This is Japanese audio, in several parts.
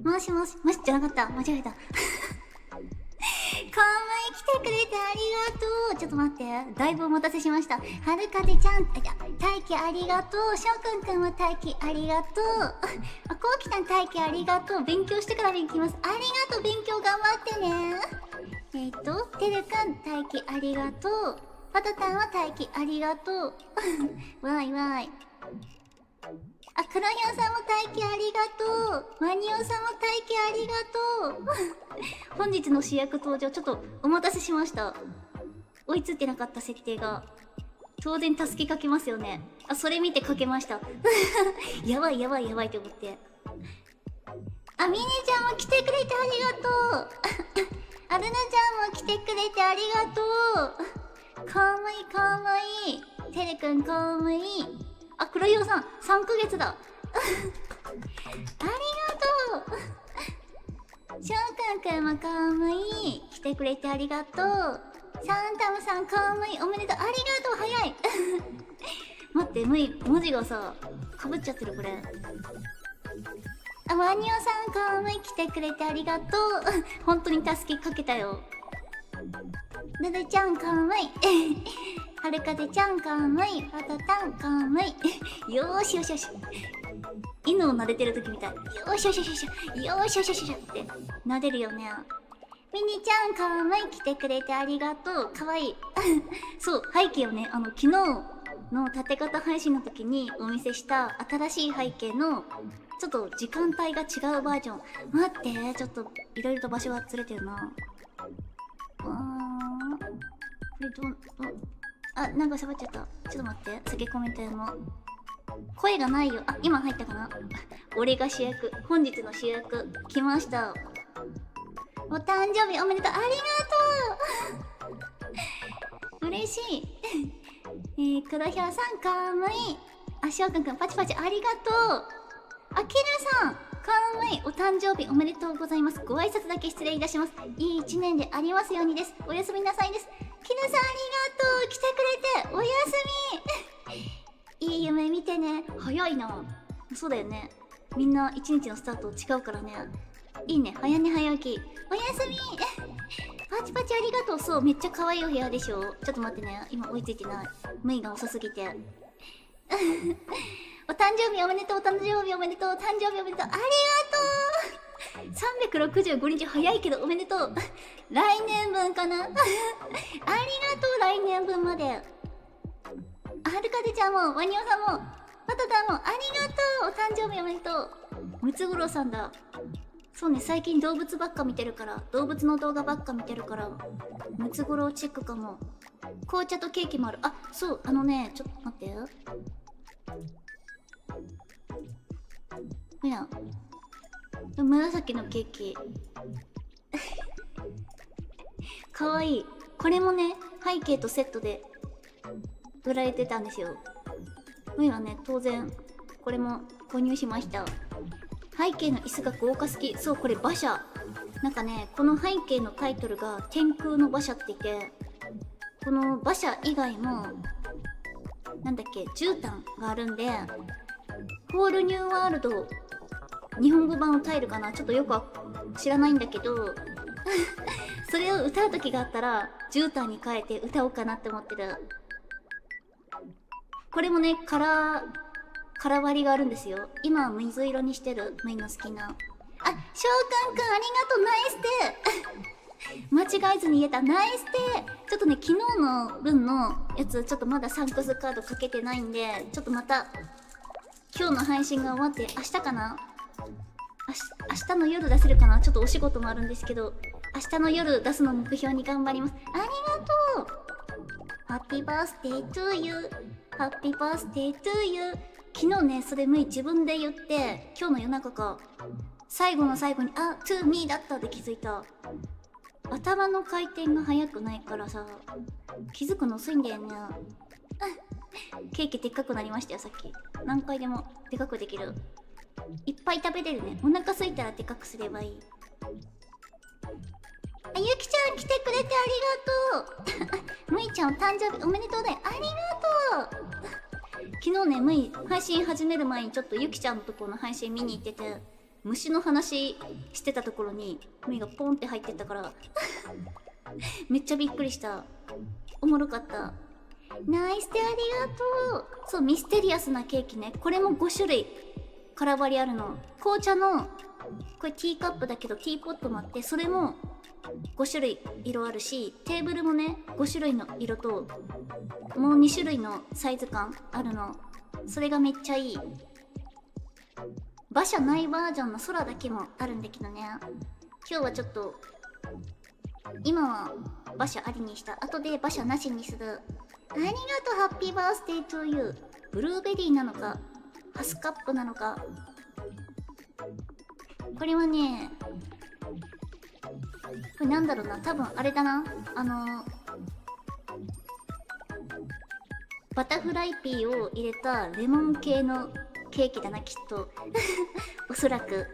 もしもし、もしじゃなかった。間違えた。かわい来てくれてありがとう。ちょっと待って。だいぶお待たせしました。はるかでちゃん、大輝ありがとう。しょうくんくんも大輝ありがとう。あ、こうきたん大輝ありがとう。勉強してから勉強します。ありがとう。勉強頑張ってね。てるくん大輝ありがとう。パタタンは大輝ありがとう。わいわい。あ、クロヒョウさんも大輝ありがとう。ワニオさんも大輝ありがとう。本日の主役登場、ちょっとお待たせしました。追いついてなかった設定が。当然助けかけますよね。あ、それ見てかけました。やばいやばいやばいって思って。あ、ミネちゃんも来てくれてありがとう。アルナちゃんも来てくれてありがとう。かわいいかわいい。テレくんかわいい。あ、黒ひょうさん、3ヶ月だ。ありがとう。しょうくんくんもかわいい。来てくれてありがとう。サンタムさんかわいい。おめでとう。ありがとう。早い。待って、文字がさ、かぶっちゃってる、これ。あ、ワニオさんかわいい。来てくれてありがとう。本当に助けかけたよ。ルルちゃんかわいい。はるかでちゃんかわいい。パタタンかわいい。よーしよしよし。犬を撫でてる時みたい。よーしよしよしよし。よーしよしよしよしって撫でるよね。ミニちゃんかわいい。来てくれてありがとう。かわいい。そう、背景をね、昨日の縦型配信の時にお見せした新しい背景のちょっと時間帯が違うバージョン。待って、ちょっといろいろと場所がずれてるな。これあ、なんか喋っちゃった。ちょっと待って。先コメント読もう。声がないよ。あ、今入ったかな。俺が主役。本日の主役。来ました。お誕生日おめでとう。ありがとう。嬉しい。黒ひょうさんかわいい。あ、しょうくんくんパチパチありがとう。あ、キルさんかわいい。お誕生日おめでとうございます。ご挨拶だけ失礼いたします。いい一年でありますようにです。おやすみなさいです。キルさんありがとう。来てくれておやすみ。いい夢見てね。早いな。そうだよね。みんな一日のスタート違うからね。いいね。早寝早起き。おやすみ。パチパチありがとう。そう、めっちゃ可愛いお部屋でしょ。ちょっと待ってね。今追いついてない。ムイが遅すぎて。お誕生日おめでとう。お誕生日おめでとう。誕生日おめでとう。ありがとう。365日早いけどおめでとう。来年分かな。ありがとう。来年分まで。はるかでちゃんもワニオさんもパタタンもありがとう。お誕生日おめでとう。ムツゴロウさんだ。そうね、最近動物ばっか見てるから、動物の動画ばっか見てるから、ムツゴロウチェックかも。紅茶とケーキもある。あ、そう、ちょっと待ってよ。ほら、紫のケーキ。かわいい。これもね、背景とセットで売られてたんですよ。ムイはね、当然、これも購入しました。背景の椅子が豪華すぎ。そう、これ馬車。なんかね、この背景のタイトルが天空の馬車って言って、この馬車以外も、なんだっけ、絨毯があるんで、ホールニューワールド、日本語版を歌えるかな、ちょっとよくは知らないんだけど、それを歌う時があったら、絨毯に変えて歌おうかなって思ってる。これもね、カラ割りがあるんですよ。今は水色にしてる。ムイの好きな。あ、しょうかんくんありがとう。ナイステ。間違えずに言えた。ナイステ。ちょっとね、昨日の分のやつ、ちょっとまだサンクスカードかけてないんで、ちょっとまた、今日の配信が終わって、明日かな？明日の夜出せるかな？ちょっとお仕事もあるんですけど、明日の夜出すのを目標に頑張ります。ありがとう。ハッピーバースデートゥーユー。ハッピーバースデートゥーユー。昨日ね、それ自分で言って、今日の夜中か、最後の最後に、あ、トゥーミーだったって気づいた。頭の回転が速くないからさ、気づくの遅いんだよね。ケーキでっかくなりましたよ、さっき。何回でもでかくできる。いっぱい食べれるね。お腹空いたらでかくすればいい。あ、ゆきちゃん来てくれてありがとう。むいちゃんお誕生日おめでとうだよ。ありがとう。昨日ね、むい配信始める前にちょっとゆきちゃんのところの配信見に行ってて、虫の話してたところにむいがポンって入ってったからめっちゃびっくりした。おもろかった。ナイスでありがとう。そう、ミステリアスなケーキね。これも5種類空張りあるの。紅茶のこれティーカップだけどティーポットもあって、それも5種類色あるし、テーブルもね5種類の色ともう2種類のサイズ感あるの。それがめっちゃいい。馬車ないバージョンの空だけもあるんだけどね、今日はちょっと今は馬車ありにした。後で馬車なしにする。ありがとう。ハッピーバースデートゥーユー。ブルーベリーなのかハスカップなのか。これはね、これなんだろうな、多分あれだな、バタフライピーを入れたレモン系のケーキだな、きっとおそらく。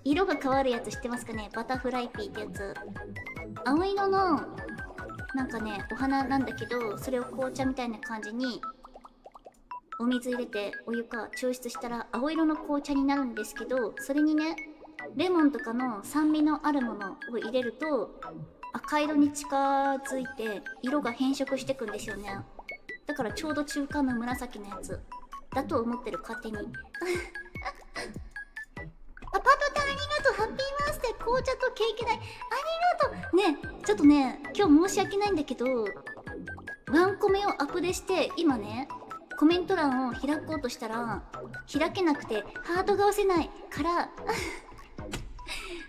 色が変わるやつ知ってますかね、バタフライピーってやつ。青色のなんかねお花なんだけど、それを紅茶みたいな感じにお水入れてお湯か抽出したら青色の紅茶になるんですけど、それにねレモンとかの酸味のあるものを入れると赤色に近づいて色が変色してくんですよね。だからちょうど中間の紫のやつだと思ってる、勝手にあ、パトタありがとう。ハッピーバースデー紅茶とケーキ代ありがとうね。ちょっとね、今日申し訳ないんだけど、ワンコメをアップでして今ねコメント欄を開こうとしたら開けなくてハートが押せないから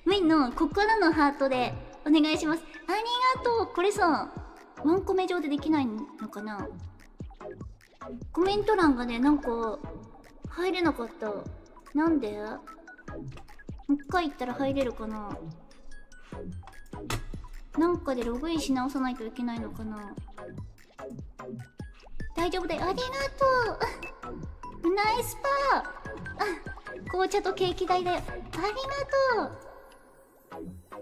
メインの心のハートでお願いします。ありがとう。これさワンコメ上でできないのかな。コメント欄がねなんか入れなかった。なんで？もう一回行ったら入れるかな。なんかでログインし直さないといけないのかな。大丈夫だよ。ありがとうナイスパー。紅茶とケーキ代だよ。ありがとう。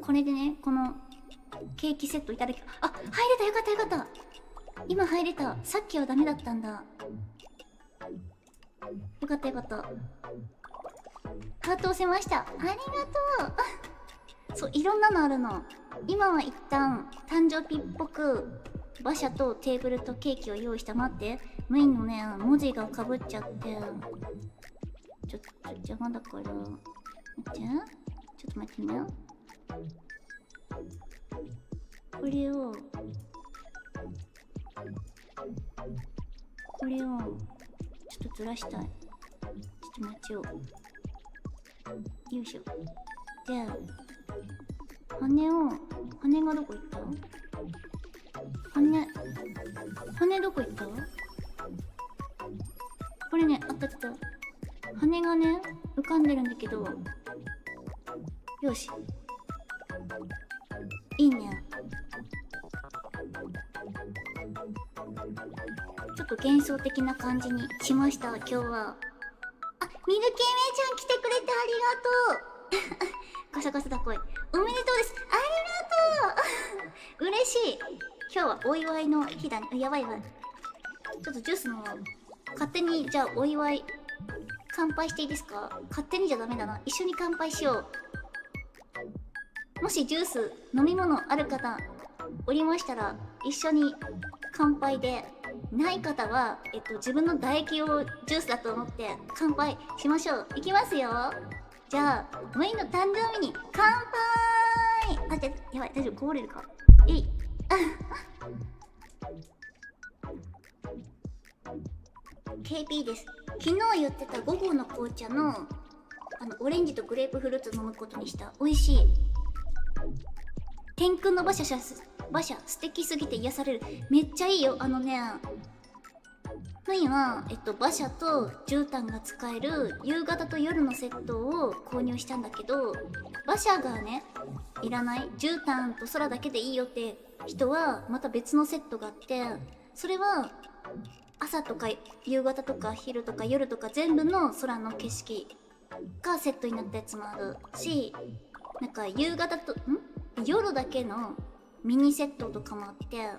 これでねこのケーキセットいただき、あ、入れた。よかったよかった。今入れた。さっきはダメだったんだ。よかったよかった。ハート押せました。ありがとうそう、いろんなのあるの。今は一旦誕生日っぽく馬車とテーブルとケーキを用意した。待って、メインのね文字がかぶっちゃってちょっと邪魔だから。待って、ちょっと待ってね。これをちょっとずらしたい。ちょっと待ちよう。よいしょ。で羽がどこ行った？羽どこ行った？これね、あったあった。羽がね浮かんでるんだけど、よし、いいね。ちょっと幻想的な感じにしました今日は。あ、ミルキーメイちゃん来てくれてありがとうガサガサだ声。おめでとうです。ありがとう嬉しい。今日はお祝いの日だね。やばいやばい。ちょっとジュースの勝手に、じゃあお祝い乾杯していいですか？勝手にじゃダメだな。一緒に乾杯しよう。もしジュース飲み物ある方おりましたら一緒に乾杯で、ない方は自分の唾液をジュースだと思って乾杯しましょう。いきますよ。じゃあメインの誕生日に乾杯。あ、やばい、大丈夫、こぼれるか。えいKP です。昨日言ってた5号の紅茶のオレンジとグレープフルーツ飲むことにした。美味しい。天空の馬車素敵すぎて癒される。めっちゃいいよ。ふいは馬車と絨毯が使える夕方と夜のセットを購入したんだけど、馬車がねいらない、絨毯と空だけでいいよって人はまた別のセットがあって、それは朝とか夕方とか昼とか夜とか全部の空の景色がセットになったやつもあるし、なんか夕方と夜だけのミニセットとかもあって、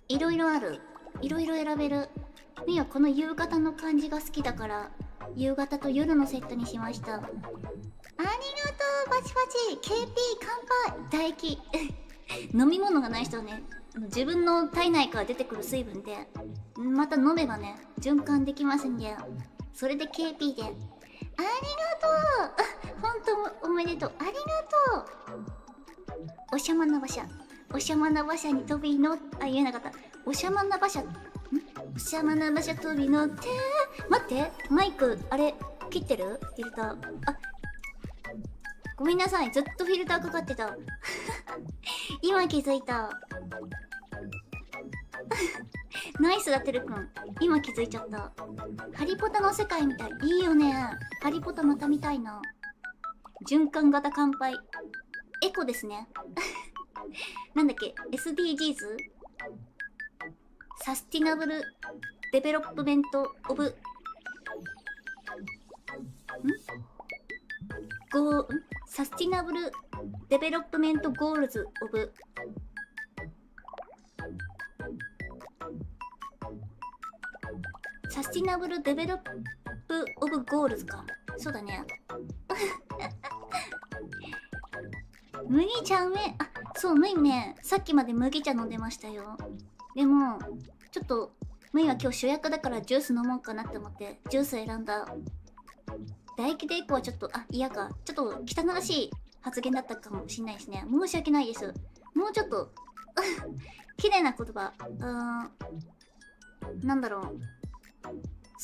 いろいろある。いろいろ選べる。みはこの夕方の感じが好きだから夕方と夜のセットにしました。ありがとうパチパチ KP 乾杯唾液飲み物がない人はね、自分の体内から出てくる水分でまた飲めばね循環できますんで、それで KP で。ありがとう本当おめでとう。ありがとう。おしゃまな馬車、おしゃまな馬車に飛び乗っ言えなかった。おしゃまな馬車おしゃまな馬車飛び乗って待って、マイクあれ切ってる？フィルター。ごめんなさい、ずっとフィルターかかってた今気づいたナイスだてるくん、今気づいちゃった。ハリポタの世界みたい。いいよね。ハリポタまた見たいな。循環型乾杯エコですねなんだっけ SDGs サスティナブルデベロップメントオブサスティナブルデベロップメントゴールズオブサスティナブルデベロップオブゴールズか。そうだね麦茶うめ。そう、麦ね、さっきまで麦茶飲んでましたよ。でもちょっと麦は今日主役だからジュース飲もうかなって思ってジュース選んだ。唾液でエコはちょっと嫌か。ちょっと汚らしい発言だったかもしれないですね。申し訳ないです。もうちょっと綺麗な言葉。なんだろう、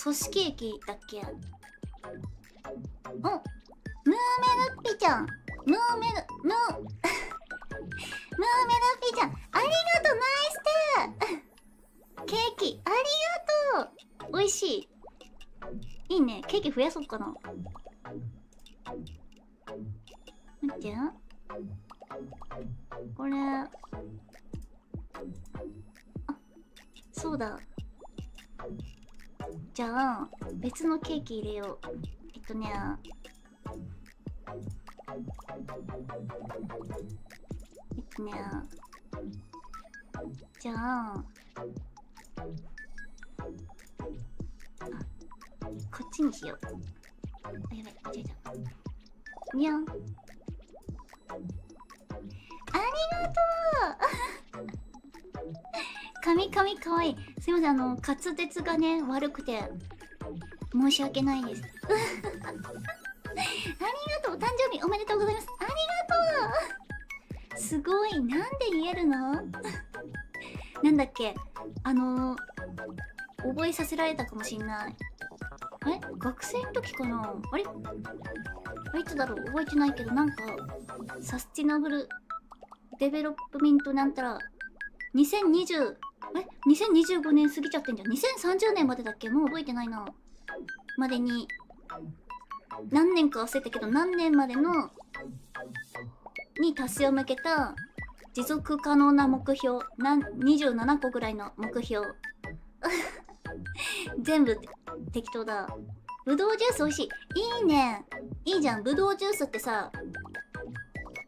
組織液だっけ。ムーメルッピちゃん、ムーメルピちゃん、ありがとう。ナイステーケーキありがとう。美味しい。いいね。ケーキ増やそうかな。待って、これそうだ。じゃあ別のケーキ入れよう。じゃあこっちにしよう。やべ、間違えた。にゃん。ありがとう髪かわいい。すいません、滑舌がね悪くて申し訳ないですありがとう。お誕生日おめでとうございます。ありがとう。すごい。なんで言えるのなんだっけ、覚えさせられたかもしんない。学生の時かな。いつだろう、覚えてないけど、なんかサスティナブルデベロップメントなんたら2025年過ぎちゃってんじゃん。2030年までだっけ。もう覚えてないな。までに何年か忘れたけど、何年までのに達成を向けた持続可能な目標、27個ぐらいの目標全部適当だ。ぶどうジュース美味しい。いいね。いいじゃん。ぶどうジュースってさ、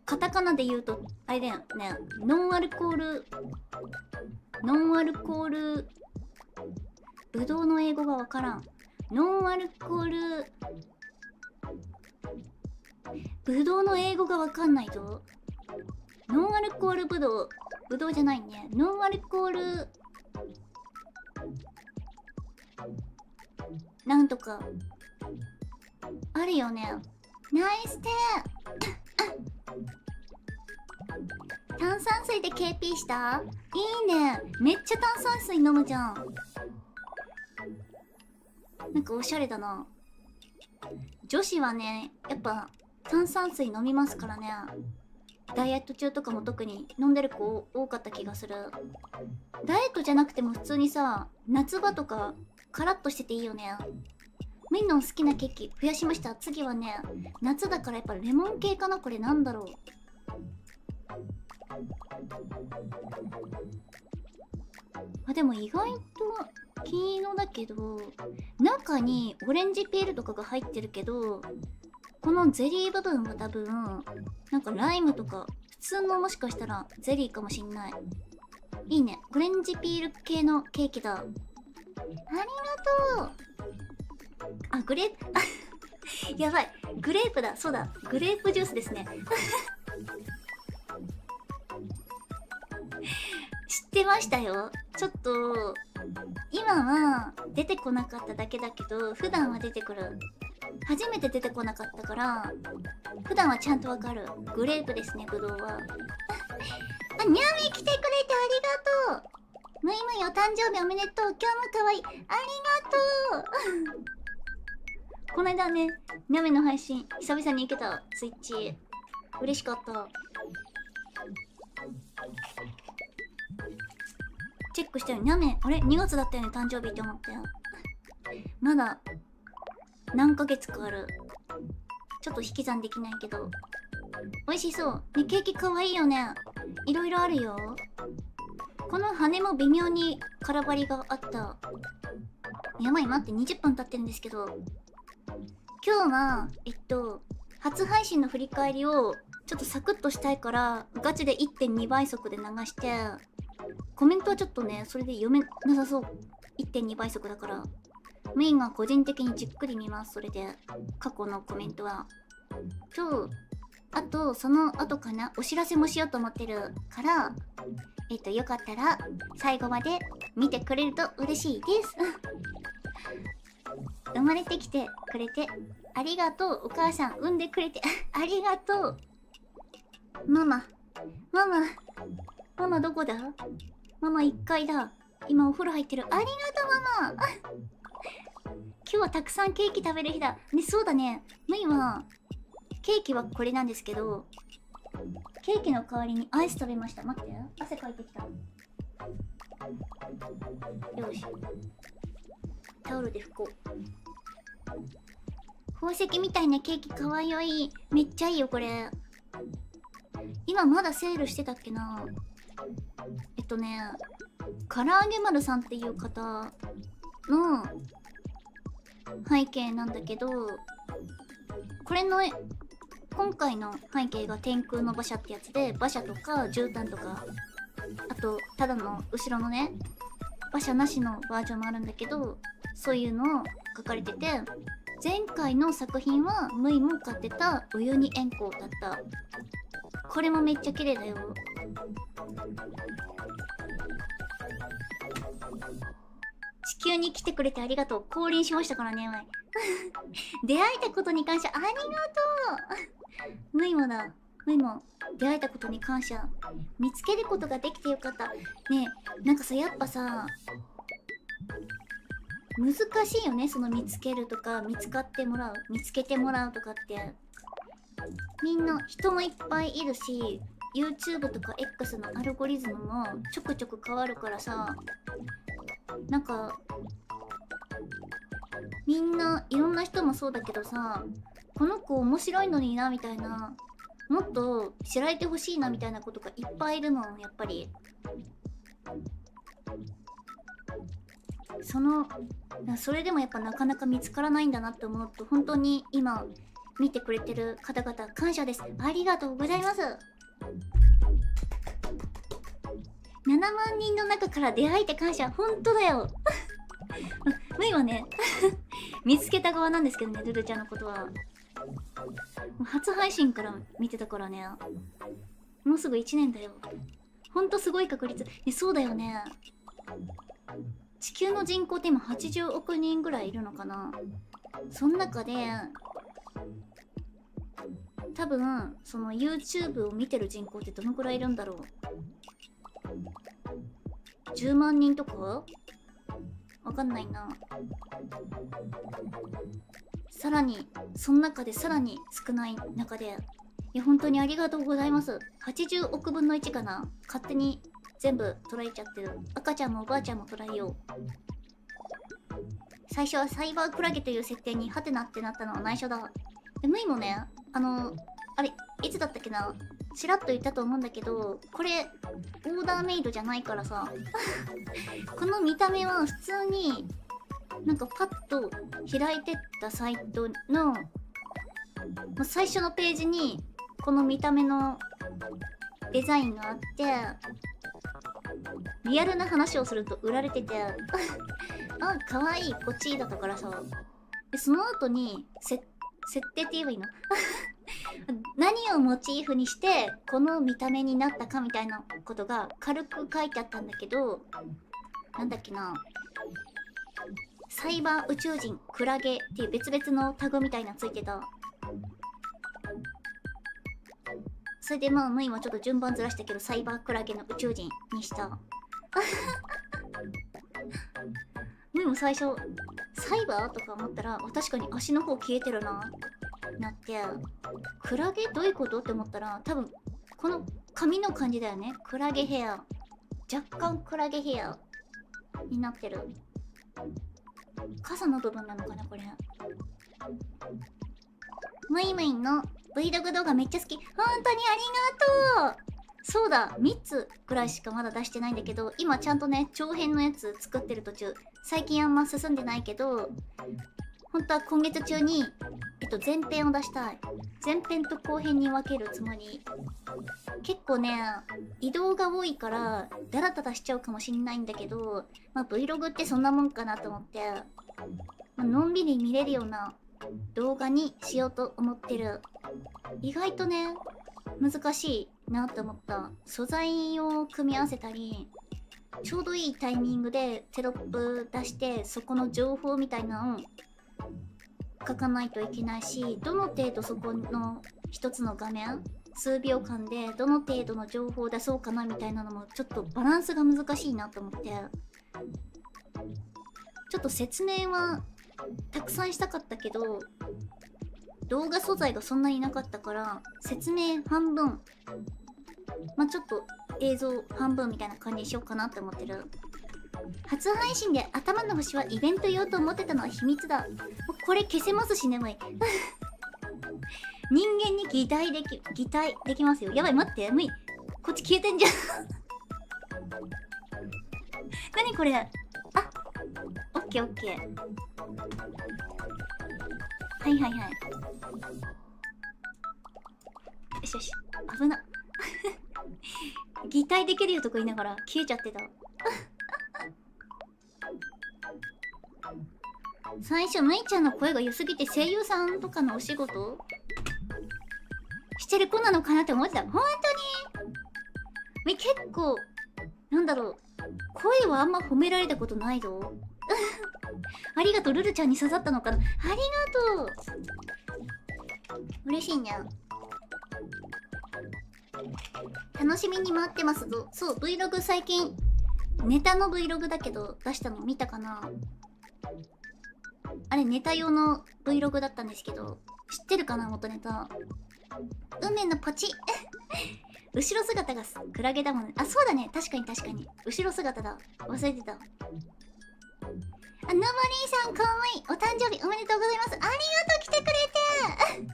カタカナで言うとあれだよね。ノンアルコールぶどうの英語がわからん。ノンアルコールぶどうの英語がわかんないぞ。ノンアルコールぶどうじゃないね。ノンアルコールなんとかあるよね。ナイステー炭酸水で KP した？いいね。めっちゃ炭酸水飲むじゃん。なんかおしゃれだな。女子はね、やっぱ炭酸水飲みますからね。ダイエット中とかも特に飲んでる子多かった気がする。ダイエットじゃなくても普通にさ、夏場とかカラッとしてていいよね。みんな好きなケーキ増やしました。次はね、夏だからやっぱレモン系かな。これなんだろう。あ、でも意外と金色だけど、中にオレンジピールとかが入ってるけど、このゼリー部分は多分なんかライムとか普通の、もしかしたらゼリーかもしんない。いいね、オレンジピール系のケーキだ。ありがとう。あ、グレープやばい、グレープだ。そうだ、グレープジュースですね知ってましたよ。ちょっと今は出てこなかっただけだけど、普段は出てくる。初めて出てこなかったから普段はちゃんとわかる。グレープですね、ぶどうは。あ、にゃみ来てくれてありがとう。むいむいお誕生日おめでとう。今日もかわいい。ありがとうこの間ね、にゃみの配信久々に行けた。スイッチ嬉しかった。チェックしたよ。にゃみあれ2月だったよね、誕生日って思ったよ。まだ何ヶ月かある。ちょっと引き算できないけど美味しそうね。ケーキかわいいよね。いろいろあるよ。この羽も微妙に空張りがあった。やばい、待って、20分経ってるんですけど、今日は初配信の振り返りをちょっとサクッとしたいからガチで 1.2 倍速で流して、コメントはちょっとねそれで読めなさそう。 1.2 倍速だからメインが個人的にじっくり見ます。それで過去のコメントはあとその後かな、お知らせもしようと思ってるからよかったら最後まで見てくれると嬉しいです生まれてきてくれてありがとう。お母さん産んでくれてありがとう。ママどこだ。ママ1階だ。今お風呂入ってる。ありがとうママ今日はたくさんケーキ食べる日だね。そうだね、ムイはケーキはこれなんですけど、ケーキの代わりにアイス食べました。待って、汗かいてきた。よし、タオルで拭こう。宝石みたいなケーキかわいい。めっちゃいいよこれ。今まだセールしてたっけな。唐揚げ丸さんっていう方の背景なんだけど、これの今回の背景が天空の馬車ってやつで、馬車とか絨毯とか、あとただの後ろのね馬車なしのバージョンもあるんだけど、そういうのを書かれてて、前回の作品はムイも買ってたウユニ塩湖だった。これもめっちゃ綺麗だよ。地球に来てくれてありがとう。降臨しましたからね出会えたことに感謝。ありがとうムイもだ。ムイも出会えたことに感謝。見つけることができてよかったね。えなんかさ、やっぱさ難しいよね、その見つけるとか見つかってもらう、見つけてもらうとかって。みんな人もいっぱいいるし、 YouTube とか X のアルゴリズムもちょくちょく変わるからさ、なんかみんないろんな人もそうだけどさ、この子面白いのになみたいな、もっと知られてほしいなみたいなことがいっぱいいるの。やっぱりそれでもやっぱなかなか見つからないんだなって思うと、本当に今見てくれてる方々感謝です。ありがとうございます。7万人の中から出会えて感謝。本当だよムイはね見つけた側なんですけどね、ルルちゃんのことは。初配信から見てたからね。もうすぐ1年だよ。ほんとすごい確率。そうだよね。地球の人口って今80億人ぐらいいるのかな。その中で多分その YouTube を見てる人口ってどのくらいいるんだろう。10万人とかわかんないな。さらにその中でさらに少ない中でいや、本当にありがとうございます。80億分の1かな。勝手に全部捉えちゃってる。赤ちゃんもおばあちゃんも捉えよう。最初はサイバークラゲという設定にハテナってなったのは内緒だ。で、ムイもね、あれ、いつだったっけな、ちらっと言ったと思うんだけど、これ、オーダーメイドじゃないからさ、この見た目は普通に、なんかパッと開いてったサイトの、最初のページに、この見た目のデザインがあって、リアルな話をすると売られてて、あ、かわいい、こっちだったからさ。で、その後に、設定って言えばいいの何をモチーフにしてこの見た目になったかみたいなことが軽く書いてあったんだけど、なんだっけな、サイバー宇宙人クラゲっていう別々のタグみたいなついてた。それでまあムイもちょっと順番ずらしたけど、サイバークラゲの宇宙人にしたムイも最初サイバーとか思ったら、確かに足の方消えてるななって、クラゲどういうことって思ったら、多分この髪の感じだよね。クラゲヘア、若干クラゲヘアになってる。傘の部分なのかなこれ。ムイムイの Vlog 動画めっちゃ好き。本当にありがとう。そうだ、3つぐらいしかまだ出してないんだけど、今ちゃんとね長編のやつ作ってる途中。最近あんま進んでないけど、本当は今月中に前編を出したい。前編と後編に分けるつもり。結構ね、移動が多いからダラダラしちゃうかもしんないんだけど、まあ Vlog ってそんなもんかなと思って、まあのんびり見れるような動画にしようと思ってる。意外とね難しいなって思った。素材を組み合わせたり、ちょうどいいタイミングでテロップ出してそこの情報みたいなのを書かないといけないし、どの程度そこの一つの画面数秒間でどの程度の情報を出そうかなみたいなのもちょっとバランスが難しいなと思って、ちょっと説明はたくさんしたかったけど、動画素材がそんなになかったから説明半分、まあちょっと映像半分みたいな感じにしようかなって思ってる。初配信で頭の星はイベント用と思ってたのは秘密だ。これ消せますしね、ムイ人間に擬態できますよ。やばい、待って、ムイこっち消えてんじゃん何これ。あ、オッケーオッケー。はいはいはい。よしよし、危な擬態できるよとか言いながら消えちゃってた最初ムイちゃんの声が良すぎて声優さんとかのお仕事してる子なのかなって思ってた。本当にムイ結構なんだろう、声はあんま褒められたことないぞありがとう。ルルちゃんに刺さったのかな。ありがとう、嬉しいね。楽しみに待ってますぞ。そう、Vlog 最近ネタの Vlog だけど出したの見たかな。あれネタ用の Vlog だったんですけど、知ってるかな元ネタ。運命のポチ後ろ姿がクラゲだもんね。あ、そうだね、確かに確かに後ろ姿だ、忘れてた。あ、ノボリーさんかわいい。お誕生日おめでとうございます。ありがとう、来てくれて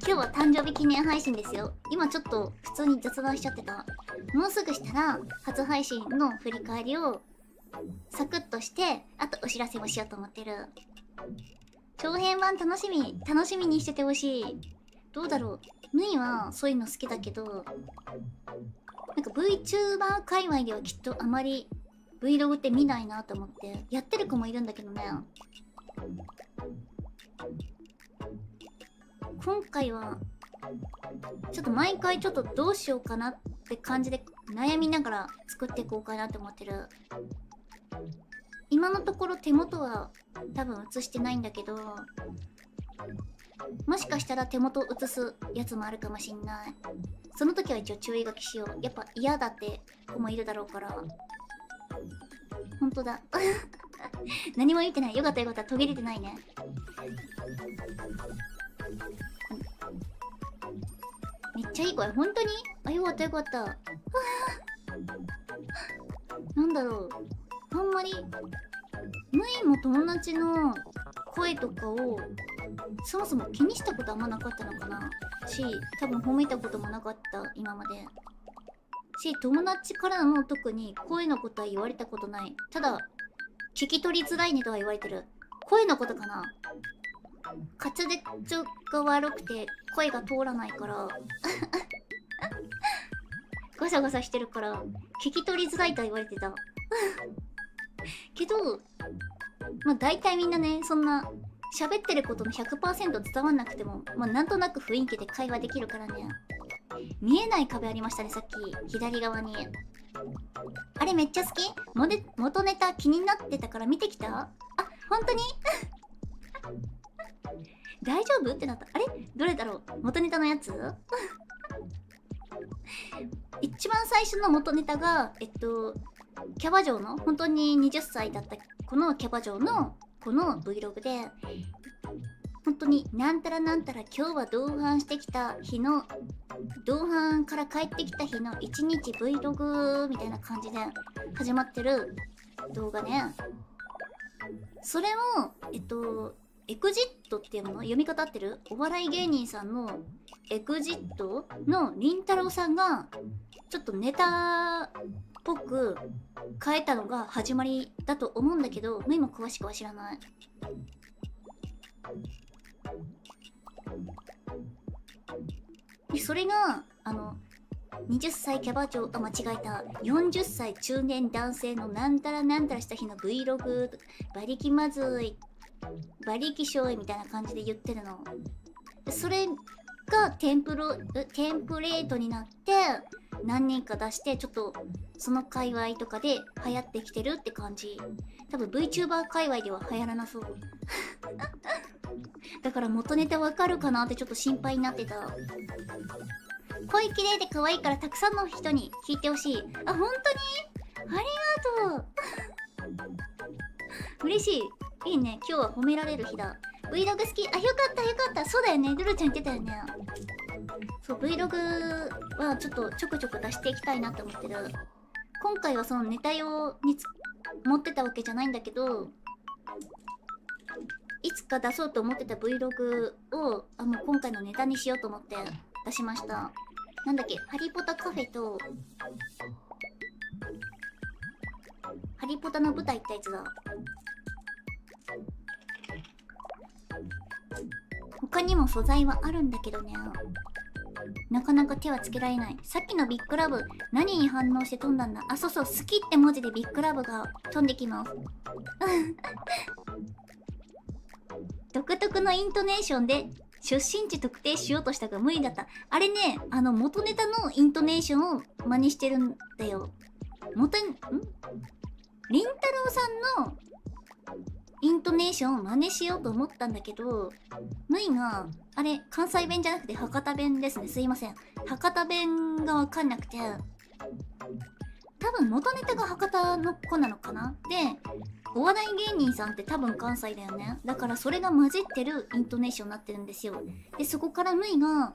今日は誕生日記念配信ですよ。今ちょっと普通に雑談しちゃってた。もうすぐしたら初配信の振り返りをサクッとして、あとお知らせもしようと思ってる。長編版楽しみにしててほしい。どうだろう、ムイはそういうの好きだけど、なんか VTuber 界隈ではきっとあまり Vlog って見ないなと思って。やってる子もいるんだけどね。今回はちょっと毎回ちょっとどうしようかなって感じで悩みながら作っていこうかなって思ってる。今のところ手元は多分映してないんだけど、もしかしたら手元映すやつもあるかもしんない。その時は一応注意書きしよう。やっぱ嫌だって子もいるだろうから。ほんとだ何も言ってない。よかったよかった、途切れてないね。っちゃいい声。本当に？あ、よかったよかった。なんだろう。あんまり、ムイも友達の声とかをそもそも気にしたことあんまなかったのかなし、多分褒めたこともなかった今までし、友達からの特に声のことは言われたことない。ただ聞き取りづらいねとは言われてる。声のことかな。滑舌が悪くて声が通らないからガサガサしてるから聞き取りづらいとは言われてたけど、まあ大体みんなね、そんな喋ってることの 100% 伝わんなくても、まあなんとなく雰囲気で会話できるからね。見えない壁ありましたね、さっき左側に。あれめっちゃ好き。元ネタ気になってたから見てきた？あ、本当に大丈夫ってなった。あれどれだろう、元ネタのやつ一番最初の元ネタがキャバ嬢の本当に20歳だったこのキャバ嬢のこの Vlog で、本当になんたらなんたら今日は同伴してきた日の同伴から帰ってきた日の1日 Vlog みたいな感じで始まってる動画ね。それをエグジットっていうの読み方合ってる？お笑い芸人さんのエグジットのりんたろーさんがちょっとネタっぽく変えたのが始まりだと思うんだけど、今詳しくは知らない。でそれが20歳キャバ嬢、間違えた、40歳中年男性のなんたらなんたらした日の Vlog、馬力まずい、馬力しょいみたいな感じで言ってるの。それがテンプレートになって何人か出して、ちょっとその界隈とかで流行ってきてるって感じ。多分 VTuber 界隈では流行らなそうだから元ネタわかるかなってちょっと心配になってた。声綺麗で可愛いからたくさんの人に聞いてほしい。あ、本当にありがとう嬉しい。いいね、今日は褒められる日だ。 Vlog 好き。あ、よかったよかった。そうだよね、ルルちゃん言ってたよね。そう、 Vlog はちょっとちょくちょく出していきたいなって思ってる。今回はそのネタ用に持ってたわけじゃないんだけど、いつか出そうと思ってた Vlog をもう今回のネタにしようと思って出しました。なんだっけ、ハリポタカフェとハリポタの舞台ってやつだ。他にも素材はあるんだけどね、なかなか手はつけられない。さっきのビッグラブ何に反応して飛んだんだ。あ、そうそう、好きって文字でビッグラブが飛んできます独特のイントネーションで出身地特定しようとしたが無理だった。あれね、元ネタのイントネーションを真似してるんだよ。りんたろーさんのイントネーションを真似しようと思ったんだけど、ムイがあれ関西弁じゃなくて博多弁ですね、すいません。博多弁がわかんなくて、多分元ネタが博多の子なのかな。でお笑い芸人さんって多分関西だよね。だからそれが混じってるイントネーションになってるんですよ。でそこからムイが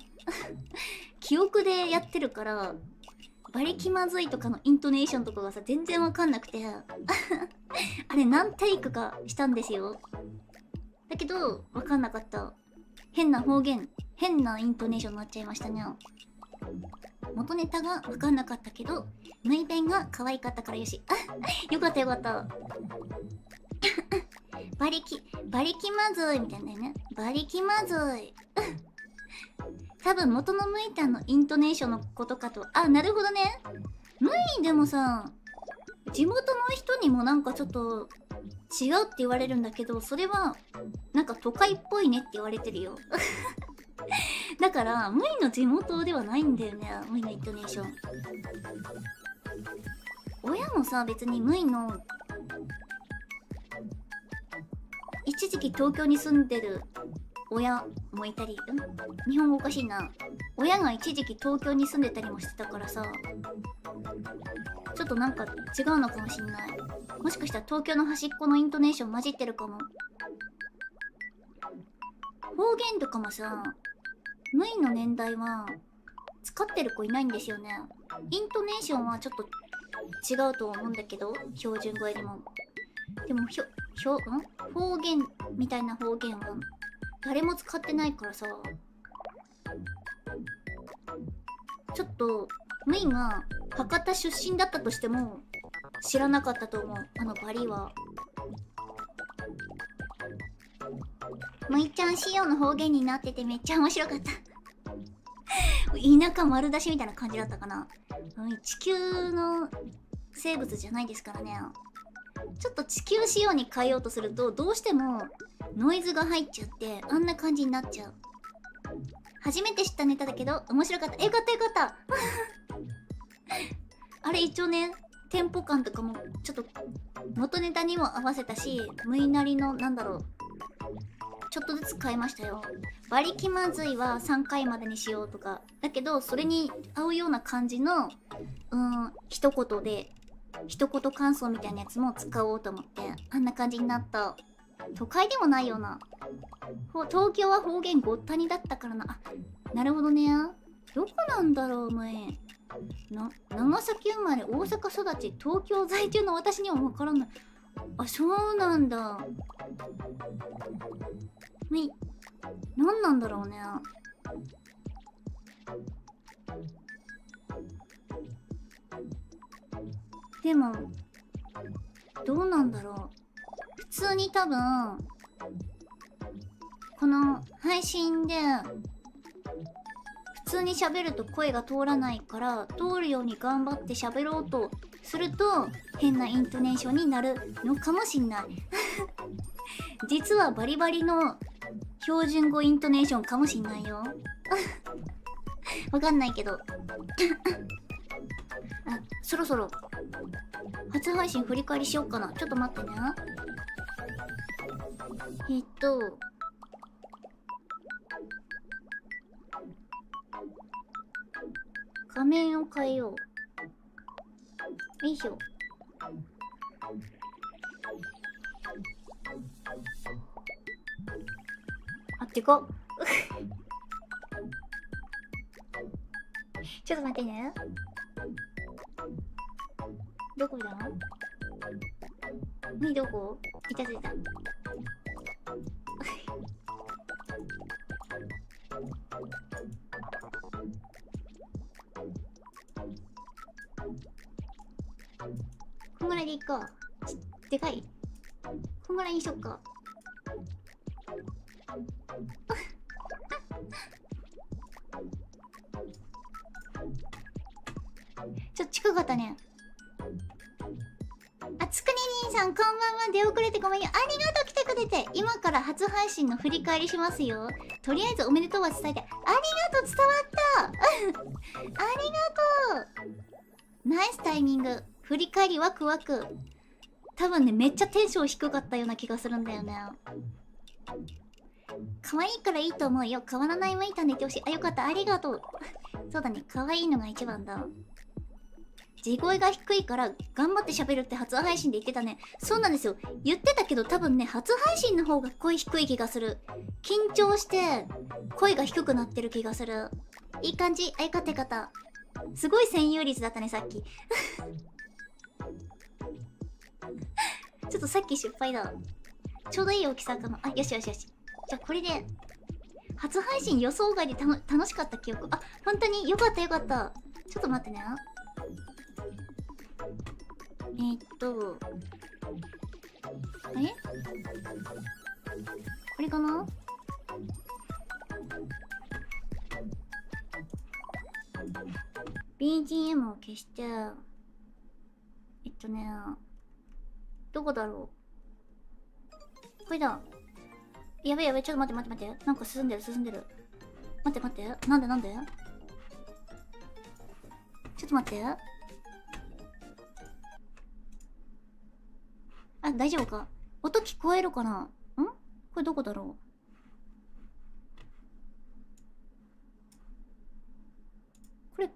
記憶でやってるから馬力まずいとかのイントネーションとかがさ全然わかんなくてあれ何テイクかしたんですよ。だけどわかんなかった。変な方言、変なイントネーションになっちゃいましたね。元ネタがわかんなかったけどムイ弁が可愛かったからよしよかったよかった馬力まずいみたいなね。馬力まずい多分元のムイタンのイントネーションのことかと。あ、なるほどね。ムイでもさ、地元の人にもなんかちょっと違うって言われるんだけど、それはなんか都会っぽいねって言われてるよだからムイの地元ではないんだよね、ムイのイントネーション。親もさ別にムイの一時期東京に住んでる親もいたり、日本語おかしいな。親が一時期東京に住んでたりもしてたからさ、ちょっとなんか違うのかもしんない。もしかしたら東京の端っこのイントネーション混じってるかも。方言とかもさ、ムイの年代は使ってる子いないんですよね。イントネーションはちょっと違うと思うんだけど、標準語よりも。でも方言みたいな方言は誰も使ってないからさ、ちょっとムイが博多出身だったとしても知らなかったと思う、あのバリは。ムイちゃん仕様の方言になっててめっちゃ面白かった田舎丸出しみたいな感じだったかな。地球の生物じゃないですからね。ちょっと地球仕様に変えようとするとどうしてもノイズが入っちゃってあんな感じになっちゃう。初めて知ったネタだけど面白かった。よかったよかったあれ一応ね、テンポ感とかもちょっと元ネタにも合わせたし、ムイなりのなんだろう、ちょっとずつ変えましたよ。バリ気まずいは3回までにしようとか。だけどそれに合うような感じの一言で一言感想みたいなやつも使おうと思ってあんな感じになった。都会でもないよな。東京は方言ごったにだったからな。あ、なるほどね。どこなんだろう、前。長崎生まれ、大阪育ち、東京在住の私には分からない。あ、そうなんだ。何なんだろうね。でも、どうなんだろう。普通に多分、この配信で、普通に喋ると声が通らないから、通るように頑張って喋ろうとすると、変なイントネーションになるのかもしんない。実はバリバリの標準語イントネーションかもしんないよ。わかんないけど。あ、そろそろ初配信振り返りしよっかな。ちょっと待ってね。画面を変えよう。よいしょ。あってかちょっと待ってね。どこだ？どこ？いた。こんぐらいでいいか。でかい？こんぐらいにしよっか。ちょっと近かったね。あつくね兄さん、こんばんは。出遅れてごめんよ。ありがとう、来てくれて。今から初配信の振り返りしますよ。とりあえずおめでとうは伝えて。ありがとう、伝わったありがとう。ナイスタイミング。振り返りワクワク。多分ね、めっちゃテンション低かったような気がするんだよね。可愛いからいいと思うよ。変わらないマイタン寝てほしい。あ、よかった。ありがとう。そうだね。可愛いのが一番だ。地声が低いから頑張って喋るって初配信で言ってたね。そうなんですよ。言ってたけど多分ね、初配信の方が声低い気がする。緊張して声が低くなってる気がする。いい感じ。あ、よかったよかった。すごい占有率だったね、さっき。ちょっとさっき失敗だ。ちょうどいい大きさかな。あ、よしよしよし。じゃあこれで、初配信予想外で楽しかった記憶。あ、本当によかったよかった。ちょっと待ってね。あれこれかな。BGM を消して、どこだろう。これだ。やべやべ、ちょっと待って。なんか進んでる。待って。なんでちょっと待って。あ、大丈夫か。音聞こえるかな。これどこだろう。これ、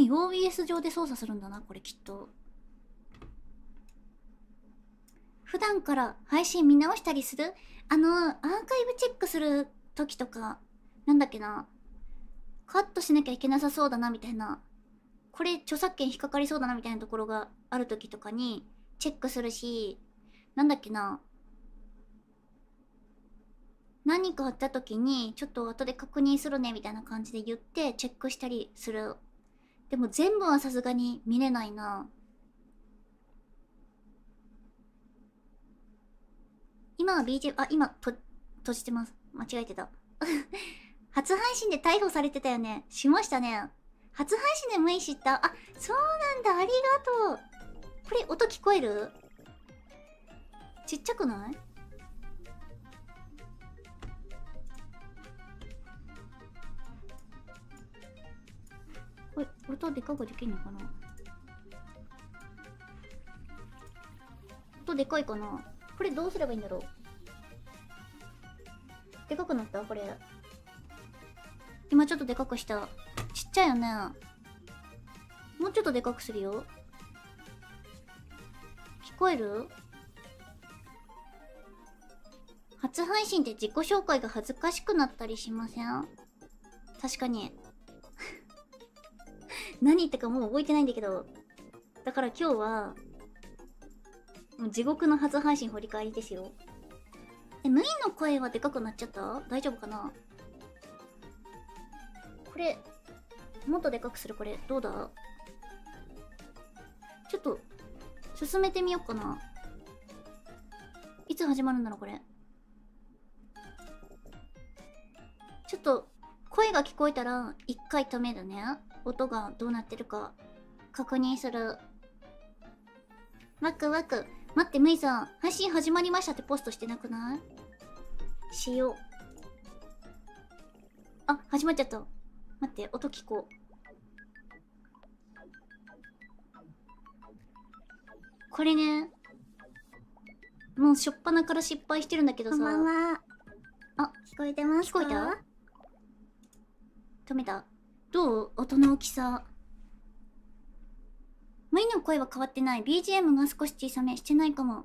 OBS 上で操作するんだな、これきっと。普段から配信見直したりする？アーカイブチェックする時とか、なんだっけな。カットしなきゃいけなさそうだなみたいな、これ著作権引っかかりそうだなみたいなところがある時とかにチェックするし、なんだっけな、何かあった時にちょっと後で確認するねみたいな感じで言ってチェックしたりする。でも全部はさすがに見れないな。今は BGM、今閉じてます。間違えてた。初配信で逮捕されてたよね。しましたね。初配信で無意知った。そうなんだ。ありがとう。これ音聞こえる？ちっちゃくない？これ音でかくできんのかな？音でかいかな？これどうすればいいんだろう？でかくなった？これ今ちょっとでかくした。ちっちゃいよね。もうちょっとでかくするよ。聞こえる？初配信って自己紹介が恥ずかしくなったりしません？確かに。何言ったかもう覚えてないんだけど。だから今日は、もう地獄の初配信振り返りですよ。ムイの声はでかくなっちゃった？大丈夫かな？これ、もっとでかくする。これ、どうだ？ちょっと、進めてみようかな。いつ始まるんだろう、これ。ちょっと、声が聞こえたら、一回止めるね。音がどうなってるか、確認する。ワクワク。待って、ムイさん。配信始まりましたってポストしてなくない？しよう。始まっちゃった。待って、音聞こう。これね、もうしょっぱなから失敗してるんだけどさ。こんばんは。聞こえてますか？聞こえた？止めた？どう？音の大きさ。ムイの声は変わってない。BGM が少し小さめ。してないかも。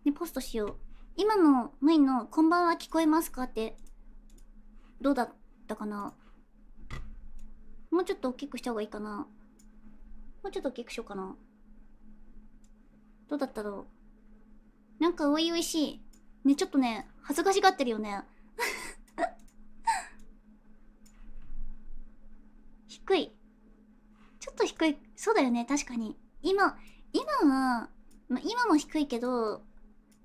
ね、ポストしよう。今のムイのこんばんは聞こえますかって、どうだったかな？もうちょっと大きくした方がいいかな？もうちょっと大きくしようかな。どうだったろう？なんかおいおいしい。ね、ちょっとね、恥ずかしがってるよね。低い。ちょっと低い。そうだよね、確かに。今は、今も低いけど、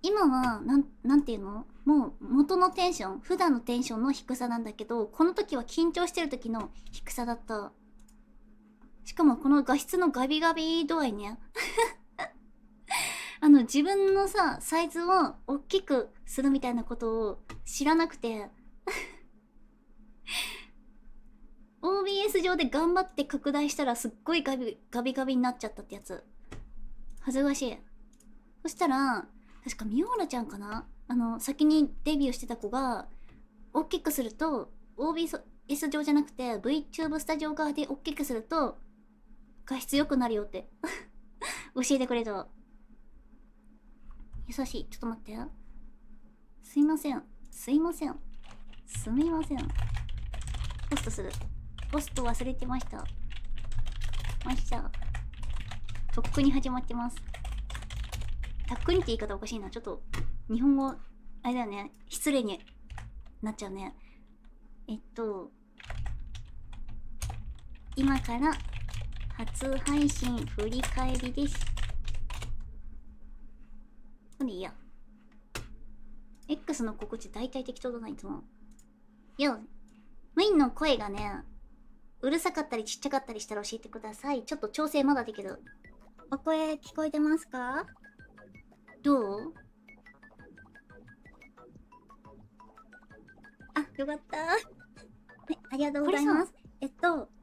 今は、なんていうの？もう元のテンション、普段のテンションの低さなんだけど、この時は緊張してる時の低さだった。しかもこの画質のガビガビ度合いね。自分のさ、サイズを大きくするみたいなことを知らなくて、OBS 上で頑張って拡大したらすっごいガビガビになっちゃったってやつ。恥ずかしい。そしたら、確かミオーラちゃんかな？先にデビューしてた子が、大きくすると、OBS 上じゃなくて VTube スタジオ側で大きくすると、画質良くなるよって。教えてくれた。優しい。ちょっと待って。すいません。すみません。ポストする。ポスト忘れてました。とっくに始まってます。とっくにって言い方おかしいな。ちょっと、日本語、あれだよね。失礼になっちゃうね。今から初配信振り返りです。これいいや。X の告知大体適当だな、いつも。メインの声がね、うるさかったりちっちゃかったりしたら教えてください。ちょっと調整まだできる。お声聞こえてますか？どう？よかった。はい、ありがとうございます。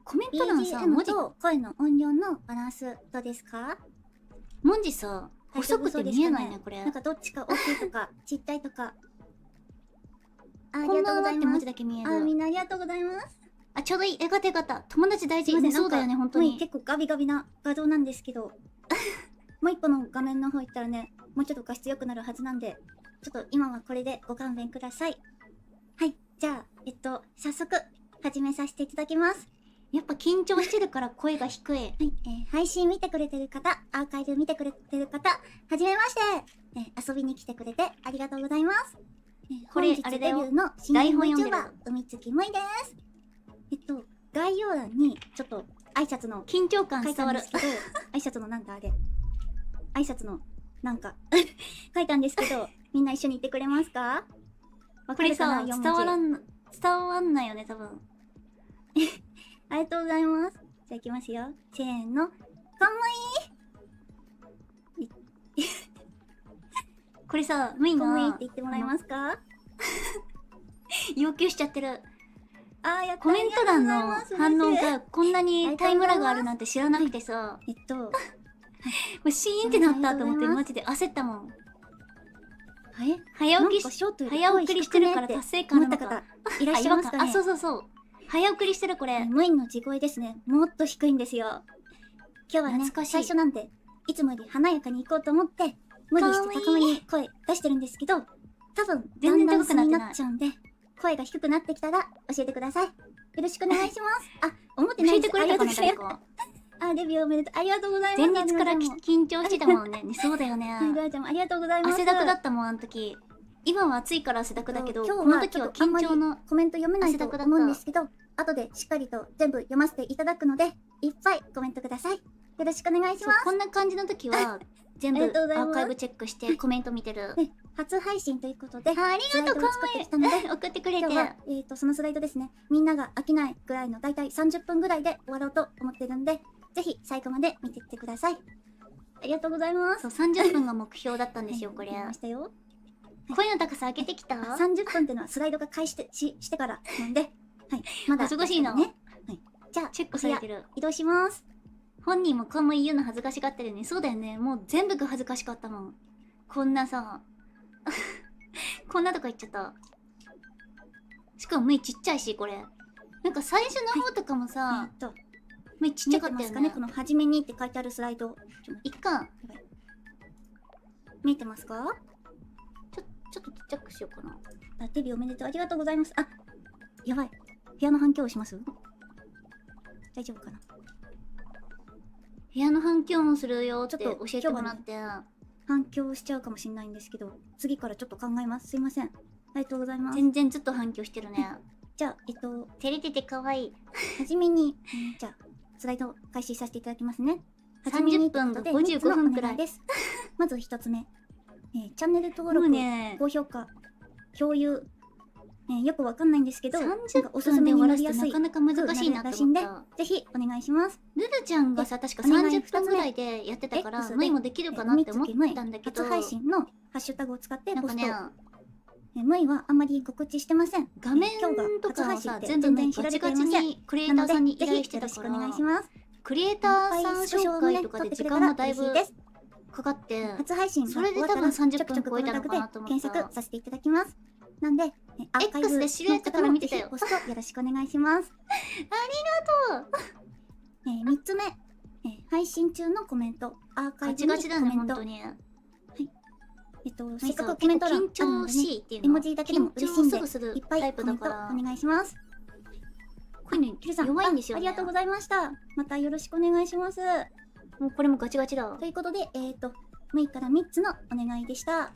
コメント欄さ、BGM と声の音量のバランスどうですか？文字さ、細くて見えないね、これ。なんかどっちか大きいとか、ちっちゃいとか。ありこんばがとうんございます。はって文字だけ見える。みんなありがとうございます。ちょうどいい。よかったよかった。友達大事。すいません、そうだよね、本当に。結構ガビガビな画像なんですけど。もう一個の画面の方行ったらね、もうちょっと画質良くなるはずなんで、ちょっと今はこれでご勘弁ください。はい、じゃあ、早速、始めさせていただきます。やっぱ緊張してるから声が低い。はい、配信見てくれてる方、アーカイブ見てくれてる方、はじめまして。遊びに来てくれてありがとうございます。これ本日あれだよデビューの新台人本読んでる VTuber、海月むいです。概要欄にちょっと挨拶の緊張感書いた伝わるんです。けど、挨拶のなんだあれ。挨拶のなんか書いたんですけど、みんな一緒に言ってくれますか？わこれさ、四文字伝わんないよね、多分。ありがとうございます。じゃあ行きますよ。せーの。これさ、むいコムイってな、言ってもらえますか？要求しちゃってる。あー、やった。コメント欄のありがとうございます反応がこんなにタイムラグあるなんて知らなくてさ、もうシーンってなったと思ってマジで焦ったもん。早起き早送りしてるから達成感あるのか。いらっしゃいますかね？あ、そうそうそう。早送りしてるこれ。ムインの地声ですね。もっと低いんですよ。今日はね、懐かしい最初なんで、いつもより華やかに行こうと思って、無理して高めに声出してるんですけど、多分、全然だんだん高くなってないになっちゃうんで、声が低くなってきたら教えてください。よろしくお願いします。あ、思ってないです。教えてくれたかな、ありがとうござい誰か。ますあ、デビューおめでとう。ありがとうございます。前日から緊張してたもんね。そうだよね。はい、ドアちゃんもありがとうございます。汗だくだったもん、あの時。今は暑いから汗だくだけど、今日この時は緊張の。コメント読めないと思うんですけど、後でしっかりと全部読ませていただくので、いっぱいコメントください。よろしくお願いします。こんな感じの時は、全部アありがとうございますーカイブチェックしてコメント見てる。ね、初配信ということで、ありがとう、スライドを作ってきたので、送ってくれて。今日は、そのスライドですね、みんなが飽きないぐらいのだいたい30分ぐらいで終わろうと思ってるんで、ぜひ最後まで見ていってください。ありがとうございます。そう、30分が目標だったんですよ、これ。見ましたよ。声の高さ上げてきた30分っていうのはスライドが開始してからなんで、はい、まだ恥ずかしいなね。はい、じゃあ、チェックされてる。移動します。本人もこんも言うの恥ずかしがってるね。そうだよね。もう全部が恥ずかしかったもん。こんなさ、こんなとこ行っちゃった。しかも目ちっちゃいし、これ。なんか最初の方とかもさ、目ちっちゃかったよね。この初めにって書いてあるスライド。いっか。見えてますか？ちょっとちっちゃくしようかな。あ、デビューおめでとう。ありがとうございます。あ、やばい。部屋の反響をします？大丈夫かな？部屋の反響もするよってちょっと教えてもらって。反響しちゃうかもしれないんですけど、次からちょっと考えます。すいません。ありがとうございます。全然ずっと反響してるね。じゃあ、照れてて可愛い。はじめに、じゃあ、スライド開始させていただきますね。 30分が55分くらいです。まず一つ目。チャンネル登録、ね、高評価、共有、よくわかんないんですけど、30おすすめになりやすいなかなか難しいなって思った。ぜひお願いします。ルルちゃんがさ、確か30分ぐらいでやってたから、ムイもできるかなって思ったんだけど、初配信のハッシュタグを使ってポスト。なんかね、ムイはあんまり告知してません。画面とかはさ、全部ね、ガチガチにクリエイターさんに依頼してたから、お願いします。クリエイターさん紹介とかで時間もだいぶかかって、初配信それで多分30分超えたのかなと思った。検索させていただきます。なんで、X でシルエットから見てたよ。ポストよろしくお願いします。ありがとう。3つ目、配信中のコメント、アーカイブのコメント。ガチガチだね、本当に。せっかくコメント欄あるのでね、絵文字だけでも嬉しいんで、いっぱいコメントお願いします。こういうの弱いんですよね。ありがとうございました。またよろしくお願いします。もうこれもガチガチだ。ということで、ムイから3つのお願いでした。は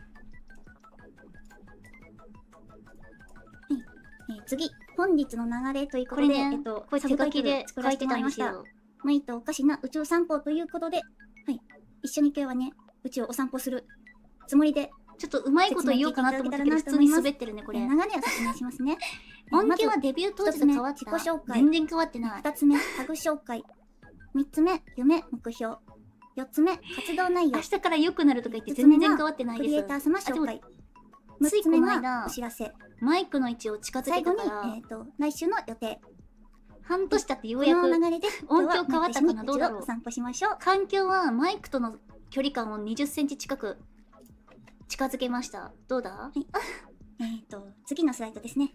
い、次、本日の流れということで、これ手書きで書いてたんですよ。ムイとおかしな宇宙散歩ということで、はい、一緒に今日はね、宇宙をお散歩するつもりで、ちょっとうまいこと言おうかなと思ったけど、普通に滑ってるね、これ。流れを説明しますね。音響はデビュー当時と変わってた。自己紹介。全然変わってない。2つ目、タグ紹介。3つ目、夢、目標。4つ目、活動内容。明日から良くなるとか言って全然変わってないです。クリエイター様紹介。6つ目がお知らせ。マイクの位置を近づけたから。最後に、来週の予定。半年経ってようやく音響変わったかな、どうだろう。散歩しましょう。環境はマイクとの距離感を20センチ近く近づけました。どうだ？はい。次のスライドですね。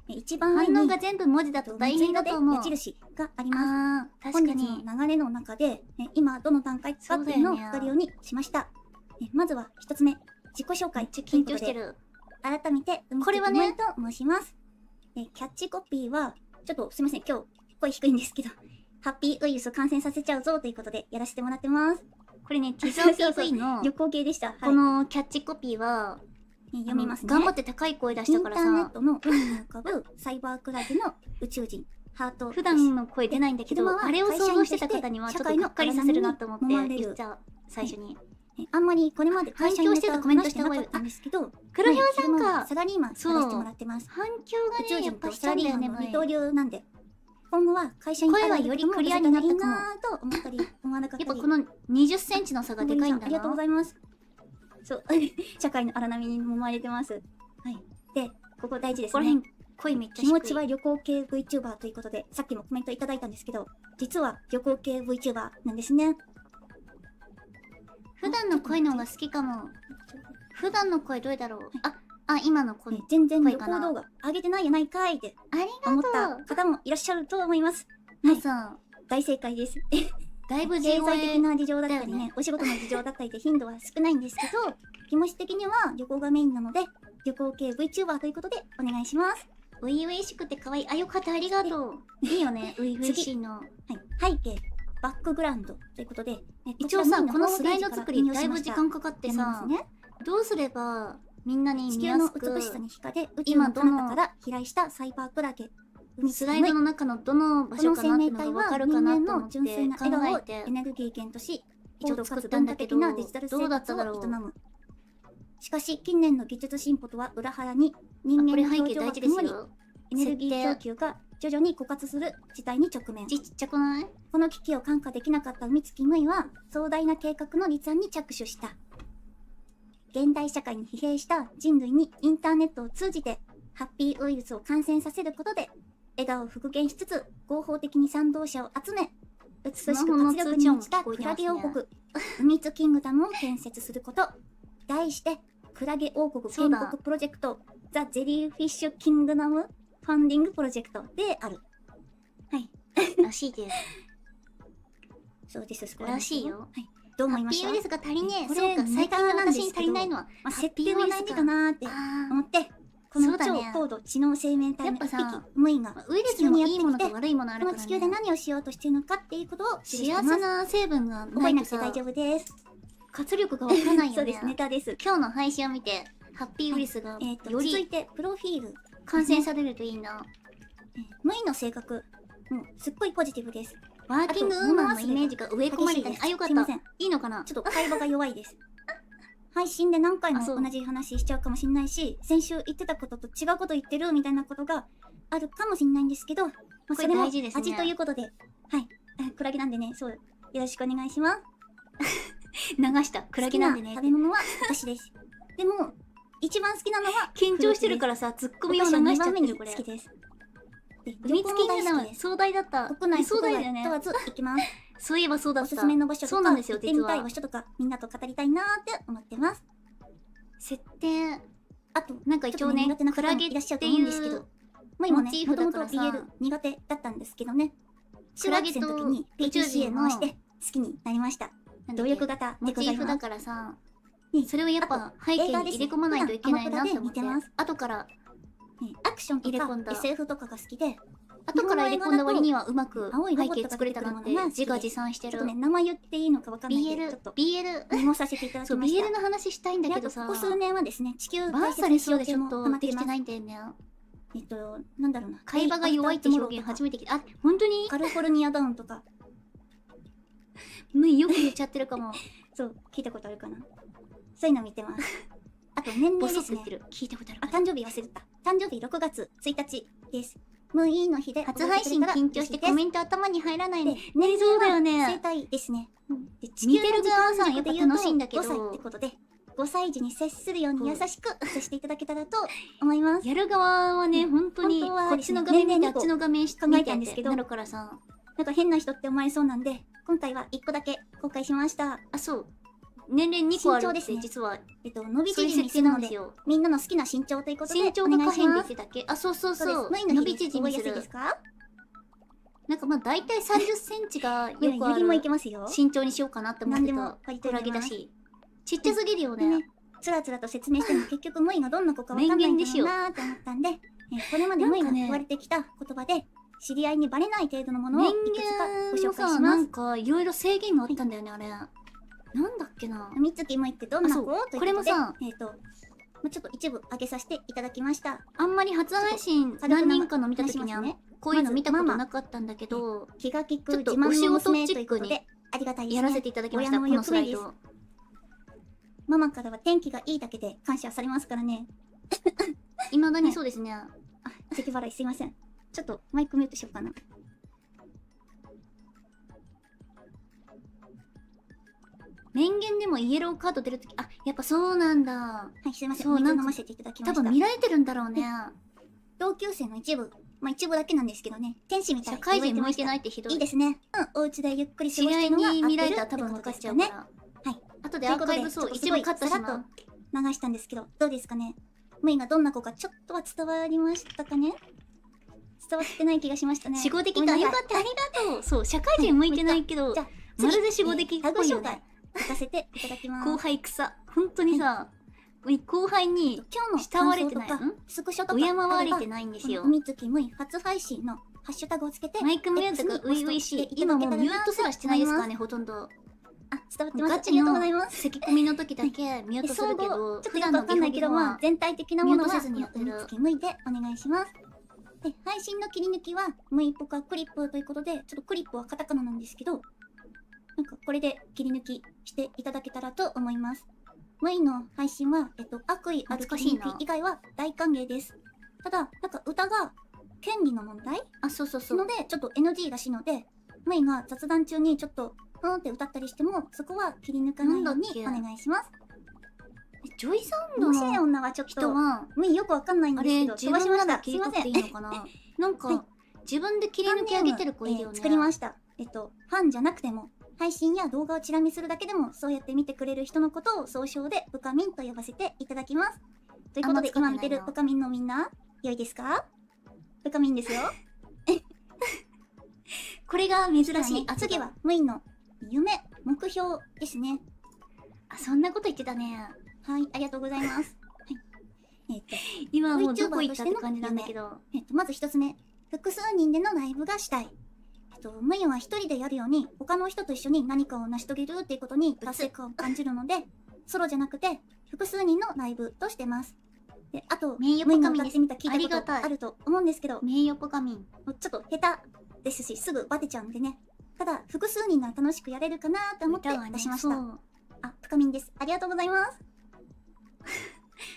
一番上に反応が全部文字だと大変だと思う。矢印があります。確かに。本日の流れの中で、今どの段階かっていうのを分かるようにしました。まずは一つ目、自己紹介。緊張してる。改めて、これはね、と申します。キャッチコピーは、ちょっとすいません、今日声低いんですけど、ハッピーウイルスを感染させちゃうぞということでやらせてもらってます。これね、ティザー PV の旅行系でした。はい。このキャッチコピーは、読みますね。頑張って高い声出したからインターネッさ、トの海に浮かぶサイバークラゲの宇宙人、ハート。普段の声出ないんだけど、昼間はあれを想像してた方にはちょっとがっかりさせるなと思って社会の荒波に言っちゃう、最初に。あんまりこれまで会社に反響してたコメントした方がいい話してなかったんですけど、黒ひょうさん昼間はか。サラリーマンやらせてもらってます。反響がね、宇宙人やっぱしとサラリーたんだよね、マンの二刀流なんで、今後は会社に声はよりクリアになったかもいいなぁと思ったり、思わなかったり。やっぱこの20センチの差がでかいんだありがとうごな。ざいます。そう、社会の荒波に揉まれてます。はい。で、ここ大事ですね。ここら辺、声めっちゃ低い。気持ちは旅行系 VTuber ということで、さっきもコメントいただいたんですけど、実は旅行系 VTuber なんですね。普段の声の方が好きかも。普段の声どれだろう。今の声。全然旅声かな行動画上げてないやないかいってあり思っがとう。た方もいらっしゃると思います。皆さん、大正解です。だいぶ経 G 済的声。な事情だったりだよねね、お仕事の事情だったりで頻度は少ないんですけど、気持ち的には旅行がメインなので、旅行系 VTuber ということでお願いします。初々しくて可愛い。あ、よかった、ありがとう。いいよね、初々しいの。はい、背景、バックグラウンドということで、一応さ、このスライド作りだいぶ時間かかってさ、ね、どうすればみんなに地見球の美やすく、しさに惹かれ、宇宙の彼方から飛来したサイバークラゲ。スライドの中のどの場この所かなって生命体はのがわかる人かなと間の思って純粋な笑顔を考えてエネルギー源とし、こう一度かつ作ったんだけど文化的なデジタル生どうだっ活をただろう営む。しかし近年の技術進歩とは裏腹に人間これ背の表情景大事でが曇り、すよ。エネルギー供給が徐々に枯渇する事態に直面。ちっちゃくない？この危機を看過できなかった海月ムイは壮大な計画の立案に着手した。現代社会に疲弊した人類にインターネットを通じてハッピーウイルスを感染させることで笑顔を復元しつつ合法的に賛同者を集め美しく活力に満ちたクラゲ王国、海津キングダムを建設すること。題してクラゲ王国建国プロジェクトザ・ゼリーフィッシュキングダムファンディングプロジェクトである。はい。らしいです。そうです。らしいよ。はい。どう思いました？ハッピーウイルスが足りねえ。これそうか、最近のネタなんですけど私に足りないのは、まあ、設定も大事かなーって思って、この超そうだね高度知能生命体の一やっぱさ匹、ムイがウイルスにもいいものと悪いものあるからこの地球でね。何をしようとしているのかっていうことを記して幸ます。せな成分が覚ないとさえなくて大、丈夫です。活力がわかんないよね。そうです、ネタです。今日の配信を見て、ハッピーウイルスがよ続いりて、プロフィール。感染されるといいな。ムイの性格、すっごいポジティブです。ワーキングウーマンのイメージが植え込まれたね。あ、よかった。すいません。いいのかな？ちょっと会話が弱いです。配信で何回もあそう同じ話しちゃうかもしれないし、先週言ってたことと違うこと言ってるみたいなことがあるかもしれないんですけど、まあ、これそれも大事ですね味ということで、はい。クラゲなんでね、そう、よろしくお願いします。流した。クラゲなんでね好きな食。べ物はお菓子です。でも、一番好きなのは、緊張してるからさ、ツッコミを流しちゃってる、これ好。きです。で海付きなの旅行も大好きです。壮大だった。国内壮大だよね国外問。わず行きます。そういえばそうだった。おすすめの場所とか、そうなんですよ、実行ってみたいは。場所とか、みんなと語りたいなーって思ってます。設定、あと、なんか一応ねちょっと苦手なクラゲ方もいらっしゃるってと思うんですけど、いうもう今ねモチー、もともとフだからさ BL 苦手だったんですけどね、中学クラゲと生の時に宇宙 PTCA 人の回して好きになりました。なんだっけ努力型でモございます。チーフだからさ、ねそれをやっぱ背景に入れ込まないといけないなって思って映画ですね、後から、アクションとか入れ込んだ SF とかが好きで、後から入れ込んだ割にはうまく青いロボット背景作れたなってが出てくるものが好きで自画自賛してるちょっと。ね、名前言っていいのかわかんないんで、ちょっ BL と、 BL、メモさせていただきそう、ました。 BL の話したいんだけどさ、であとここ数年はですね、地球バー大切にしサレスよう系もでちょっとできてハマってます。ないんだよね。なんだろうな。会話が弱いって表現初めて聞いた。あ、本当にカリフォルニアダウンとか、もうよく言っちゃってるかも。そう、聞いたことあるかな。そういうの見てます。あと年ボ齢ですねソって言って。る。聞いたことあるあ、かな。誕生日忘れた。誕生日6月1日です。ムイの日で初配信緊張してコメント頭に入らないね。ね、そうだよ生ね。体ですね。で地見てる側さんやっぱ楽しいんだけど5歳ってことで、5歳児に接するように優しく接していただけたらと思います。やる側はね、本当に本当はこっちの画面見てねあっちの画面考え見てたんですけどってなるからさ。なんか変な人って思われそうなんで、今回は1個だけ公開しました。あ、そう。年齢2個あるって身長ですね実は伸び縮みそういう設定するので、なんですよ。みんなの好きな身長ということで、身長が可変って言お願いします。ってたっけ？あ、そうそうそうです。そう。ムイの伸び日です。覚え縮みするやすいです。か？なんかまあ大体30センチがよくあ指もいるけますよ。身長にしようかなって思って何でもた。ク割と入れますラゲだし。ちっちゃすぎるよでねね。、つらつらと説明しても結局ムイがどんな子かわかんないんだろうなーって思ったんで、これまでムイが言われてきた言葉で、知り合いにバレない程度のものを年いくつかご限の紹介しさ、なます。んかいろいろ制限があったんだよね、あれ。なんだっけな。みつきむいってどんな子あそうということで、これもさちょっと一部上げさせていただきました。あんまり初配信軽く何人かの見た時には、話しますねこういうの見たことなかったんだけど、気が利くちょっと自慢のお仕事娘チックにということで、ありがたいですね。やらせていただきました、親のこのスライ欲ド。ママからは天気がいいだけで感謝されますからね。いまだにそうですね。あ、咳払いすいません。ちょっとマイクミュートしようかな。面言でもイエローカード出るとき、あ、やっぱそうなんだ。はい、すいません。そうなんか水飲ませていただきました。多分見られてるんだろうね。同級生の一部、まあ一部だけなんですけどね、天使みたい社会人向いてい。ないってひどい。いいですね。うん、お家でゆっくり過知り合いごしてるのがに見られたら合ってる多分分かっちゃうってから。ことですよね。はい。後でアーカイブそう、一部カットしさらまっと流したんですけど、どうですかね。ムイがどんな子かちょっとは伝わりましたかね。伝わってない気がしましたね。死後的か。ごめんなさいよかった、ありがとう。そう、社会人向いてないけど、じゃあ、まるで死後的っタグぽいよね紹介。させていただきます。後輩草。本当にさ、後輩に今日の慕われてない感想とかスクショとか敬われあばてないんですよこの。みつきむい初配信のハッシュタグをつけてマイクミュートが X 初に々しい。ポストしていた今だけたらなもうミュートすらしてないですからね、ほとんど。あ、伝わってます。ガチありがとうごのざいます。咳込みの時だけミュートするけ総合ど、ちょっとよくわかんないけど、まあ、全体的なものはミュートせずにやってるみつきむいでお願いします。で、配信の切り抜きは、むいぽかクリップということで、ちょっとクリップはカタカナなんですけど、なんかこれで切り抜きしていただけたらと思います。むいの配信は、悪意ある切り抜き以外は大歓迎です。ただ、なんか歌が権利の問題あ、そうそうそう。ので、ちょっと NG らしいので、むいが雑談中にちょっと、って歌ったりしても、そこは切り抜かないようにおなんだっけ願いします。ジョイサウンドもしの女はちょっと、人は、むいよくわかんないんあれ、ですけど、自飛ばしました。分なら切りすいません。取っていいのかななんはいか、自分で切り抜き上げてる子いるよね。作りました。ファンじゃなくても、配信や動画をチラ見するだけでも、そうやって見てくれる人のことを総称でブカミンと呼ばせていただきます。ということで、今見てるブカミンのみんな、良いですか？ブカミンですよ。これが珍しい。あ、次は、ムイの夢、目標ですね。あ、そんなこと言ってたね。はい、ありがとうございます。はい。今もうどこ行ったって感じなんだけど。まず一つ目、複数人でのライブがしたい。ムイは一人でやるように、他の人と一緒に何かを成し遂げるっていうことに達成感を感じるので、ソロじゃなくて、複数人のライブとしてます。で、あと、ムイが歌ってみた聞いたことあると思うんですけど、名誉ポカミン。ちょっと下手ですし、すぐバテちゃうんでね。ただ、複数人なら楽しくやれるかなと思って出しました。あ、プカミンです。ありがとうございます。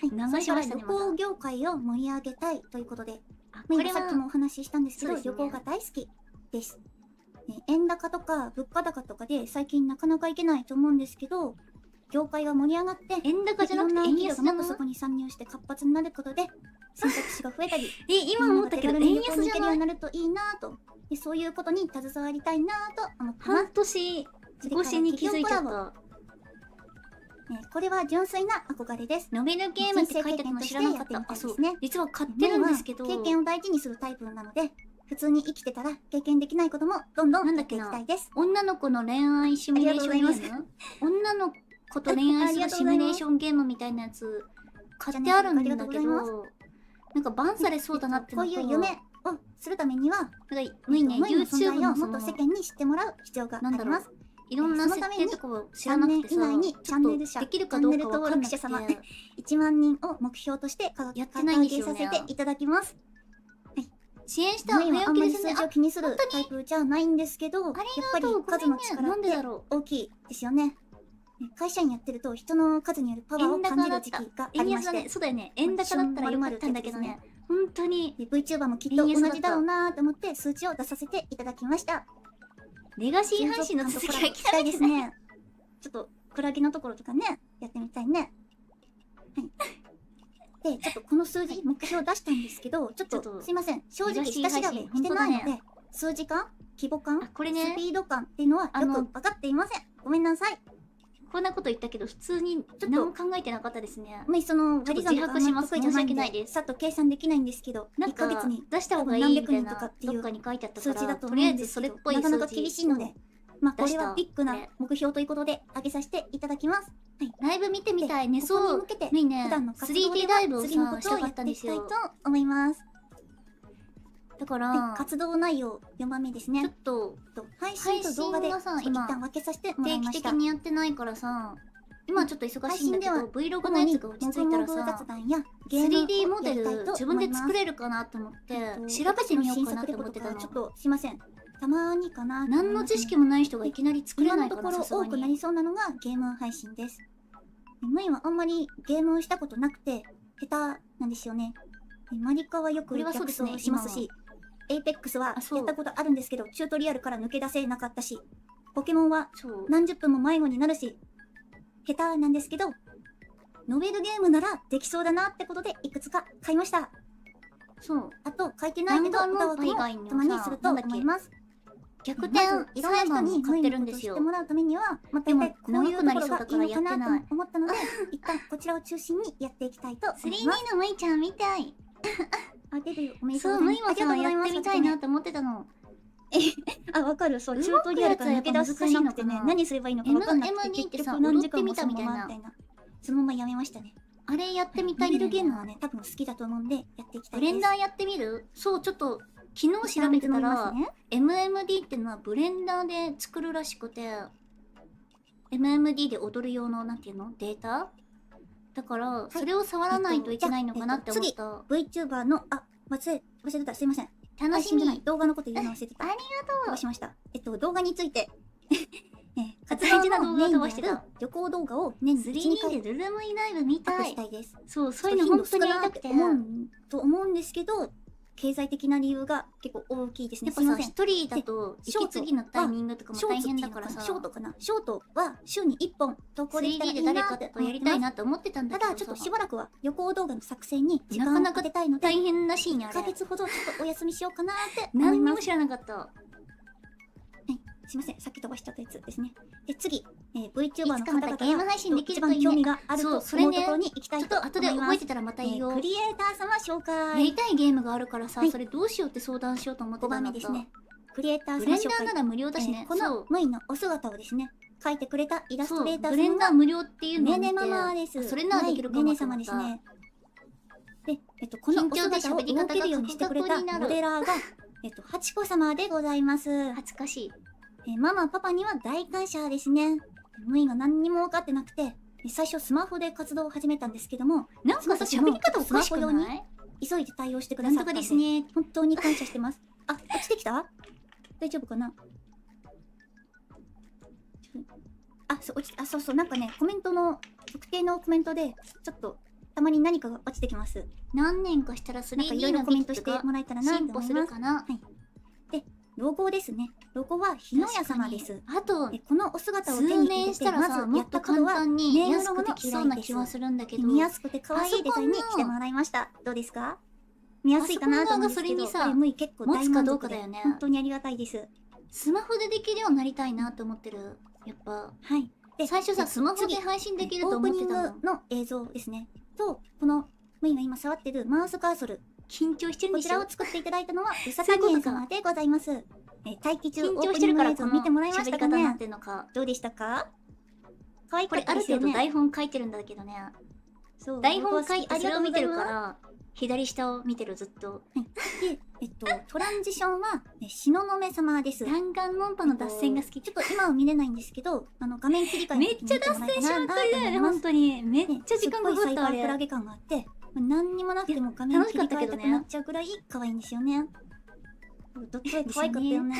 流しましたね。旅行業界を盛り上げたいということで、これさっきもお話ししたんですけど、旅旅行が大好きです。円高とか物価高とかで最近なかなか行けないと思うんですけど、業界が盛り上がって、円高じゃなくて円安もっとそこに参入して活発になることで、選択肢が増えたり、今思ったけど円安じゃない？になるといいなと、そういうことに携わりたいなと思ってます。半年越しに気づいちゃった。これは純粋な憧れです。ノベルゲームって書いてあるの知らなかった。あ、そう。実は買ってるんですけど。経験を大事にするタイプなので、普通に生きてたら経験できないこともどんどんやっていきたいです。女の子の恋愛シミュレーションゲーム？女の子と恋愛するシミュレーションゲームみたいなやつ買ってあるんだけど、なんかバンされそうだなってこういう夢をするためには、無理ね、YouTube のもっと世間に知ってもらう必要があります。いろんな設定とかを知らなくてさ、3年以内にチャンネル者、できるかどうか登録者様1万人を目標としてやってないんですよさせていただきます。支援した早あんまり起きですね。数字を気にするタイプじゃないんですけど、やっぱり数の力って大きいですよね。会社員やってると人の数によるパワーを感じる時期がありまして、そうだよね。円高だったらよかったんだけどね。本当に VTuber もきっと同じだろうなと思って数値を出させていただきました。レガシー配信の続きが期待ですね。ちょっとクラゲのところとかね、やってみたいね。はい。で、ちょっとこの数字、目標出したんですけど、ちょっとすいません、正直下調べしてないので、数字感、規模感、スピード感っていうのはよく分かっていません。ごめんなさい。こんなこと言ったけど、普通に何も考えてなかったですね。その割り算とかします。申し訳ないです。さっと計算できないんですけど、1ヶ月に出した方がいいみたいな、どっかに書いてあったから、とりあえずそれっぽい数字なかなか厳しいので、これはビッグな目標ということで上げさせていただきます。ライブ見てみたいね。そう。普段の 3D ライブをさ、したかったんですよ。と思います。だかでら、活動内容4番目ですね。ちょっと、配信と動画で配信がさそう一今旦分けさせてもらい定期ました。的にやってないからさ、今ちょっと忙しいんだけど、配信 Vlog のやつが落ち着いたらもぐもぐさ雑、談やゲーム 3D モデをやりたいとル自分で思います作れるかなと思って、調べてみようかなって思ってたの。ちょっとすいません。たまにかな。何の知識もない人がいきなり作れ今ないから、のところさすがに。多くなりそうなのがゲーム配信です。ムイはあんまりゲームをしたことなくて下手なんですよね。マリカはよくこれはそう逆ですね走しますし、エイペックスはあそうやったことあるんですけど、チュートリアルから抜け出せなかったし、ポケモンはそう。何十分も迷子になるし、下手なんですけど、ノベルゲームならできそうだなってことでいくつか買いました。そう。あと書いてないけど、漫画ノート以歌枠も外にもさたまにすると思います。逆転、まずいろんな人に買ってるんですよ知って。もらうためには、まあ、でも大体こういうところがいいのか長くなりそうだからやってなないと思ったので、一旦こちらを中心にやっていきたいと思い 3D ます。のむいちゃんみたい。あ、デビューおめでとそうう、ございます。むいもさ、やってみたいなと思ってたの。あ、わかる。そう、動くチュートリアルから抜け出せなくてねやつはやっぱ難しいのか、な何すればいいのかわかんなくて、 MMD ってさ結局何時間も踊ってみたみたいなそのままみたいな。そのままやめましたね。あれやってみたノベルいんだよねゲームはね、多分好きだと思うんで、やっていきたいです。ブレンダーやってみる？そう、ちょっと、昨日調べてたら、ね、MMD ってのはブレンダーで作るらしくて、MMD で踊る用の、なんていうの？データだから、それを触らないといけないのかなって思った。 VTuber の、あ、忘れてた。すいません。楽し配信じゃないみ。動画のこと言うの忘れてた。あり飛ばしました。動画について。活大事な動画を飛ばしてたメインである旅行動画を年に 1、2 3D 回でルルムイライブ見アップたい。したいです。そう、そういうの本当にやりたくて。や思うんですけど、経済的な理由が結構大きいですね。っぱさ、すいません。一人だと、息継ぎのタイミングとかも大変だからさ、ショートかな。ショートは週に1本投稿できたら 3D いいで誰かなってとやりたい思ってます。なって思ってたんだけどさ、ただちょっとしばらくは旅行動画の作成に時間をかけたいので、大変らしいね、あ1ヶれ。月ほどちょっとお休みしようかなって思います。何にも知らなかった。すいません、さっき飛ばしちゃったやつですね。で、次、VTuber のいつかまた方々ゲーム配信できるといいね一番興味があると思うとそうそれねころに行きたいとちょっと後で思います。覚えてたらまた言おう。クリエイター様紹や介。りたいゲームがあるからさ、はいそれどうしようって相談しようと思って5番たんだった。目ですね。クリエイターブ様紹介レンダーな。ら無料だしね。このそう。ムイのお姿をですね、描いてくれたイラスそう、トレーターブレンダーさんが無料っていうのを見て、ねねママです。あそれならできるかはい、ねもと思った。ね様ですね。で、このお姿を動けるようにしてくれたモデラーが、ハチコ様でございます。恥ずかしい。ママ、パパには大感謝ですね。ムイが何にも分かってなくて、最初スマホで活動を始めたんですけども、なんかさ、喋り方おかしくない？急いで対応してくなんとかださったんで、ですね。本当に感謝してます。あ、落ちてきた？大丈夫かな？そう、なんかね、コメントの、特定のコメントで、ちょっと、たまに何かが落ちてきます。何年かしたらなんかいろ 3D いろのコメントして技術がもらえたらなと進歩す思います。るかな。ロゴですね。ロゴは日の屋様です。あと、このお姿を手数に入れて、年したらさ、まずやもっと簡ったことは、単にネーム安くロゴのできそうな依頼です気はするんだけど、見やすくて可愛いデザインにしてもらいました。どうですか？見やすいかなと思うんですけど、パソコンのそれにさムイ結構大持つかどう満足でかだよね本当にありがたいです。スマホでできるようになりたいなって思ってる。やっぱ、はい。で最初さ、スマホで次配信できるとオープニング思ってたの。の映像ですね。と、このムイが今触ってるマウスカーソル。緊張してるんこちらでしょを作っていただいたのは、うさかそういうことかに様でございます。待機中、緊オープ張してるからニング映像見てもらいまし喋りたかね方になって。るのか。どうでしたか？可愛これあるかったですよね。程度台本書いてるんだけどね。そう台本書いてそれを見てるかありがら、左下を見てるずっと。とうございます。で、トランジションは、東雲様です。弾丸論破の脱線が好き。ちょっと今は見れないんですけど、画面切り替えのめ時にっちゃ脱線しまくりだよね、本当に。めっちゃ時間かかすっごいサイったあれ。バークラゲ感があって、何にもなくても画面切り替えたくなっちゃうぐらい可愛いんですよね。ドット絵可愛かったよね。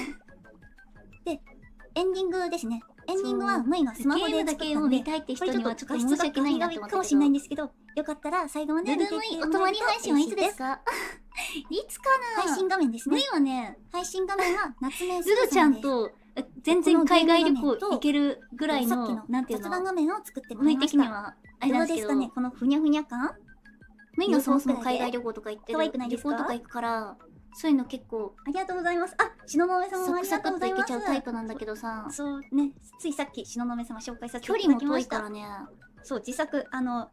で、エンディングですね。エンディングはムイがスマホでゲームだけを作ったんで、見たいってこれ人にはちょっと申し訳ないなって思ったけど。かもしれないんですけど、よかったら最後までルルムイ見ていってお泊まり配信はいつですか？か？いつかな？配信画面ですムね。イはね、配信画面は夏目ズルちゃんと全然海外旅行行けるぐらいさっきの、なんていう雑談の、画面を作ってもらムイいました。的にはあれなですけど、どうんですかね、このふにゃふにゃ感？ムイがそもそも海外旅行とか行ってる、可愛くないで旅すか行とか行くから、そういうの結構ありがとうございます。あ、篠ノ上様もサクありがとうサクっといけございます。ちゃうタイプなんだけどさ、そうね、ついさっき篠ノ上様紹介させて距い離も遠いただきました。からね、そう、自作、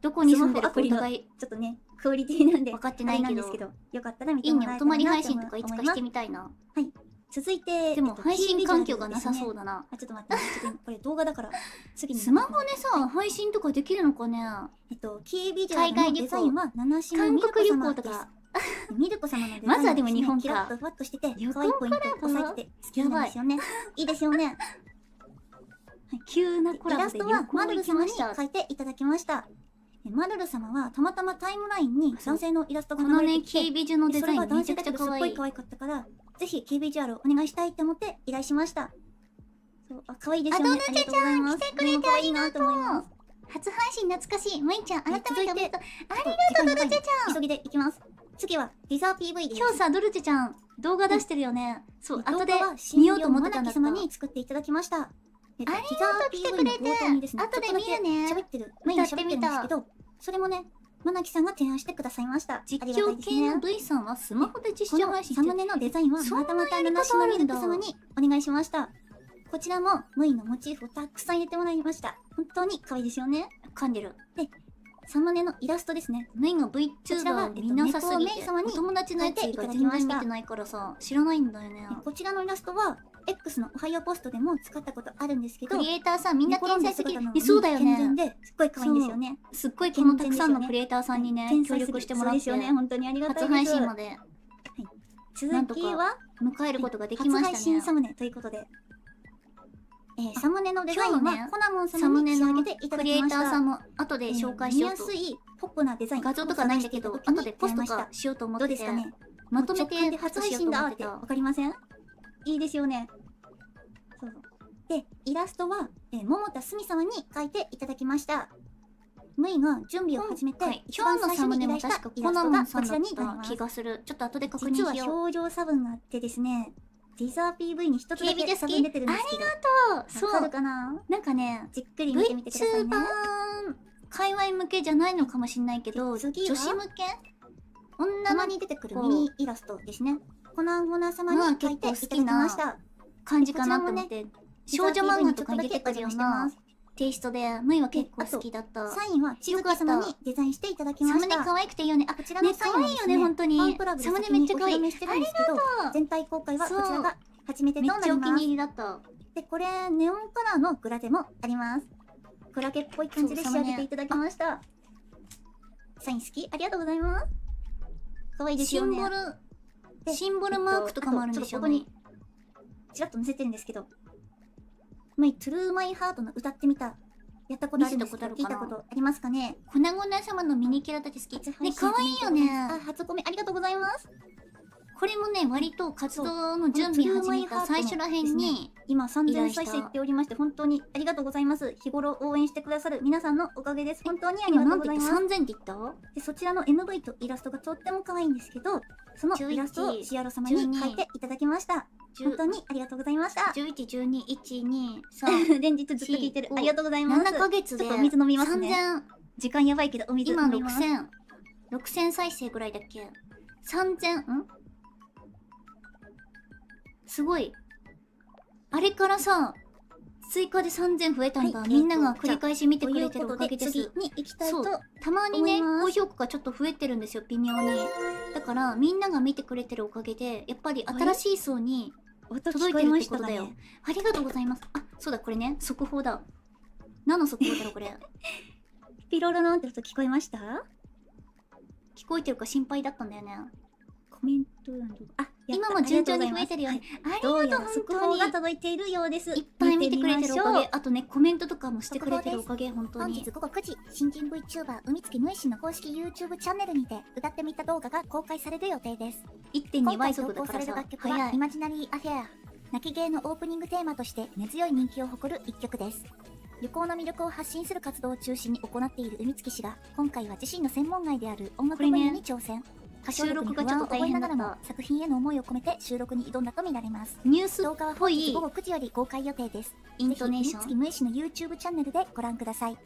どこに住んでるかおスマホアプリの互いちょっとね、クオリティなんで、分かってあないけどれなんですけ、ど、よかったら見いいね、てもらえたお泊まりらなと配信とかいつ思いますかして。みたいな。続いて、でも配信環境がなさう。そうだな。あ、ちょっと待って、ちょっとこれ動画だから、次に。スマホでさ、配信とかできるのかね？キービジュアルの海外旅行デザインは七島韓美奈子国旅様です。行とか。ミルコ様のデザインまずはでも日本かキラッとふわっとしてて、横可愛いポイントを押さえてて好きなんですよね。いいですよね。急なコイラボラストはで旅行マルル様に行きました。描いていただきました。マルル様はたまたまタイムラインに男性のイラストがこのね、流れてきて、キービジュのデザインめそれが男ちゃくちゃ性だけどすっ可愛い。ごい可愛かったから、ぜひ KBGR をお願いしたいって思って依頼しました。そう、あ、可愛いですよね。あドルチェちゃんありがとうございます。来てくれて可愛いなと思います。初配信懐かしい。むいちゃん、改めておめでとう。続いてありがとう、ドルチェちゃん。急ぎでいきます。次はティザー PV です。今日さ、ドルチェちゃん、動画出してるよね。そう、後で動画は見ようと思ってたんだった。様に作っていただきました。ティザー来てく PV れての冒頭にですね、後で見るねちょっとだけ喋ってる、メインで喋ってるんですけど、それもね、マナキさんが提案してくださいました。実ありがたい況ですね系の V さんはスマホで実この写配信してる。サムネのデザインはそんなまたまた七島ミルク様にお願いしました。こちらもムイのモチーフをたくさん入れてもらいました。本当に可愛いですよね。噛んでる。サムネのイラストですね。メインがこちらは VTuber 見なさすぎて、猫メイ様にお友達のやつ以外全然見てないからさ、知らないんだよね。こちらのイラストは X のおはようポストでも使ったことあるんですけど、クリエイターさんみんな天才すぎる。寝転んだ姿のそうだよ健全ね。ですっごい可愛いんですよね。すっごいこのたくさんのクリエイターさんにね、協天才すぎる力してもらって、そうですよね。本当にありがたい初です。配信までなん続とかきは迎えることができ初ましたね配信。サムネということで、サムネのデザイン今日ねはコナモンサ様に仕上ムネのげていたクリエイだきました。ターさんも後で紹介しようと。見やすいポップなデザイン。画像とかないんだけど、後でポストかしようと思っててどうですか、ね。まとめ直感でて初配初配信信だっわだっててわかりません？いいですよね。そうそう。で、イラストは、桃田すみ様に描いていただきました。ムイが準備を始めて、一今番最初日のサムネもに依頼した確かコナイラストがこモンさんだっちらになりたます気。がする。ちょっと後で確認実はしよう。表情差分があってですね、ティザー PV に一つだけ警備で好き差分出てるんですけど、そうわかるかな？なんかね、じっくり見てみてくださいね。 VTuber 界隈向けじゃないのかもしれないけど、女次は子向け女たまのに出てくるミニイラストですね。コナンゴナ様に描いていただきました。感じかなって思って、少女漫画とかに出てくるようなす。テイストで、ムイは結構好きだった。サインは千月様にデザインしていただきました。サムネ可愛くていいよね。あ、こちらのね、サインはです可愛いよね、本当に。ファンクラブでサムネ先にお披めっちゃ可愛い。露目してるんですけど、全体公開はこちらが初めてとめっちゃお気になります。入りだった。で、これ、ネオンカラーのグラデもあります。クラゲっぽい感じで仕上げていただきました。サイン好き？ありがとうございます。可愛いですよね。シンボル、でシンボルマークとかもあるんでしょうね。ちらっと載せてるんですけど、マイトゥルーマイハートの歌ってみた。やったことあるんですけど、聞い見せたことあるかなたことありますかね？粉々様のミニキャラたち好き。ね、可愛いよあ、ね。初コメありがとうございます。これもね、割と活動の準備始めた最初らへんに、今3000依頼した再生いっておりまして、本当にありがとうございます。日頃応援してくださる皆さんのおかげです。本当にあり今がなんて言った？とうございます。 3000って言った？で、そちらの MV とイラストがとっても可愛いんですけど、そのイラストをシアロ様に描いていただきました。本当にありがとうございました。 11、12、1、2、3、連日ずっと聞いてる。 4ありがとうございます。 7ヶ月でちょっとお水飲みますね。 3000、時間やばいけどお水今飲みます。 6000再生ぐらいだっけ？ 3000、すごい。あれからさ、追加で3000増えたんだ。はいみんなが繰り返し見てくれてるおということでかげです。次に行きたいとそうたまにね、思います高評価がちょっと増えてるんですよ、微妙に。だから、みんなが見てくれてるおかげで、やっぱり新しい層に音届いてるって聞こえましたことだよ。ね。ありがとうございます。あ、そうだ、これね、速報だ。何の速報だろう、これ。ピロロのって音聞こえました？聞こえてるか心配だったんだよね。コメント欄とあ、今も順調に増えてるよね。ありどうやがとう、ら速報本当に。が届いているようです。いっぱい見てくれてるおかげ。見てみましょう。あとね、コメントとかもしてくれてるおかげ、本当に本日。午後9時、新人 VTuber 海月無意識の公式 YouTube チャンネルにて歌ってみた動画が公開される予定です。 1.2今回倍速投稿されるだからさ楽。曲は早いイ。マジナリーアフェア。泣き芸のオープニングテーマとして根強い人気を誇る一曲です。旅行の魅力を発信する活動を中心に行っている海月氏が、今回は自身の専門外である音楽分野に挑戦。歌唱力に不安を覚えながらも作品への思いを込めて収録に挑んだとみられます。ニュース動画はっぽい本日午後9時より公開予定です。イントネーシぜひ、ョン。無意識の YouTube チャンネルでご覧ください。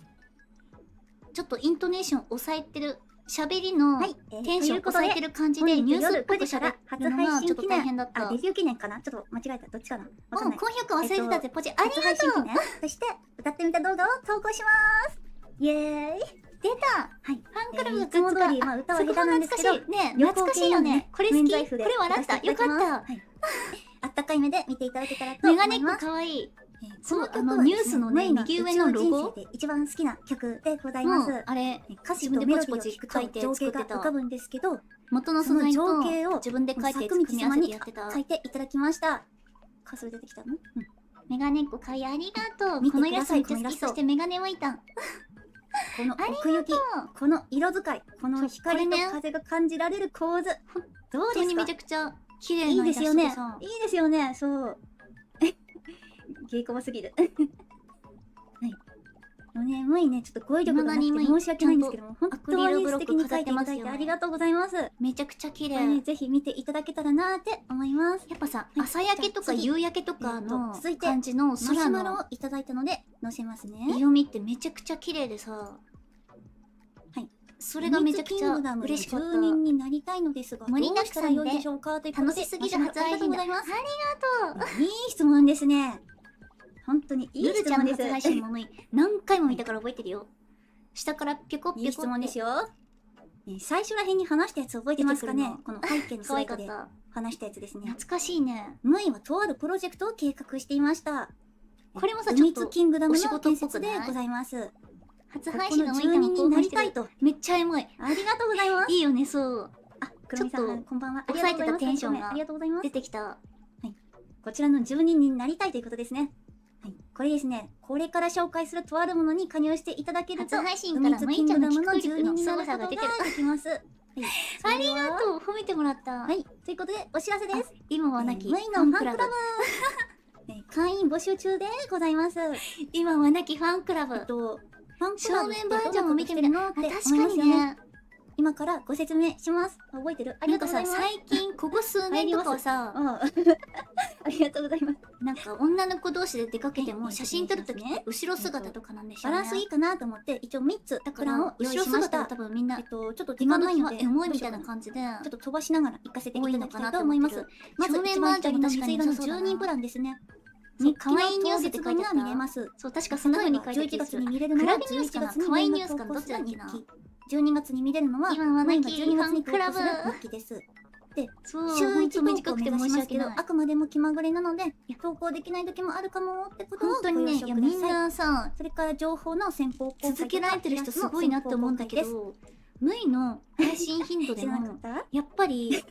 ちょっとイントネーション抑えてる。喋りのはい、テンション抑えてる感じでニュースっぽく喋るのがちょっと大変だった。デビュー記念かな？ちょっと間違えた。どっちかな？わかんもうない。高評価忘れてたぜ、ポチ。あり初がとう。配信記念そして、歌ってみた動画を投稿しますイエーイ出た。はい。ファンクラブいつも通り、まあ歌は下手なんですけど、ね、懐かしいよね。これ好き。これ笑った。よかった。はい。あったかい目で見ていただけたらとメ思います。ガネっ子かわいい。この曲はニュースのね、右上のロゴ。宇宙人生で一番好きな曲でございます。あれ、歌詞とメロディーを聞くと情景が浮かぶんですけど、元の素材と情景を自分で書いて組み組み合わせてやってた。書いていただきました。それ出てきたの？メガネっ子かいありがとう。このイラストめっちゃ好き。そしてメガネもいた。この奥行き、この色使い、この光と風が感じられる構図。どうですか？本当にめちゃくちゃ綺麗なイラストでさ。いいですよね。いいですよね。そう。稽古場すぎる。はい。無いね、ちょっと語彙力がなくて申し訳ないんですけども、本当に素敵に書いていただいてありがとうございます。めちゃくちゃ綺麗。ぜひ見ていただけたらなーって思います。やっぱさ、朝焼けとか夕焼けとかの感じのマシュマロをいただいたので載せますね。色味ってめちゃくちゃ綺麗でさ、はい。それがめちゃくちゃ嬉しかった。住人になりたいのですが、盛りだくさんで楽しすぎる初配信だ。ありがとう。いい質問ですね。本当にいい質問です。ルルちゃんの初配信も何回も見たから覚えてるよ。下からピョコピョコって。いい質問ですよ。最初ら辺に話したやつ覚えてますかね？この背景のスライドで話したやつですね。懐かしいね。ムイはとあるプロジェクトを計画していました。これもさ、ちょっとキングダムの建設でございます。初配信の住人になりたいと。めっちゃエモい。ありがとうございます。いいよね、そう。あ、くるみさん、こんばんは。抑えてたテンションがありがとうございます。出てきた。はい。こちらの住人になりたいということですね。はい、これですね、これから紹介するとあるものに加入していただけると、初配信からムイちゃんの聞く力の凄さが出てる。できます。はい、ありがとう、褒めてもらった。はい、ということでお知らせです。今はなきフムイのファンクラブ会員募集中でございます。今はなきファンクラブ。ファンクラブ正面バージョンを見てみるのって確かにね。今からご説明します。覚えてる？ありがとうございます。最近ここ数年とかはさ、ありがとうございます。なんか女の子同士で出かけても写真撮るときね、後ろ姿とかなんでしょうね。バランスいいかなと思って一応3つプランを用意しました。後ろ姿は多分みんなちょっと時間ないのでエモいみたいな感じで、ちょっと飛ばしながら行かせていただきたいと思います。まず一番左の水色の10人プランですね。可愛いニュースって書いてあった。見れます。そう、確かそんな風に書いてあった。11月に見れるのは11月に可愛いニュースかな、どっちだっけな。12月に見れるのは今はなき12月に投稿する日記です。で、週1投稿目指しますけど、あくまでも気まぐれなので、投稿できない時もあるかもってことを本当にね、いやみんなさ、それから情報の先方続けられてる人すごいなって思うんだけど、ムイの配信頻度でもやっぱり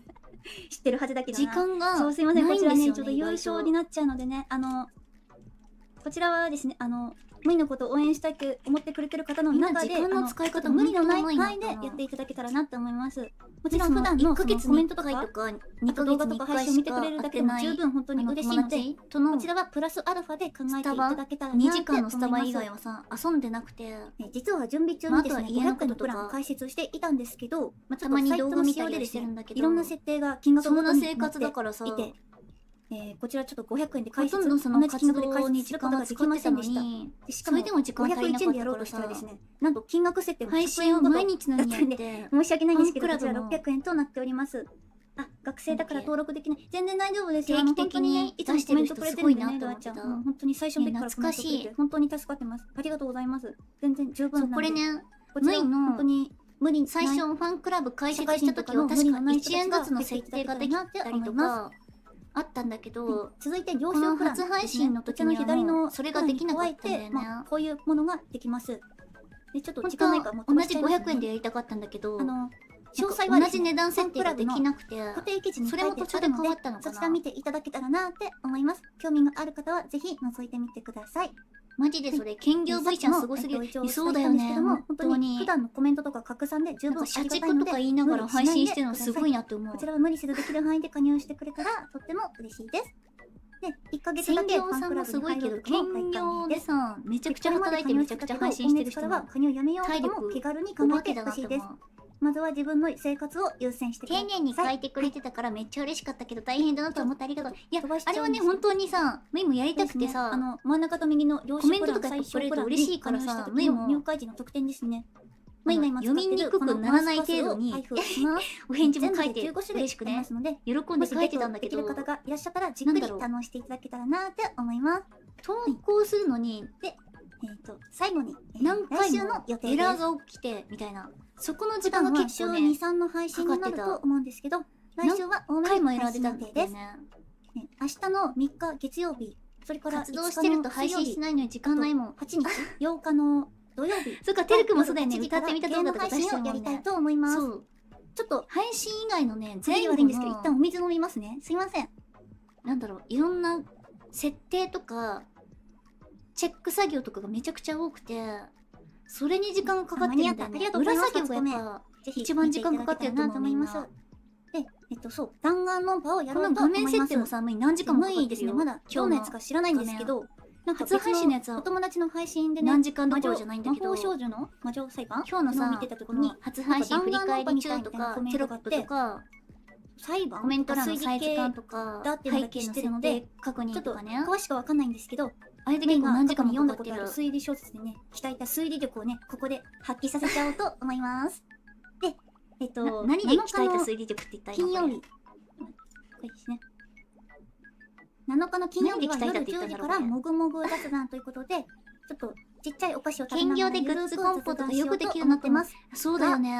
知ってるはずだけど時間がそうすいません、こちらねちょっと優優勝になっちゃうのでね、こちらはですね、ムイのことを応援したいって思ってくれてる方の中で、時間の使い方無理のない範囲でやっていただけたらなって思います。もちろん普段のコメントとか2ヶ動画と月に1か配信を見て回しかくれるだけでも十分本当に嬉しいので、こちらはプラスアルファで考えていただけたらなって2思います。時間のスタバ以外はさ、遊んでなくて、実は準備中にですね、500円のプランを開設していたんですけど、たまに動画見たりしてるんだけど、いろんな設定が金額そんな生活だからさ、こちらちょっと500円で開設、ほとんどその同じ金額で開活動に設することができませんでした。しかもそれでも時間足りなか501っ円でやろうとたからさ、したらですね、なんと金額設定を配信を毎日のようにやって申し訳ないんですけど、ファンクラブもこちら600円となっております。あ、学生だから登録できない。全然大丈夫ですよ。定期的にいつもコメントくれてるんでね、出してる人すごいなと思ってたドアちゃん。本当に最初の時からコメントくれて、本当に助かってます。ありがとうございます。全然十分なんで。これね、こちら本当に無理最初ファンクラブ開設した時は確か1円ずつの設定ができたりとかあったんだけど、続いて了この承プラン初配信の時には左のそれができなかったんだよね。こういうものができます。で、ちょっと本時間ないからも当は同じう飛ばしちゃいますね500円でやりたかったんだけど、詳細は同じ値段設定ができなくて、固定記事にそ書いてれも途中であるので変わったのかそちらな。見ていただけたらなって思います。興味がある方はぜひ覗いてみてください。マジでそれ兼業 V ちゃんすごすぎる。そうだよね。本当本当にに普段のコメントとか拡散で十分社畜とか言いながら配信してるのすごいなって思うこ。ちらは無理せずできる範囲で加入してくれたらとっても嬉しいです。で、1ヶ月だ専業さんもけファンクラブすごいけど、に入るとも兼業でですさ、めちゃくちゃ働いてめちゃくちゃ配信してる人今月からもは加入やめよう体とも力気軽に考えてお化けだなほしいです。って思う。まずは自分の生活を優先してください。丁寧に書いてくれてたからめっちゃ嬉しかったけど大変だなと思ってありがとう。いや、飛ばしちゃうんですあれはね、本当にさ、ムイもやりたくてさ、真ん中と右の領コメントとかやっぱくれると嬉しいからさ、ムイも入会時の特典ですね。読みにくくならない程度にお返事も書いて嬉しくね、喜んで書いてたんだけど、できる方がいらっしゃったらじっくり堪能していただけたらなって思います。投稿するのに、で、最後に何回もの予定エラーが起きてみたいな、そこの時普段は週間が結構ね、 2、3の配信になると思うんですけど、来週は多め回もの配エラー出た信予定です。んだよね。明日の3日月曜日それから活動してると配信しないのに時間ないもん。 8日8日の土曜日そっか、てるくんもそうだよね。夜8歌ってみた動画とか出配してるもんね信をやりたい。と思います。そう。ちょっと配信以外のね、全部悪いんですけど、一旦お水飲みますね。すいません。なんだろう、いろんな設定とか、チェック作業とかがめちゃくちゃ多くて、それに時間がかかってるんだよありね。がとうございます裏作業がやっぱ、ぜひ一番時間かかってると思います。で、そう、弾丸論破をやころうと思います。の画面設定もさ、もう何時間もかかってるよ。無理ですね。まだ今日のやつか知らないんですけど、なんか初配信のやつはお友達の配信でね、何時間どころじゃないんだけど、魔法少女の魔女裁判今日のさ、見てた時に初配信振り返り中とか、テロップとか、裁判コメント欄のサイズ感とか、だっていうのだけ知ってるので、確認とかね。詳しくわかんないんですけど、あれで結構何時間も読んだかかってる。ことある推理小説でね、鍛えた推理力をね、ここで発揮させちゃおうと思います。で、何で鍛えた推理力って言ったらいいの？金曜日。これですね。7日の金曜日は夜10時からもぐもぐ雑談ということで、ちょっとちっちゃいお菓子を食べながら兼業でグッズコンポとかよくできるようになってます。そうだよね。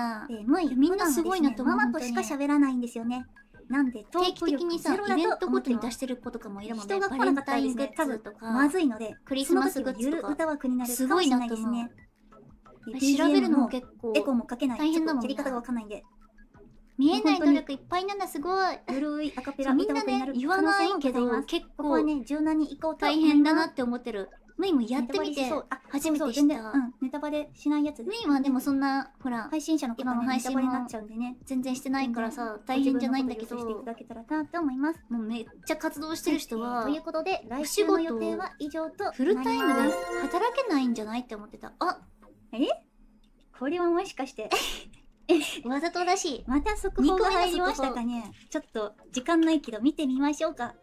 みんなすごいなと思う。ママとしか喋らないんですよね。なんで定期的にさ、イベントごとに出してる子とかもいるもんね。人が来なかったらですね、多分まずいので、クリスマスグッズとかゆる歌枠になるかもしれないですね。調べるのも結構エコーもかけない。大変だもんね。やり方がわかんないんで。見えない努力いっぱいなんだ、すごい。ゆるいアカペラみんなね、言わないけど、結構ここはね、柔軟に行こうと大変だなって思ってる。ムイもやってみて、初めて知った。ネタバレしないやつで。ムイはでもそんな、ほら、配信者の方の配信も全然してないからさ、大変じゃないんだけど、していただけたらなって思います。もうめっちゃ活動してる人は、ということで、来週の予定は以上とフルタイムで働けないんじゃないって思ってた。あ、これはもしかしてわざとらしい。また速報が入りましたかね。ちょっと時間ないけど見てみましょうか。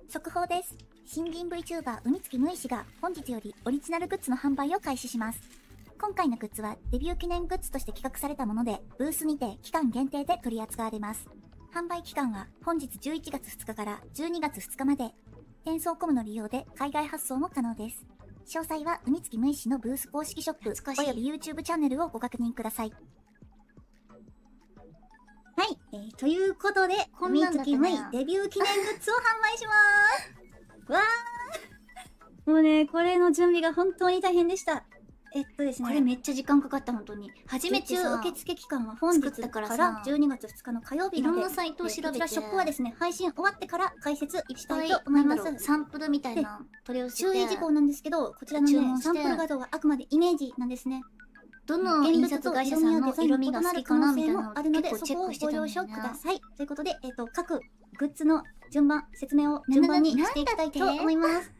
速報です。新人 VTuber 海月むい氏が本日よりオリジナルグッズの販売を開始します。今回のグッズはデビュー記念グッズとして企画されたもので、ブースにて期間限定で取り扱われます。販売期間は本日11月2日から12月2日まで。転送コムの利用で海外発送も可能です。詳細は海月むい氏のブース公式ショップおよび YouTube チャンネルをご確認ください。はい、ということで、海月むいデビュー記念グッズを販売しまーす。わーもうね、これの準備が本当に大変でした。ですね。これめっちゃ時間かかった、本当に。初めてさ、受付期間は本日から12月2日の火曜日まで。いろんなサイトを調べて。こちらショップはですね、配信終わってから解説したいと思います。サンプルみたいな取り寄せて。注意事項なんですけど、こちらのね、サンプル画像はあくまでイメージなんですね。どの印刷会社さんの色味が好きかなみたいなのをあるので、結構チェックしてたんだよね。そこをご了承ください。ということで、各グッズの説明を順番にしていきたいと思います。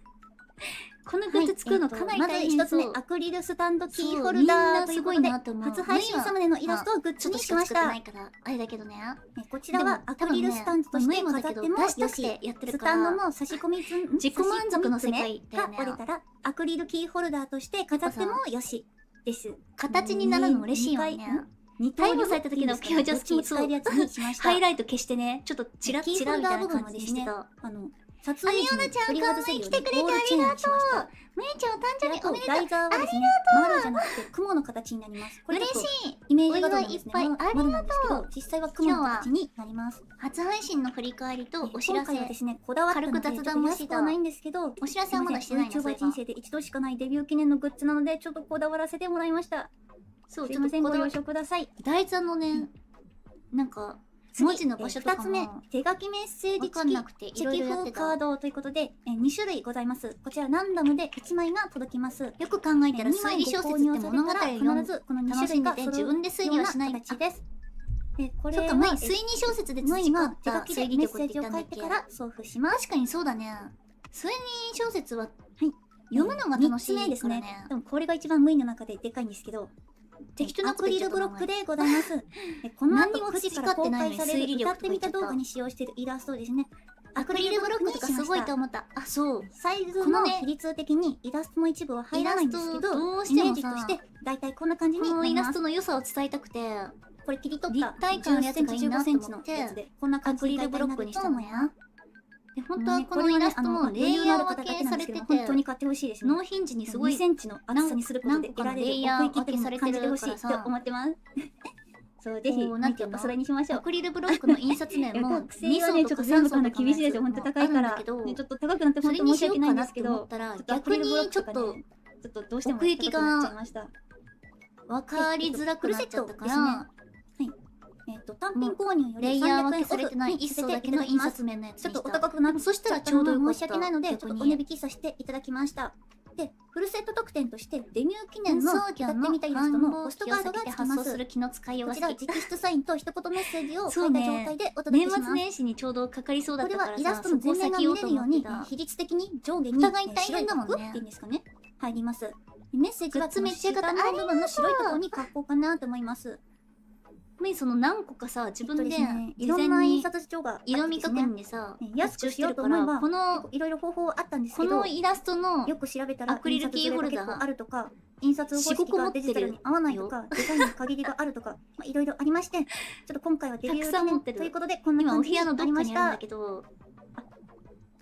このグッズ作るのかなり大変そう。まず一つ目、アクリルスタンドキーホルダーということで、初配信サムネのイラストをグッズにしました。あれだけどね。こちらはアクリルスタンドとして飾ってもよし、スタンドの差し込み自己満足の世界が折れたら、アクリルキーホルダーとして飾ってもよしです。形になるの嬉しいよね。逮捕された時の表情好き、そう。ハイライト消してね、ちょっとチラッチラみたいな感じにしてた。撮影時に取り外せるようにゴールチェーンにしました。むいちゃんお誕生日おめでとう。台座はですね、丸じゃなくて雲の形になります。嬉しい。イメージ画像なんですね。丸なんですけど、実際は雲の形になります。初配信の振り返りとお知らせ。今回はですね、こだわったので軽く雑談もしたないんですけど、お知らせはまだしてないな。YouTuber 人生で一度しかないデビュー記念のグッズなので、ちょっとこだわらせてもらいました。そう、すいません、ご了承ください。台座のね、なんか、文字の場所とかも2つ目、手書きメッセージ付きチェキ風カードということで、2種類ございます。こちらランダムで1枚が届きます。よく考えたら推理小説って物語を読んでこの2種類が自分で推理はしない形です。これは推理小説で培った推理力って言ったんだっけ？から送付します。確かにそうだね。推理小説は読むのが楽しいですね。でもこれが一番無意の中ででかいんですけど、適当なアクリルブロックでございます。この後9時から公開される歌ってみた動画に使用しているイラストですね。アクリルブロックとかすごいと思った。あ、そう。サイズの比率的にイラストの一部は入らないんですけど、イメージとしてだいたいこんな感じになります。イラストの良さを伝えたくて、これ切り取った立体感のやつがいいなと思って、こんな感じアクリルブロックにしたのや。で、本当はこのイラストもレイヤー分けされてて、本当に買ってほしいですね。納品時にすごい2センチの厚さにすることで得られる奥行きって感じてほしいって思ってます。そう、ぜひ、なんていうのおそろいにしましょアう。クリルブロックの印刷面も学生はね、ちょっと全部買うの厳しいですよ。ほんと高いから。けど、ね、ちょっと高くなってほんと申し訳ないんですけど、逆にちょっとちょっとどうしても奥行きが高くなっちゃいました。分かりづらくなっちゃったから、はい。単品購入よりレイヤー分300円けされてないオフに一層ださせてけの印刷いただきます。面のやつにした。ちょっとお高くなっそしたらちょうどよかった。申し訳ないので、ちょっとお値引きさせていただきました。で、フルセット特典としてデビュー記念の送使料のってみたイラストのポストカードがで付きます発送す。る気の使いようこちらが好き。直筆サインと一言メッセージを書いたそうね状態でお届け年します。末年始にちょうどかかりそうだこったからさ、れはイラストの全面が見れるように比率的に上下にお互い大変だもんね白い枠っていうんですかね、入ります。メッセージはグッズめっちゃよかったこの下の部分の白いところに書こうかなと思います。その何個かさ、自分でい事ろんな印前に刷所があって色味確ですね、認でさ、安くしようと思えばこのいろいろ方法あったんですけど、イラストのよく調べたらアクリルキーホルダー印刷が結構あるとか、印刷方式がデジタルに合わないとか、デザインに限りがあるとか、いろいろありまして、ちょっと今回はデビューたくさん持ってるということでこんな今お部感じに屋のどっかなりましたにあるんだ。けど、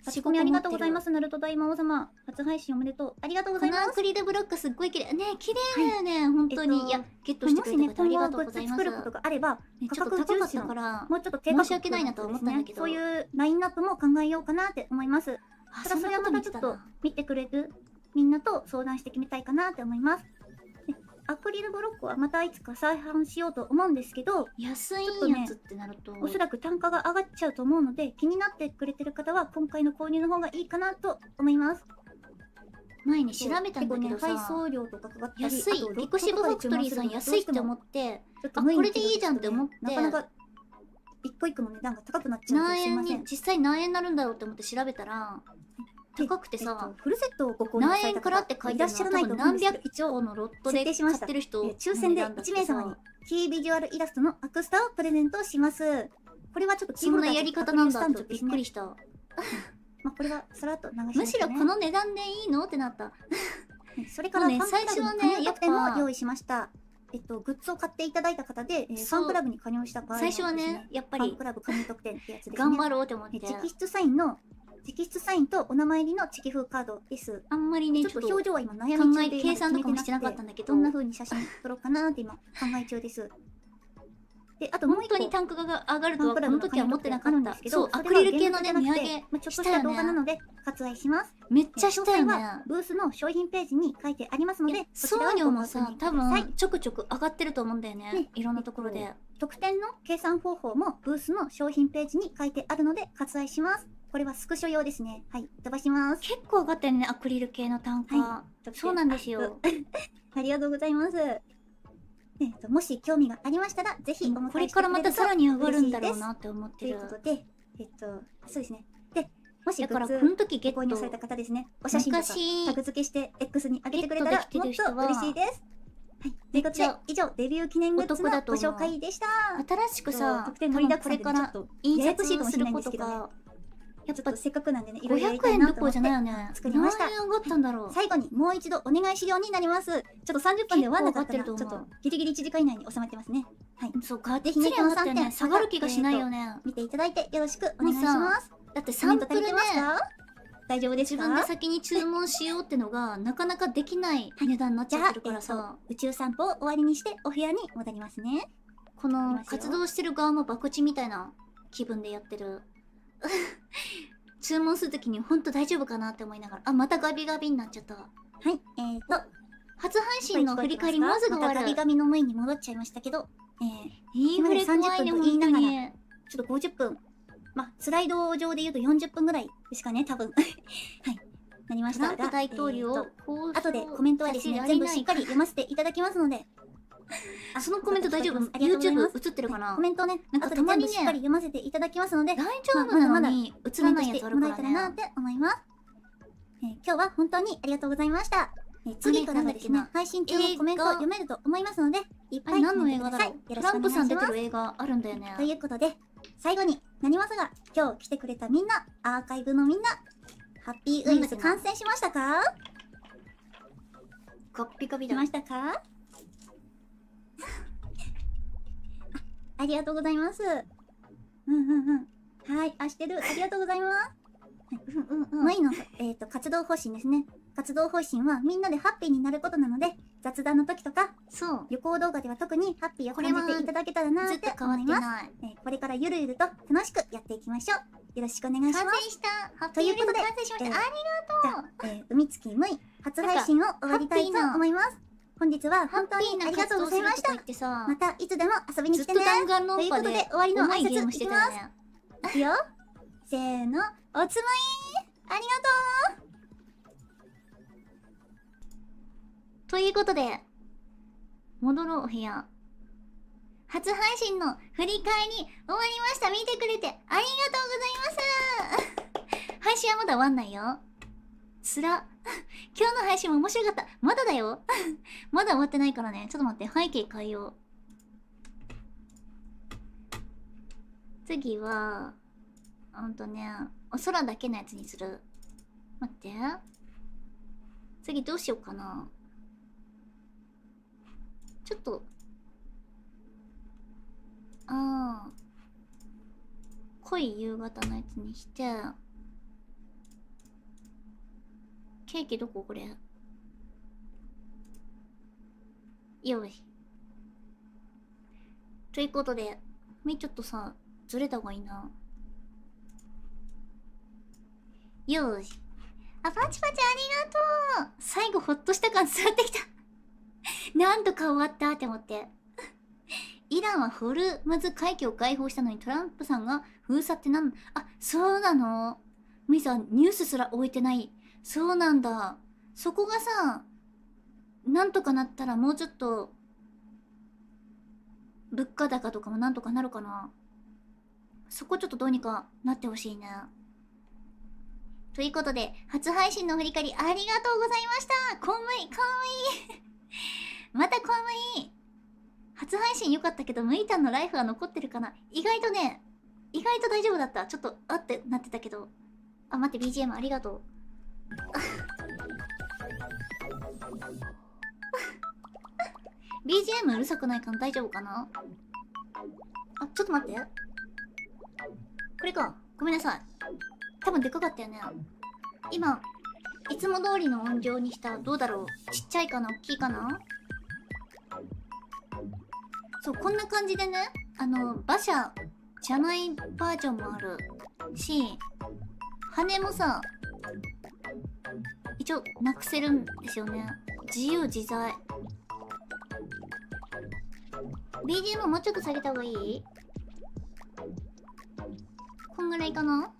書き込みありがとうございます。ナルト大魔王様、初配信おめでとう。ありがとうごこのアざいます。クリルブロックすっごい綺麗ね、綺麗だよね、本当に。いや、ゲットしてくれてもしね、くれてありがと今後グッズうございます。作ることがあれば、ねちょ価格っと高かった重視のから、もうちょっと低価格申し訳ないなとは思ったんだけどそういうラインナップも考えようかなって思います。あただそれはまたちょっと見てくれるみんなと相談して決めたいかなって思います。でアクリルブロックはまたいつか再販しようと思うんですけど、安いちょっとねやつってなると、おそらく単価が上がっちゃうと思うので、気になってくれてる方は今回の購入の方がいいかなと思います。前に調べたんだけど結構ね、配さ、送料とかかかったり、安い、ピクシブファクトリーさん安いって思って、あ、これでいいじゃんって思ってなかなか一個一個の値段が高くなっちゃうと何円すいません。に、実際何円になるんだろうって思って調べたら、高くてさ、フルセットをご購入さ何円れた方からって書いいらっしゃらないてるのは多分と思うんですけど、何百一応個のロットで買ってる人抽選で1名様にキービジュアルイラストのアクスタをプレゼントします。これはちょっとキーホルダーそんなやり方なんだってびっくりしした。まあこれはさらっと流します、ね。むしろこの値段でいいのってなった。それからファンクラ最初ブのはね加入特典も用意しました。グッズを買っていただいた方で、フそうァンクラブに加入した場合は最ですね、初はね、やっぱりファンクラブ加入特典ってやつですね。頑張ろうって思って、直筆サインとお名前入りのチェキ風カードです。あんまりね、ちょっと表情は今悩考えみ中で計算とかもしてなかったんだけどどんな風に写真撮ろうかなって今考え中です。で、あともう一個本当に単価が上がるとはこの時は思ってなかったあるんです。けど、そう、アクリル系のね、値上げちょっとししたた動よね。画なので割愛します。めっちゃしたよ詳細ねは。ブースの商品ページに書いてありますので、送料もさ、多そちらをご確認ください分ちょくちょく上がってると思うんだよねね。いろんなところで。特典の計算方法もブースの商品ページに書いてあるので割愛します。これはスクショ用ですね。はい、飛ばします。結構上がったよね、アクリル系の単価。はそうなんですよ。ありがとうございます。もし興味がありましたら、ぜひお迎えしてくれるとこれからまたさらに上がるんだろうなって思っというてる。ことで、そうですね。で、もしだからグッズこの時ゲッご購入されたト方ですね、お写真とか昔タグ付けして X に上げてくれたらもっとゲットできてる人は嬉しいです。はい、ということでめっちゃ以上デビュー記念グッズお得のごだと思う紹介でした。新しくさ、特典盛りだくさんこれからでちょっと印ややこしいかもしれないん刷する子ですけどね。とか、やっぱせっかくなんでね、いろいろやりた500い円どころじなと思ってゃないよね。作りました何円上がったんだろう。最後にもう一度お願い資料になります。ちょっと30分で終わらなかったら、ちょっ結構上がってると思うとギリギリ1時間以内に収まってますね。はい。そう、がっつぜひねり上がったよね。この3点下がる気がしないよね。見ていただいてよろしくお願いします。だってコメント足りサンプルね、てますか？大丈夫ですか？自分で先に注文しようってのがなかなかできない値段になっちじゃあゃってるからさ、宇宙散歩を終わりにしてお部屋に戻りますね。このいきますよ活動してる側も博打みたいな気分でやってる。注文するときにほんと大丈夫かなって思いながら、あ、またガビガビになっちゃった。はい。初配信の振り返りもうすぐ終わまたガビる。ガビの前に戻っちゃいましたけど、インフレ怖いね、今まで30分と本当言いながらに。ちょっと50分。まあ、スライド上で言うと40分ぐらいですかね、多分。はい。なりましたが、トランプ大統領を後でコメントはですね、全部しっかり読ませていただきますので。そのコメント大丈夫？ありがとうございます YouTube 映ってるかな？コメントをね、なんか後でたまにね全部しっかり読ませていただきますので、大丈夫なのに映らないやつあるからコメントしてもらえたらなっね。て思います。今日は本当にありがとうございました。次からがですね、配信中のコメントを読めると思いますので、いっあれぱい何の映画だろう？よろトランプしくお願いしますさん出てる。映画あるんだよね。ということで、最後になりますが、今日来てくれたみんな、アーカイブのみんな、ハッピーウイルス感染しましたか？ガッピガビだ。しましたか？ありがとうございます。はい、あしてる。ありがとうございます。マイの、活動方針ですね。活動方針はみんなでハッピーになることなので、雑談の時とか、そう。旅行動画では特にハッピーを感じていただけたらなーってずっと変わ思います。ってない。これからゆるゆると楽しくやっていきましょう。よろしくお願いします。完成した。ハッピーユリ完成しました。ありがとう。じゃあ、海月むい初配信を終わりたいと思います。本日は本当にありがとうございました。またいつでも遊びに来てね。ずっと弾丸論というこ破でとで終わりの挨ゲーム拶いきます。してたよね。いくよ。せーの、おつむいありがとう。ということで、戻ろうお部屋。初配信の振り返り終わりました。見てくれてありがとうございます。配信はまだ終わんないよ。つら。今日の配信も面白かった。まだだよ。まだ終わってないからね。ちょっと待って、背景変えよう。次は、お空だけのやつにする。待って。次どうしようかな。ちょっと、濃い夕方のやつにして、ケーキどここれ。よし。ということで、ちょっとさ、ずれた方がいいな。よーし。あ、パチパチありがとう。最後ほっとした感伝わってきた。なんとか終わったって思って。イランはホルムズ海峡を解放したのにトランプさんが封鎖ってあ、そうなの？ミさん、ニュースすら終えてない。そうなんだ。そこがさ、なんとかなったらもうちょっと、物価高とかもなんとかなるかな。そこちょっとどうにかなってほしいね。ということで、初配信の振り返りありがとうございました。公務員、公務員。また公務員。初配信良かったけど、ムイタンのライフは残ってるかな。意外と大丈夫だった。ちょっと、あってなってたけど。あ、待って、BGM ありがとう。BGM うるさくないかな？大丈夫かな？あ、ちょっと待って。これか。ごめんなさい。多分でかかったよね。今、いつも通りの音量にした。どうだろう？ちっちゃいかな？大きいかな？そう、こんな感じでね、馬車じゃないバージョンもあるし、羽もさ、一応なくせるんですよね。自由自在。BGM もうちょっと下げた方がいい？こんぐらいかな？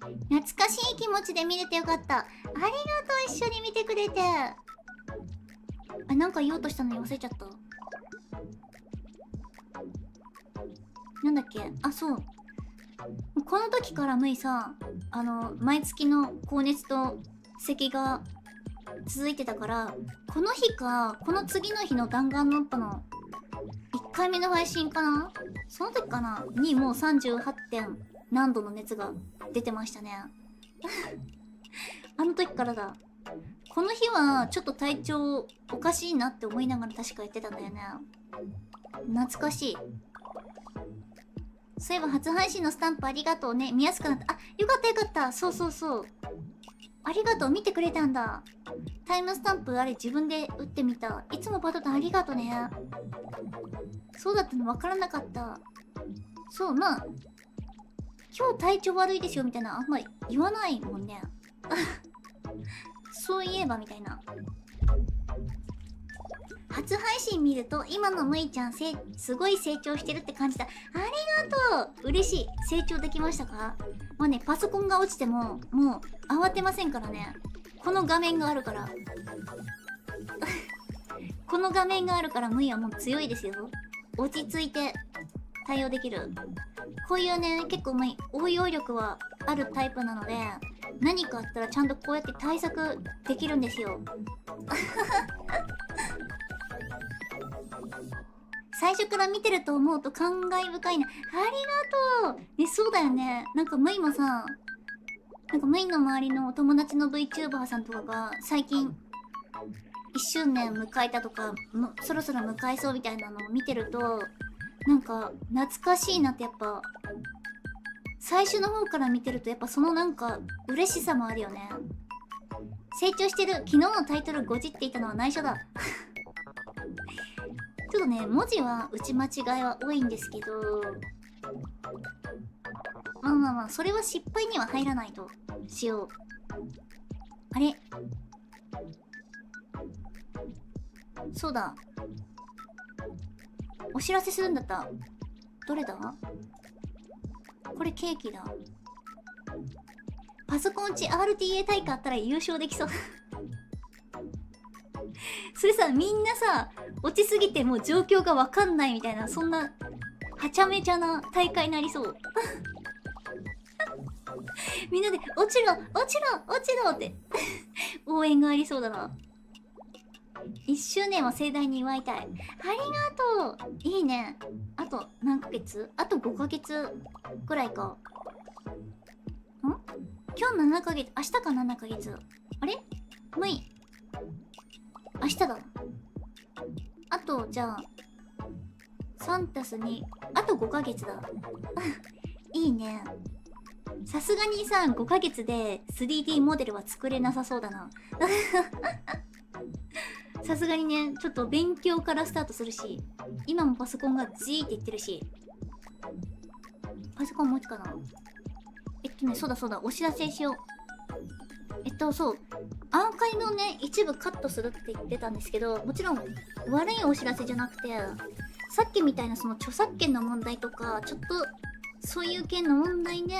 懐かしい気持ちで見れてよかった。ありがとう、一緒に見てくれて。あ、なんか言おうとしたのに忘れちゃった。なんだっけ？あ、そう。この時からムイさ、毎月の高熱と咳が続いてたから、この日か、この次の日の弾丸論破の1回目の配信かな？その時かな？にもう 38. 点何度の熱が出てましたね。あの時からだ。この日はちょっと体調おかしいなって思いながら確かやってたんだよね。懐かしい。そういえば初配信のスタンプありがとうね。見やすくなった。あ、よかったよかった。そうそうそう。ありがとう。見てくれたんだ。タイムスタンプあれ自分で打ってみた。いつもバトタンありがとね。そうだったの分からなかった。そう、まあ、今日体調悪いですよみたいなあんまり言わないもんね。そういえばみたいな。初配信見ると今のむいちゃんすごい成長してるって感じた。ありがとう。嬉しい。成長できましたか？まあね、パソコンが落ちてももう慌てませんからね。この画面があるからこの画面があるからむいはもう強いですよ。落ち着いて対応できる。こういうね、結構むい応用力はあるタイプなので、何かあったらちゃんとこうやって対策できるんですよ。最初から見てると思うと感慨深いな。ありがとう。ね、そうだよね。なんかムイもさ、なんかムイの周りのお友達の VTuber さんとかが最近1周年迎えたとか、そろそろ迎えそうみたいなのを見てると、なんか懐かしいなってやっぱ、最初の方から見てるとやっぱそのなんか嬉しさもあるよね。成長してる。昨日のタイトル5時って言ったのは内緒だ。ちょっとね、文字は打ち間違いは多いんですけど、まあまあまあ、それは失敗には入らないとしよう。あれ、そうだ。お知らせするんだった。どれだ？これケーキだ。パソコン値 RTA 大会あったら優勝できそう。それさ、みんなさ、落ちすぎてもう状況がわかんないみたいな、そんな、はちゃめちゃな大会になりそう。みんなで、落ちろ落ちろ落ちろって応援がありそうだな。1周年は盛大に祝いたい。ありがとう。いいね。あと何ヶ月？あと5ヶ月くらいか。今日7ヶ月、明日か7ヶ月。あれ？むい。明日だ。あと、じゃあ、3たす2、あと5ヶ月だ。いいね。さすがにさ、5ヶ月で 3D モデルは作れなさそうだな。さすがにね、ちょっと勉強からスタートするし、今もパソコンがジーって言ってるし、パソコン持つかな。そうだそうだ、お知らせしよう。そう、アーカイブをね、一部カットするって言ってたんですけど、もちろん悪いお知らせじゃなくて、さっきみたいなその著作権の問題とか、ちょっとそういう件の問題で、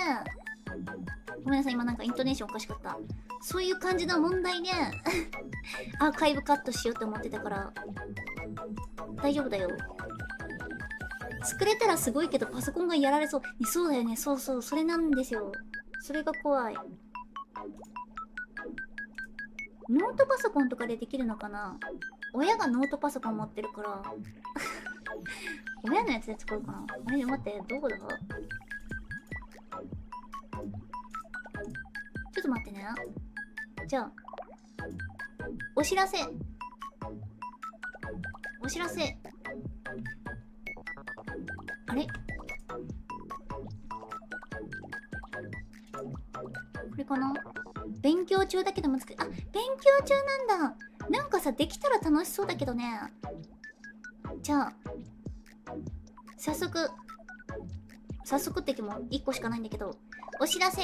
ごめんなさい、今なんかイントネーションおかしかった。そういう感じの問題でアーカイブカットしようって思ってたから、大丈夫だよ。作れたらすごいけどパソコンがやられそう。そうだよね、そうそう、それなんですよ。それが怖い。ノートパソコンとかでできるのかな。親がノートパソコン持ってるから親のやつで作ろうかな。あれ、待って、どこだ？ちょっと待ってね。じゃあ、お知らせ。あれ？これかな？勉強中だけど難しい。あ、勉強中なんだ。なんかさ、できたら楽しそうだけどね。じゃあ、早速って言っても1個しかないんだけど、お知らせ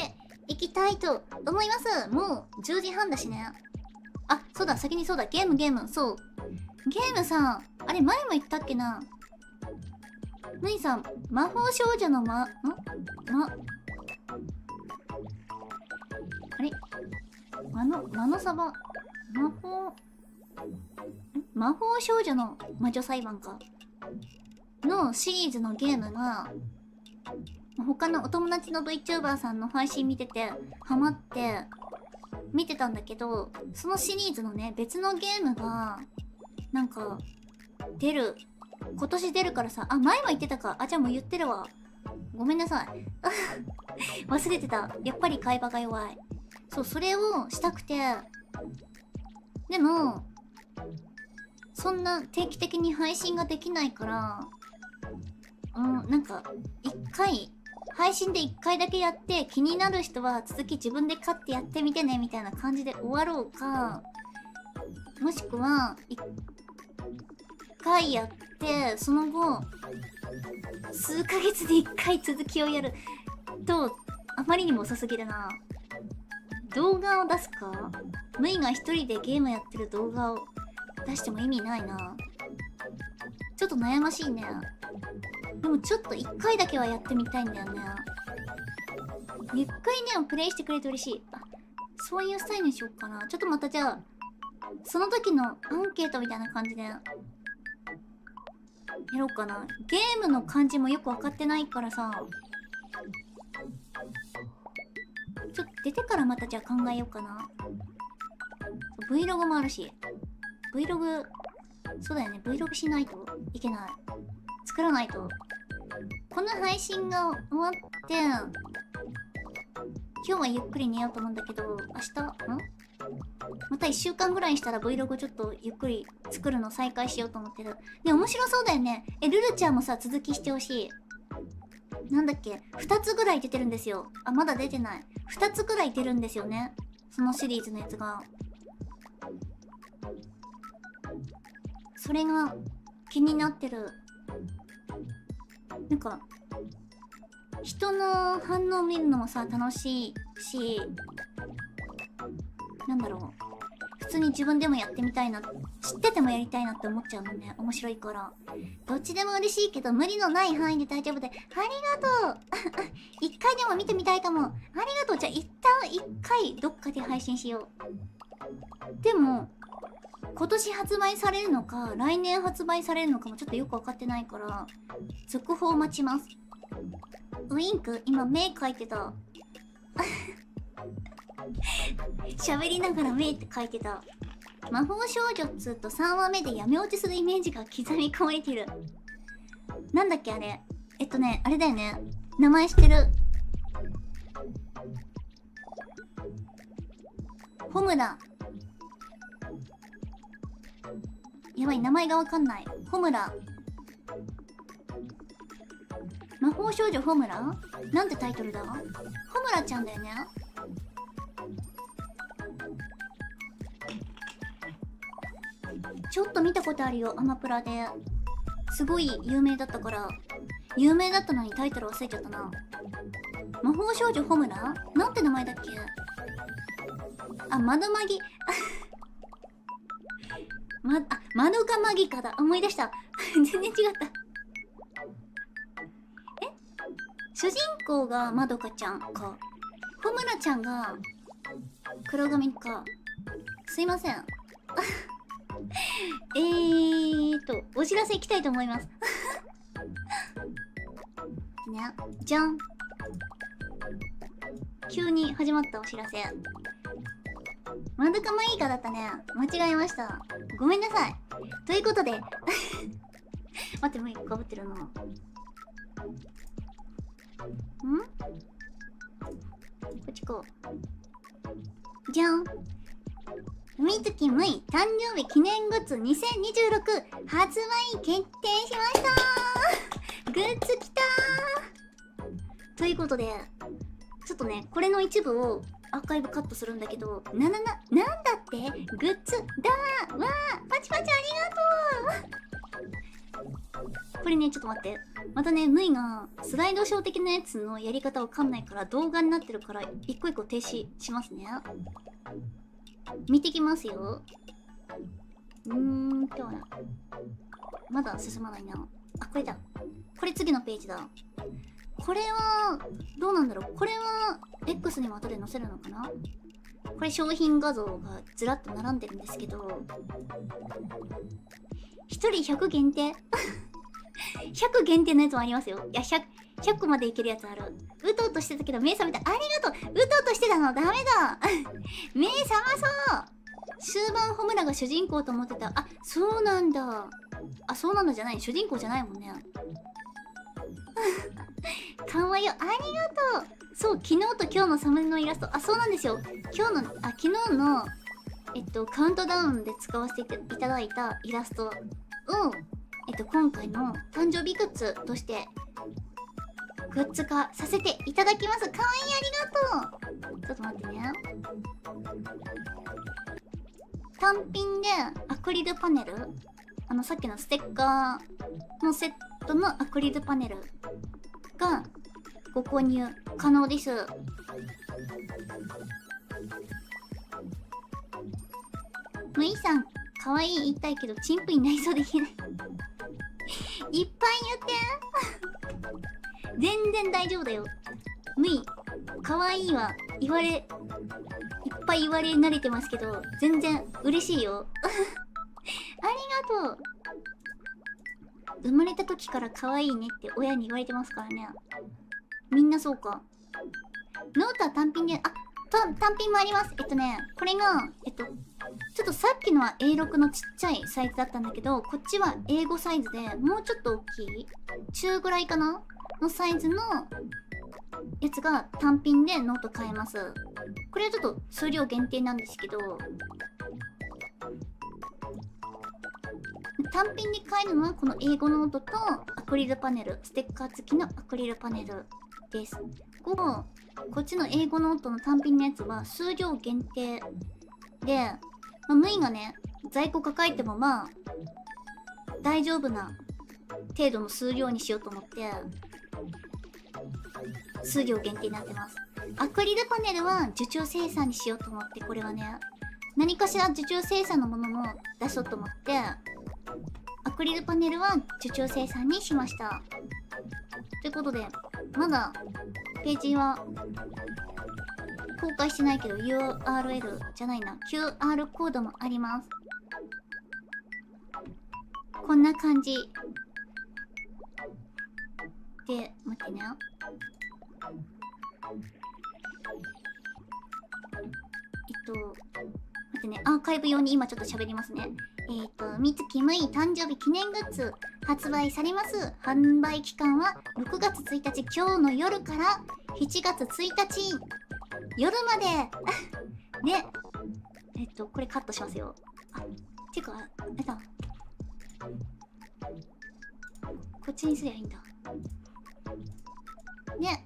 行きたいと思います。もう10時半だしね。あ、そうだ、先にそうだ、ゲーム、そう。ゲームさ、あれ前も言ったっけな。何さん、魔法少女のあれ魔のサバ、魔法少女の魔女裁判かのシリーズのゲームが、他のお友達の VTuber さんの配信見ててハマって見てたんだけど、そのシリーズのね、別のゲームがなんか今年出るからさ。あ、前も言ってたか。あ、じゃあもう言ってるわ、ごめんなさい忘れてた。やっぱり会話が弱い。そう、それをしたくて、でもそんな定期的に配信ができないから、なんか配信で1回だけやって、気になる人は続き自分で買ってやってみてねみたいな感じで終わろうか、もしくは1回やってその後数ヶ月で1回続きをやるとあまりにも遅すぎるな。動画を出すか、ムイが一人でゲームやってる動画を出しても意味ないな。ちょっと悩ましいね。でもちょっと1回だけはやってみたいんだよね。ゆっくりねをプレイしてくれて嬉しい。あ、そういうスタイルにしようかな。ちょっとまたじゃあその時のアンケートみたいな感じでやろうかな。ゲームの感じもよく分かってないからさ、ちょっと出てからまたじゃあ考えようかな。Vlog もあるし、Vlog、そうだよね、Vlog しないといけない。作らないと。この配信が終わって今日はゆっくり寝ようと思うんだけど、明日また1週間ぐらいしたら Vlog ちょっとゆっくり作るの再開しようと思ってる。ね、面白そうだよね。ルルちゃんもさ、続きしてほしい。なんだっけ、2つぐらい出てるんですよ。あ、まだ出てない。2つぐらい出るんですよね、そのシリーズのやつが。それが気になってる。なんか人の反応を見るのもさ楽しいし、なんだろう、普通に自分でもやってみたいな、知っててもやりたいなって思っちゃうもんね。面白いから。どっちでも嬉しいけど無理のない範囲で大丈夫で。ありがとう一回でも見てみたいかも。ありがとう。じゃあ一回どっかで配信しよう。でも今年発売されるのか来年発売されるのかもちょっとよく分かってないから続報待ちます。ウインク今目描いてた喋りながら目って書いてた。魔法少女っつうと3話目で闇落ちするイメージが刻み込まれてる。なんだっけあれ。あれだよね。名前知ってる。ホムラ。やばい、名前がわかんない。ホムラ。魔法少女ホムラ？なんてタイトルだ？ホムラちゃんだよね。ちょっと見たことあるよ、アマプラで。すごい有名だったから。有名だったのにタイトル忘れちゃったな。魔法少女ホムラ？なんて名前だっけ？あ、窓マギ。窓かマギかだ。思い出した。全然違った。主人公がまどかちゃんか。ホムラちゃんが黒髪か。すいません。お知らせいきたいと思います。ね、じゃん。急に始まったお知らせ。まどかまいいかだったね。間違えました。ごめんなさい。ということで。待って、もう一個かぶってるな。こっちこう。じゃん。みつきむい誕生日記念グッズ2026発売決定しましたー。グッズきたー。ということでちょっとねこれの一部をアーカイブカットするんだけど、なんだってグッズだーわー、パチパチありがとう。これねちょっと待って、またねむいがスライドショー的なやつのやり方わかんないから動画になってるから一個一個停止しますね。見てきますよ。まだ進まないな。あ、これだ。これ次のページだ。これはどうなんだろう。これは X にも後で載せるのかな。これ商品画像がずらっと並んでるんですけど、1人100限定100限定のやつもありますよ。いや、100個までいけるやつある。うとうとしてたけど目覚めた。ありがとう。うとうとしてたのダメだ目覚まそう。終盤ホムラが主人公と思ってた。あ、そうなんだ。あ、そうなんだじゃない。主人公じゃないもんね。かわいいよ。ありがとう。そう、昨日と今日のサムネのイラスト。あ、そうなんですよ。昨日の、カウントダウンで使わせていただいたイラストを、今回の誕生日グッズとしてグッズ化させていただきます。かわいい、ありがとう。ちょっと待ってね。単品でアクリルパネル、さっきのステッカーのセットのアクリルパネルがご購入可能です。むいさん、かわいい言いたいけどチンプになりそうで言えないいっぱい言って全然大丈夫だよ。むい、かわいいはいっぱい言われ慣れてますけど全然嬉しいよありがとう。生まれた時から可愛いねって親に言われてますからね。みんなそうか。ノートは単品で、単品もあります。これがちょっとさっきのは A6 のちっちゃいサイズだったんだけど、こっちは A5 サイズでもうちょっと大きい中ぐらいかなのサイズのやつが単品でノート買えます。これはちょっと数量限定なんですけど、単品で買えるのはこの英語ノートとアクリルパネル、ステッカー付きのアクリルパネルです。こっちの英語ノートの単品のやつは数量限定で、ムイがね在庫抱えても大丈夫な程度の数量にしようと思って数量限定になってます。アクリルパネルは受注生産にしようと思って、これはね何かしら受注生産のものも出そうと思ってアクリルパネルは受注生産にしました。ということでまだページは公開してないけど URL じゃないな QR コードもあります。こんな感じで、待ってね。待ってね、アーカイブ用に今ちょっと喋りますね。みつきむい誕生日記念グッズ発売されます。販売期間は6月1日今日の夜から7月1日夜までね、これカットしますよ。てか、こっちにすりゃいいんだ。ね。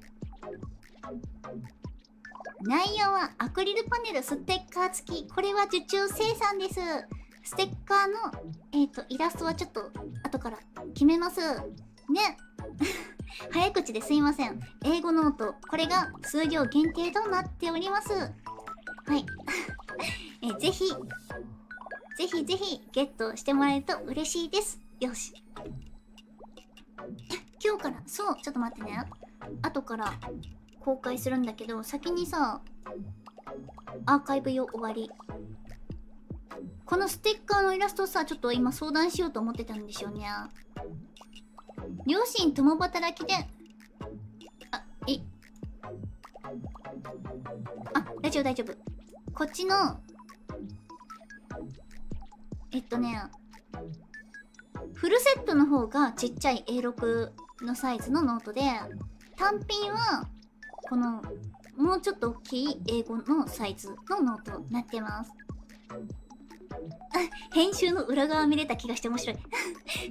内容はアクリルパネルステッカー付き。これは受注生産です。ステッカーの、イラストはちょっと後から決めます。ね。早口ですいません。英語ノート。これが数量限定となっております。はい。ぜひゲットしてもらえると嬉しいです。よし。今日から、そう、ちょっと待ってね。後から公開するんだけど、先にさ、アーカイブ用終わり。このステッカーのイラストさ、ちょっと今相談しようと思ってたんですよね。両親共働きで、大丈夫大丈夫。こっちの、フルセットの方がちっちゃい A6 のサイズのノートで、単品はこのもうちょっと大きい英語のサイズのノートになってます。編集の裏側見れた気がして面白い。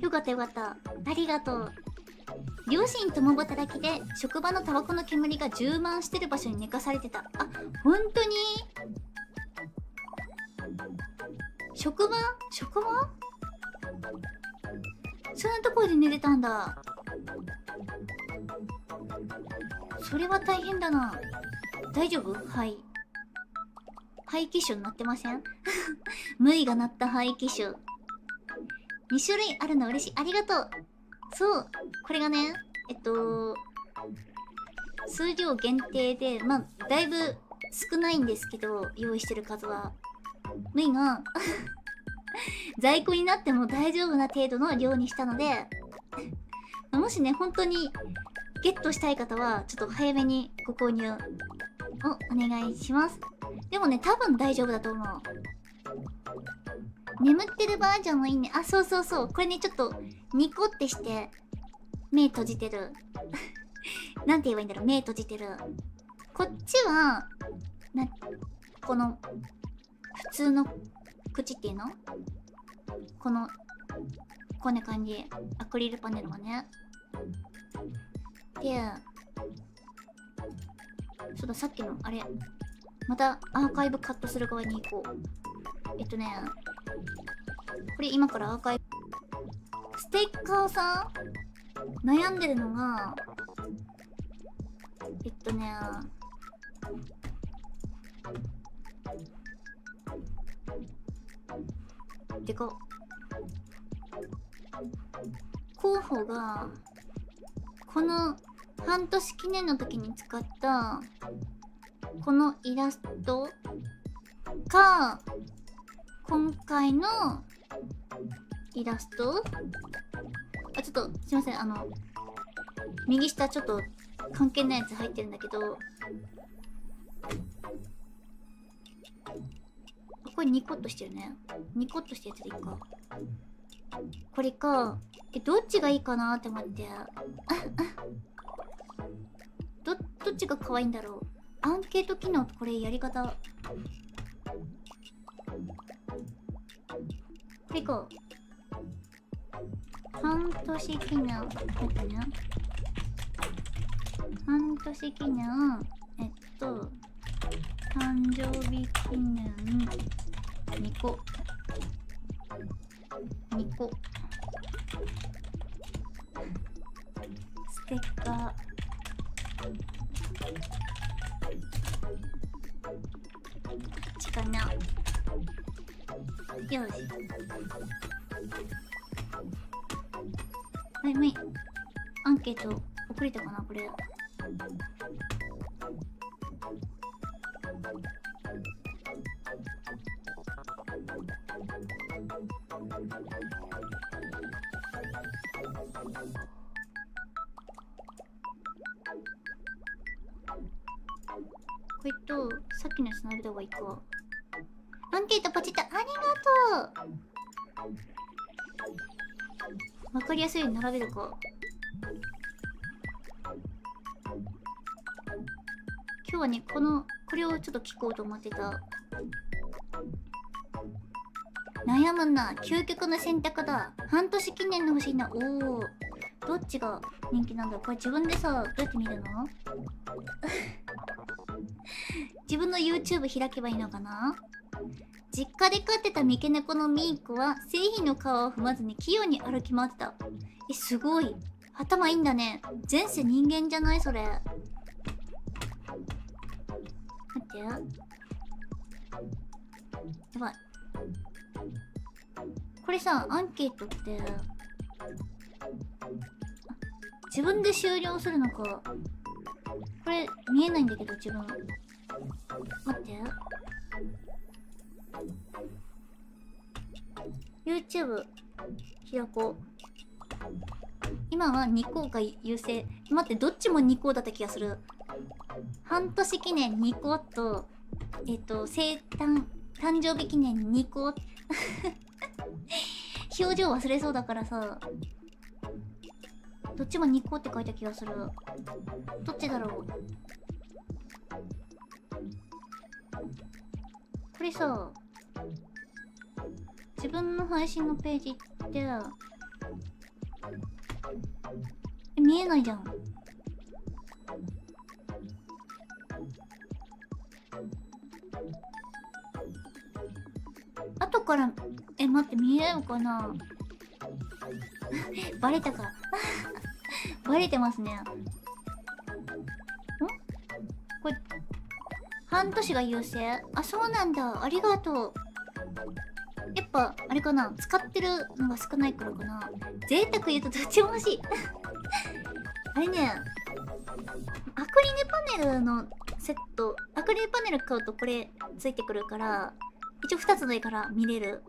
よかったよかった。ありがとう。両親共働きで職場のタバコの煙が充満してる場所に寝かされてた。本当に？職場そんなところで寝てたんだ。それは大変だな。大丈夫？はい。廃棄種になってません？無意が鳴った廃棄種。2種類あるの嬉しい。ありがとう。そう。これがね、数量限定で、だいぶ少ないんですけど、用意してる数は。無意が、在庫になっても大丈夫な程度の量にしたので、もしね、本当にゲットしたい方は、ちょっと早めにご購入をお願いします。でもね、多分大丈夫だと思う。眠ってるバージョンもいいね。そうそうそう。これね、ちょっと、ニコってして、目閉じてる。なんて言えばいいんだろう。目閉じてる。こっちは、この、普通の口っていうの？こんな感じ。アクリルパネルがね。で、そうだ、さっきの、あれ。またアーカイブカットする側に行こう。これ今からアーカイブ。ステッカーさ、悩んでるのが、でかっ。候補が、この半年記念の時に使った、このイラストか、今回のイラスト？ちょっとすいません、右下ちょっと関係ないやつ入ってるんだけど、これニコッとしてるね。ニコッとしたやつでいいか。これか、どっちがいいかなって思って。どっちが可愛いんだろう。アンケート機能とこれやり方。これか。半年記念。待ってね。半年記念。誕生日記念。2個。ステッカー。こっちかな。よし。はい、アンケート送れたかなこれ。これとさっきのやつ並べた方がいいか。アンケートポチッとありがとう。わかりやすいように並べるか。今日はねこれをちょっと聞こうと思ってた。悩むな。究極の選択だ。半年記念の欲しいな。おお、どっちが人気なんだ。これ自分でさ、どうやって見るの？自分の YouTube 開けばいいのかな。実家で飼ってた三毛猫のミーコは製品の皮を踏まずに器用に歩き回ってた。すごい。頭いいんだね。前世人間じゃないそれ。待って。やばい。これさ、アンケートって自分で終了するのか。これ見えないんだけど自分。待って。YouTube 開こう。今は2個が優勢。待って、どっちも2個だった気がする。半年記念2個と誕生日記念2個。表情忘れそうだからさ、どっちも2個って書いた気がする。どっちだろう。これさ、自分の配信のページって見えないじゃん。後から待って、見えるかな。バレたか。バレてますね。これ半年が優勢。あ、そうなんだ。ありがとう。やっぱあれかな、使ってるのが少ないからかな。贅沢言うとどっちも欲しい。あれね、アクリルパネルのセット、アクリルパネル買うとこれついてくるから、一応2つの絵から見れる。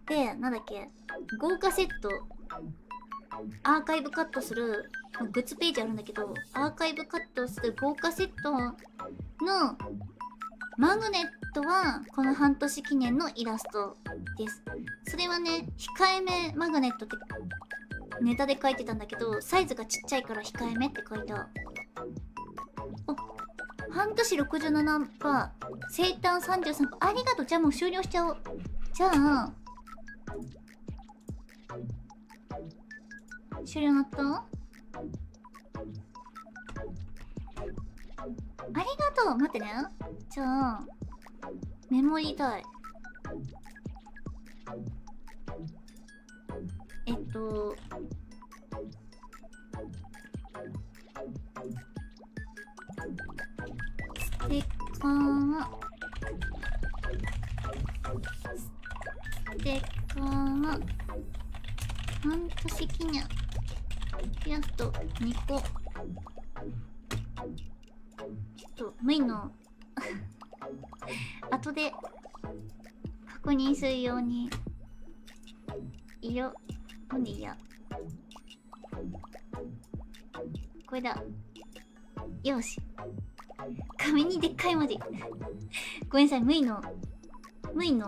で、なんだっけ、豪華セット、アーカイブカットするグッズページあるんだけど、アーカイブカットする豪華セットのマグネットはこの半年記念のイラストです。それはね、控えめマグネットってネタで書いてたんだけど、サイズがちっちゃいから控えめって書いた。半年67%、生誕33%。ありがとう。じゃあもう終了しちゃおう。じゃあ終了なった？ありがとう。待ってね。じゃあメモりたい。ステッカー、半年記念イラスト2個。ちょっと無理の後で確認するように色なんでいいや、これだ。よし、紙にでっかい文字。ごめんなさい、無理の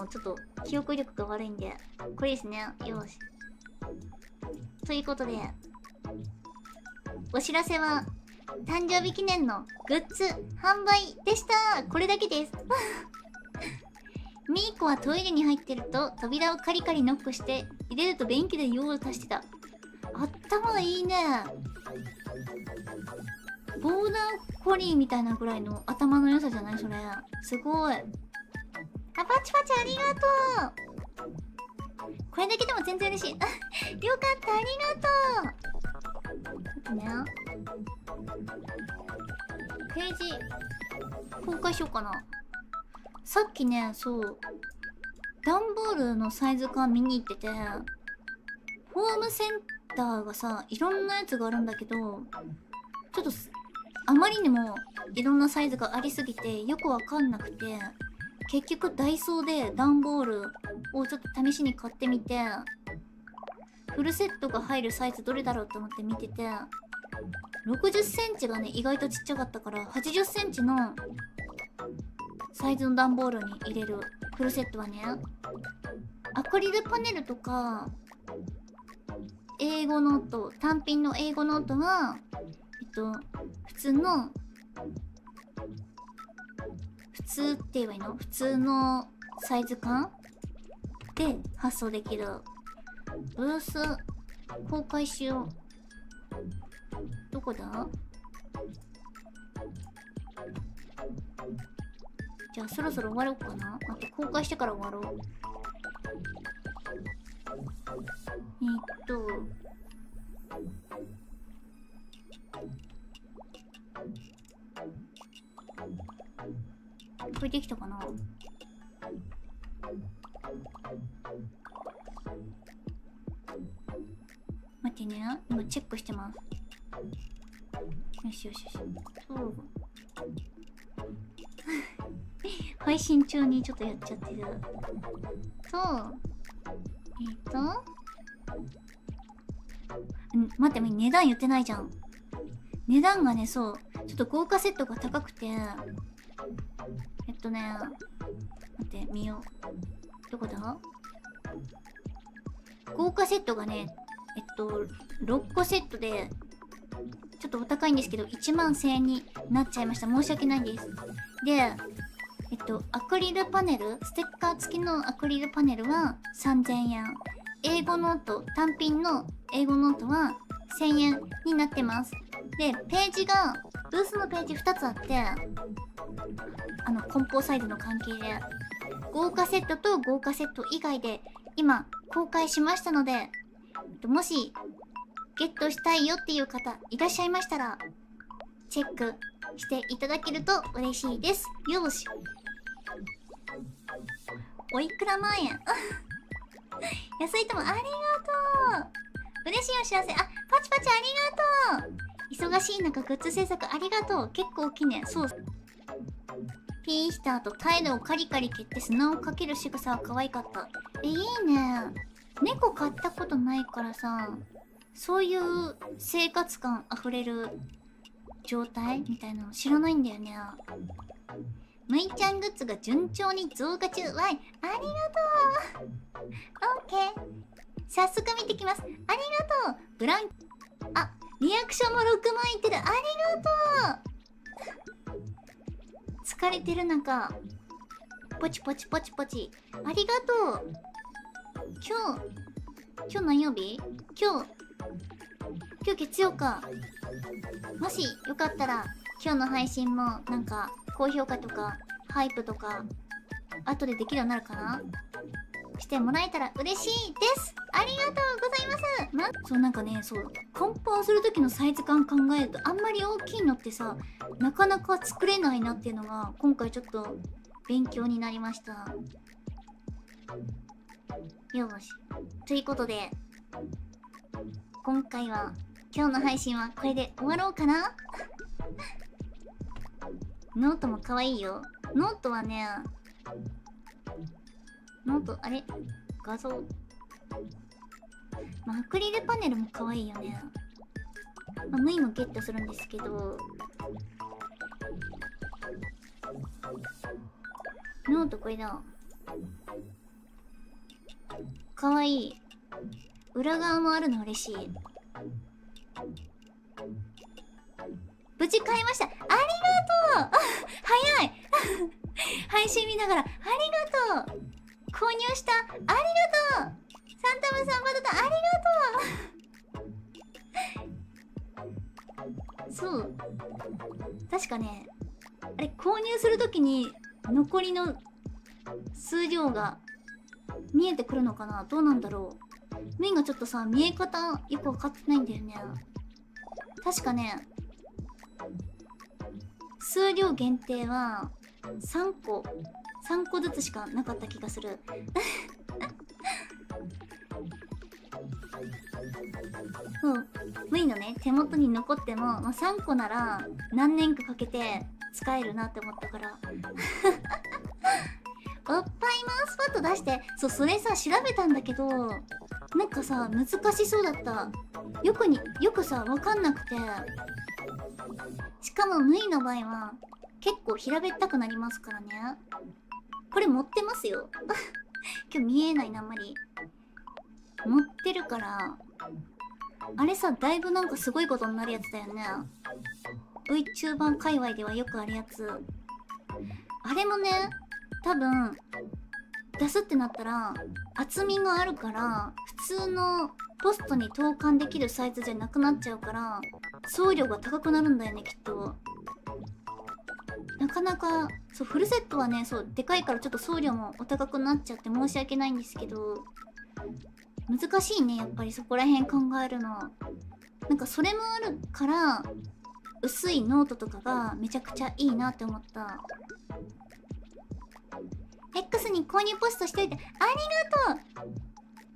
ちょっと記憶力が悪いんで、これですね。よし。ということで、お知らせは誕生日記念のグッズ販売でした。これだけです。ミーコはトイレに入ってると扉をカリカリノックして入れると便器で用を足してた。頭いいね。ボーダーコリーみたいなぐらいの頭の良さじゃないそれ。すごい。あ、パチパチありがとう。これだけでも全然嬉しい。あ、よかった、ありがとう。ね、ページ公開しようかな。さっきね、そう段ボールのサイズ感見に行ってて、ホームセンターがさ、いろんなやつがあるんだけど、ちょっとあまりにもいろんなサイズがありすぎてよくわかんなくて、結局ダイソーで段ボールをちょっと試しに買ってみて、フルセットが入るサイズどれだろうと思って見てて、60センチがね意外とちっちゃかったから、80センチのサイズの段ボールに入れるフルセットはね、アクリルパネルとか英語ノート、単品の英語ノートは普通って言えばいいの？普通のサイズ感で発送できる。ブース公開しよう。どこだ？じゃあそろそろ終わろうかな。待って、公開してから終わろう。これできたかな。待ってね、今チェックしてます。よしよしよし。そう配信中にちょっとやっちゃってる。待って、値段言ってないじゃん。値段がね、そうちょっと豪華セットが高くて、待って見よう。どこだ？豪華セットがね、6個セットでちょっとお高いんですけど、11000円になっちゃいました。申し訳ないです。で、アクリルパネル、ステッカー付きのアクリルパネルは3000円。英語ノート、単品の英語ノートは1000円になってます。で、ページが、ブースのページ2つあって、梱包サイズの関係で、豪華セットと豪華セット以外で今公開しましたので、もしゲットしたいよっていう方いらっしゃいましたら、チェックしていただけると嬉しいです。よし。おいくら万円安いともありがとう。嬉しいお知らせ。あ、パチパチありがとう。忙しい中グッズ制作ありがとう。結構大きいね。そう。ピーした後タイルをカリカリ蹴って砂をかける仕草は可愛かった。いいね。猫飼ったことないからさ、そういう生活感あふれる状態みたいなの知らないんだよね。むいちゃんグッズが順調に増加中。わい、ありがとう。オッケー。早速見てきます。ありがとう。ブラン、あ、リアクションも6万いってる。ありがとう。疲れてる中、ポチポチポチポチ。ありがとう。今日何曜日？今日月曜か。もしよかったら今日の配信もなんか高評価とかハイプとか後でできるようになるかな、してもらえたら嬉しいです。ありがとうございます。そう、なんかね、そう梱包する時のサイズ感考えると、あんまり大きいのってさなかなか作れないなっていうのが今回ちょっと勉強になりました。よし、ということで今回は今日の配信はこれで終わろうかなノートも可愛いよ。ノートはね、ノート、あれ画像、まあ、アクリルパネルも可愛いよね。まあ、縫いもゲットするんですけど、ノートこれだ。可愛い。裏側もあるの嬉しい。無事買いました。ありがとう。あ、早い配信見ながらありがとう。購入した。ありがとう。サンタムさんバタタありがとう。そう、確かね、あれ購入するときに残りの数量が見えてくるのかな。どうなんだろう。メインがちょっとさ、見え方よくわかってないんだよね。確かね、数量限定は3個ずつしかなかった気がする。そう、メインのね、手元に残っても、まあ、3個なら何年かかけて使えるなって思ったから。おっぱいマウスパッド出して、そう、それさ、調べたんだけど、なんかさ、難しそうだった。よくさ、わかんなくて。しかも、ムイの場合は、結構平べったくなりますからね。これ持ってますよ。今日見えないな、あんまり。持ってるから、あれさ、だいぶなんかすごいことになるやつだよね。VTuber 界隈ではよくあるやつ。あれもね、多分出すってなったら厚みがあるから普通のポストに投函できるサイズじゃなくなっちゃうから送料が高くなるんだよね、きっと。なかなかそう、フルセットはね、そうでかいからちょっと送料もお高くなっちゃって申し訳ないんですけど、難しいね、やっぱりそこら辺考えるの。なんかそれもあるから薄いノートとかがめちゃくちゃいいなって思った。X に購入ポストしといてありがと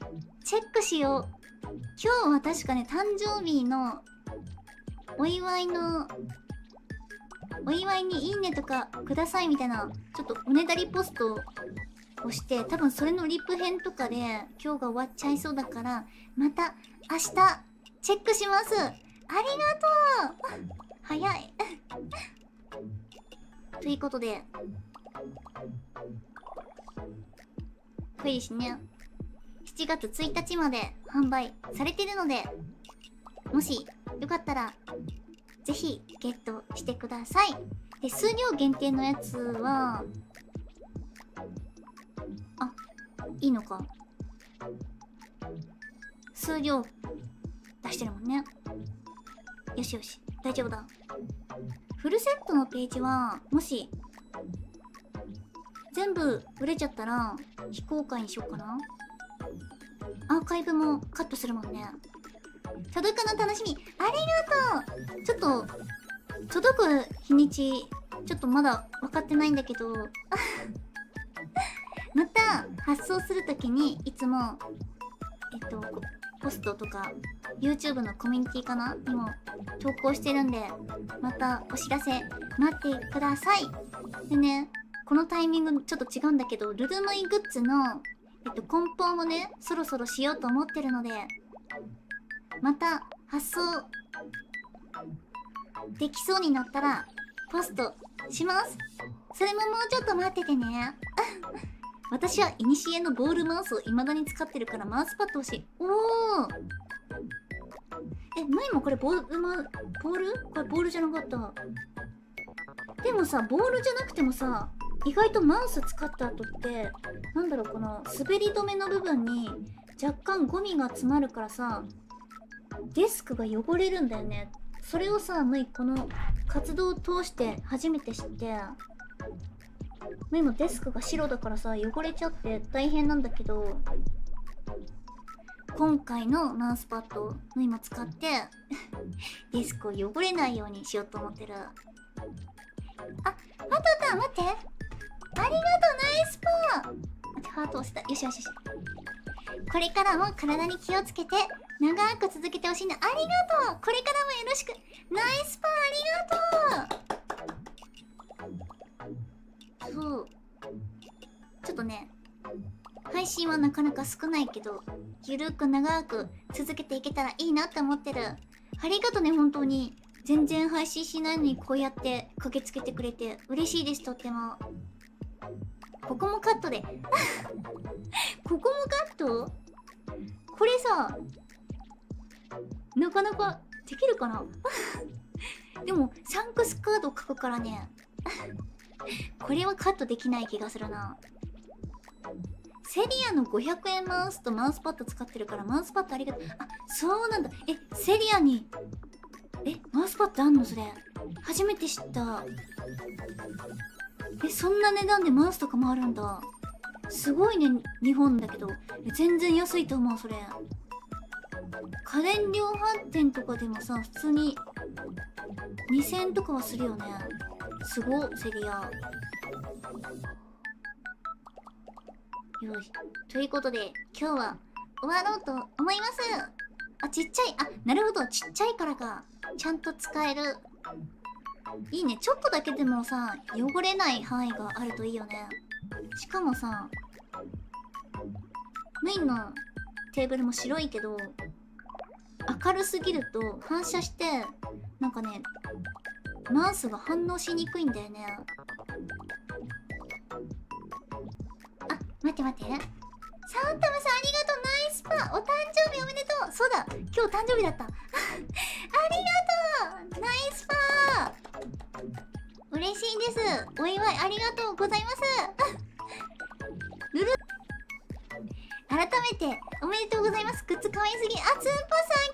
う。チェックしよう。今日は確かね、誕生日のお祝いにいいねとかくださいみたいなちょっとおねだりポストをして、多分それのリプ編とかで今日が終わっちゃいそうだから、また明日チェックします。ありがとう。早い。ということで、これですね、7月1日まで販売されてるので、もしよかったらぜひゲットしてください。で、数量限定のやつは、あ、いいのか。数量出してるもんね。よしよし、大丈夫だ。フルセットのページはもし全部売れちゃったら非公開にしようかな。アーカイブもカットするもんね。届くの楽しみ。ありがとう。ちょっと届く日にちちょっとまだ分かってないんだけどまた発送するときにいつもポストとか YouTube のコミュニティかなにも投稿してるんで、またお知らせ待ってください。でね、このタイミングちょっと違うんだけど、ルルムイグッズの梱包もね、そろそろしようと思ってるので、また発送できそうになったらポストします。それももうちょっと待っててね。私は古のボールマウスを未だに使ってるからマウスパッド欲しい。おー、前もこれボールこれボールじゃなかった。でもさ、ボールじゃなくてもさ、意外とマウス使った後ってなんだろう、この滑り止めの部分に若干ゴミが詰まるからさ、デスクが汚れるんだよね。それをさ、この活動を通して初めて知って、今デスクが白だからさ、汚れちゃって大変なんだけど、今回のマウスパッドを今使ってデスクを汚れないようにしようと思ってる。あ、ハトタン待って、ありがとう、ナイスパー。ハート押した。よしよしよし。これからも体に気をつけて長く続けてほしいな。ありがとう。これからもよろしく。ナイスパー、ありがとう。そう、ちょっとね、配信はなかなか少ないけど、ゆるく長く続けていけたらいいなって思ってる。ありがとね、本当に。全然配信しないのにこうやって駆けつけてくれて嬉しいです、とっても。ここもカットでここもカット。これさ、なかなかできるかなでもサンクスカード書くからねこれはカットできない気がするな。セリアの500円マウスとマウスパッド使ってるから、マウスパッドありがとう。あ、そうなんだ。セリアにマウスパッドあんの？それ初めて知った。そんな値段でマウスとかもあるんだ。すごいね、日本だけど。全然安いと思う、それ。家電量販店とかでもさ、普通に2000円とかはするよね。すごっ、セリア。よし。ということで、今日は終わろうと思います。あ、ちっちゃい。あ、なるほど。ちっちゃいからか。ちゃんと使える。いいね。ちょっとだけでもさ、汚れない範囲があるといいよね。しかもさ、メインのテーブルも白いけど、明るすぎると反射して、なんかね、マウスが反応しにくいんだよね。あ、待って待って。サンタムさんありがとう。ナイスパー。お誕生日おめでとう。そうだ、今日誕生日だった。ありがとう。ナイスパー。嬉しいです。お祝いありがとうございます。改めておめでとうございます。グッズ可愛すぎ。あ、つんぽさ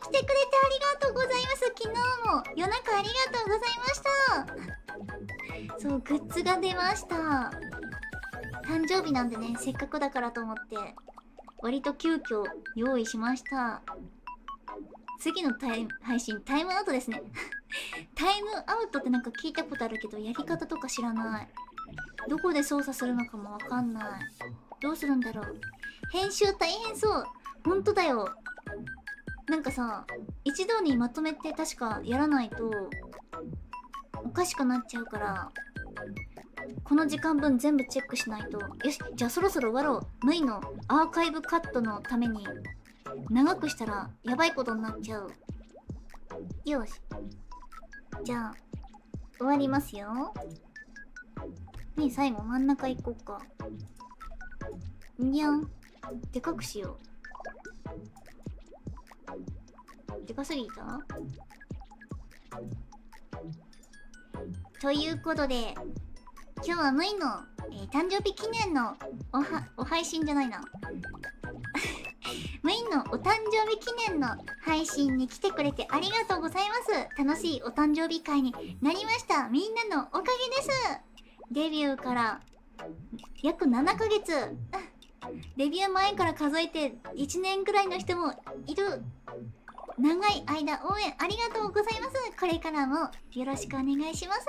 ん来てくれてありがとうございます。昨日も夜中ありがとうございました。そう、グッズが出ました。誕生日なんでね、せっかくだからと思って割と急遽用意しました。次の配信タイムアウトですね。タイムアウトってなんか聞いたことあるけど、やり方とか知らない。どこで操作するのかもわかんない。どうするんだろう。編集大変そう。ほんとだよ。なんかさ、一度にまとめて確かやらないとおかしくなっちゃうから、この時間分全部チェックしないと。よし、じゃあそろそろ終わろう。ムイのアーカイブカットのために長くしたらやばいことになっちゃう。よし、じゃあ終わりますよ。ねえ、最後真ん中行こうか。にゃん。でかくしよう。でかすぎた？ということで、今日はムイの、誕生日記念のお配信じゃないな。ムイのお誕生日記念の配信に来てくれてありがとうございます。楽しいお誕生日会になりました。みんなのおかげです。デビューから約7ヶ月。デビュー前から数えて1年くらいの人もいる。長い間応援ありがとうございます。これからもよろしくお願いします。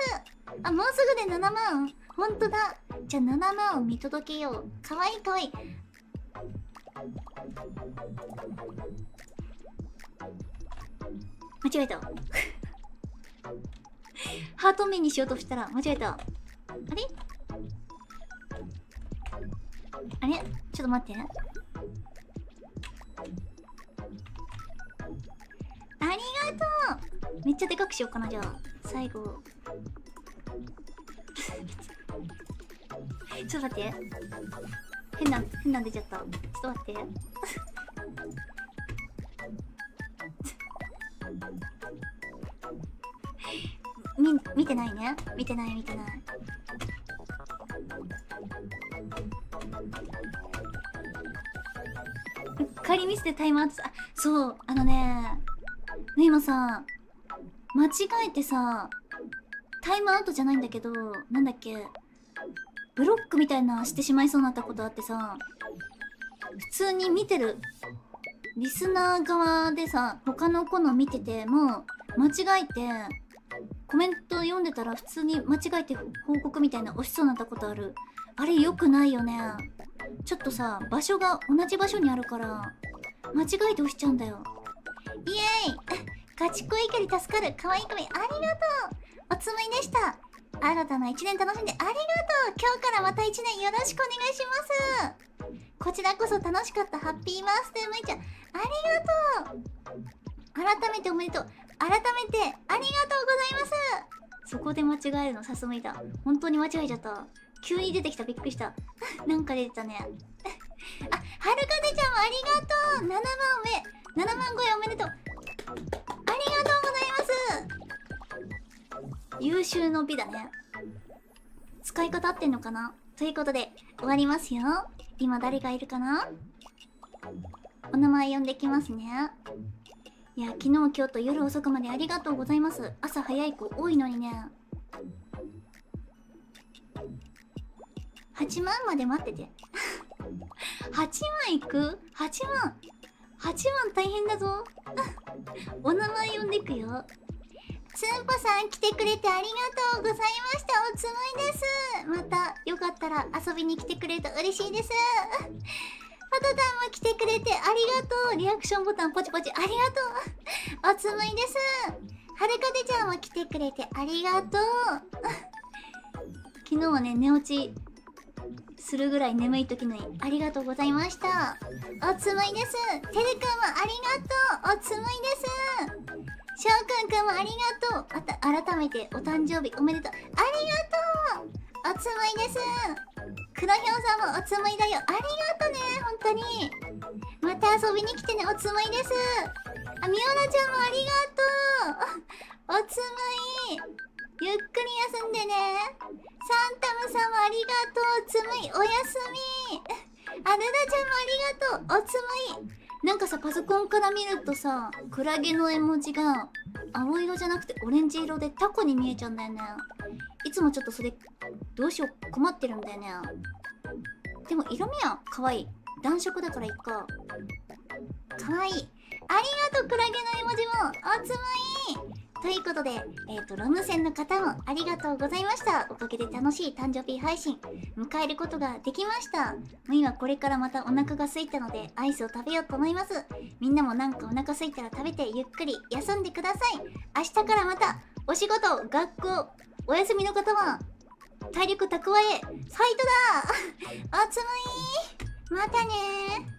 あ、もうすぐで7万。ほんとだ。じゃあ7万を見届けよう。かわいいかわいい。間違えた。ハート面にしようとしたら間違えた。あれあれ、ちょっと待って。ありがとう。めっちゃでかくしようかな。じゃあ最後ちょっと待って、変な出ちゃった。ちょっと待って見てないね。見てない。うっかりミスでタイムアウト。あ、そう、ね今さ、間違えてさ、タイムアウトじゃないんだけど、なんだっけ、ブロックみたいなしてしまいそうになったことあってさ、普通に見てるリスナー側でさ、他の子の見てても間違えてコメント読んでたら、普通に間違えて報告みたいな押しそうになったことある。あれ良くないよね。ちょっとさ、場所が同じ場所にあるから間違えて押しちゃうんだよ。イエーイガチ恋キャリ助かる。かわいいかわいい。ありがとう。おつむいでした。新たな1年楽しんでありがとう。今日からまた1年よろしくお願いします。こちらこそ楽しかった。ハッピーバースデーむいちゃん、ありがとう。改めておめでとう。改めてありがとうございます。そこで間違えるのさすむいだ。本当に間違えちゃった。急に出てきた。びっくりした。なんか出てたね。あ、はるかでちゃんもありがとう。7万目、7万超えおめでとう。ありがとうございます。優秀の美だね。使い方合ってんのかな。ということで終わりますよ。今誰がいるかな。お名前呼んできますね。いや、昨日今日と夜遅くまでありがとうございます。朝早い子多いのにね。8万まで待ってて8万いく ?8 万。8万大変だぞ。お名前呼んでくよ。つんぽさん来てくれてありがとうございました。おつむいです。またよかったら遊びに来てくれると嬉しいです。パトタンも来てくれてありがとう。リアクションボタンポチポチありがとう。おつむいです。はるかでちゃんも来てくれてありがとう。昨日はね、寝落ちするぐらい眠い時のにありがとうございました。おつむいです。てるくんもありがとう。おつむいです。しょうくんくんもありがとう。改めてお誕生日おめでとう。ありがとう。おつむいです。くろひょうさんもおつむいだよ。ありがとね、本当に。また遊びに来てね、おつむいです。あ、みおなちゃんもありがとう。おつむい。ゆっくり休んでね。サンタムさんもありがとう。おつむい、おやすみ。あ、ルナちゃんもありがとう。おつむい。なんかさ、パソコンから見るとさ、クラゲの絵文字が青色じゃなくてオレンジ色でタコに見えちゃうんだよね。いつもちょっとそれどうしよう困ってるんだよね。でも色味は可愛い。暖色だからいっか。可愛い。ありがとう、クラゲの絵文字も。おつむい。ということで、ロム線の方もありがとうございました。おかげで楽しい誕生日配信迎えることができました。もう今これからまたお腹が空いたのでアイスを食べようと思います。みんなもなんかお腹空いたら食べてゆっくり休んでください。明日からまたお仕事、学校、お休みの方は体力蓄え、ファイトだ。おつむい。またねー。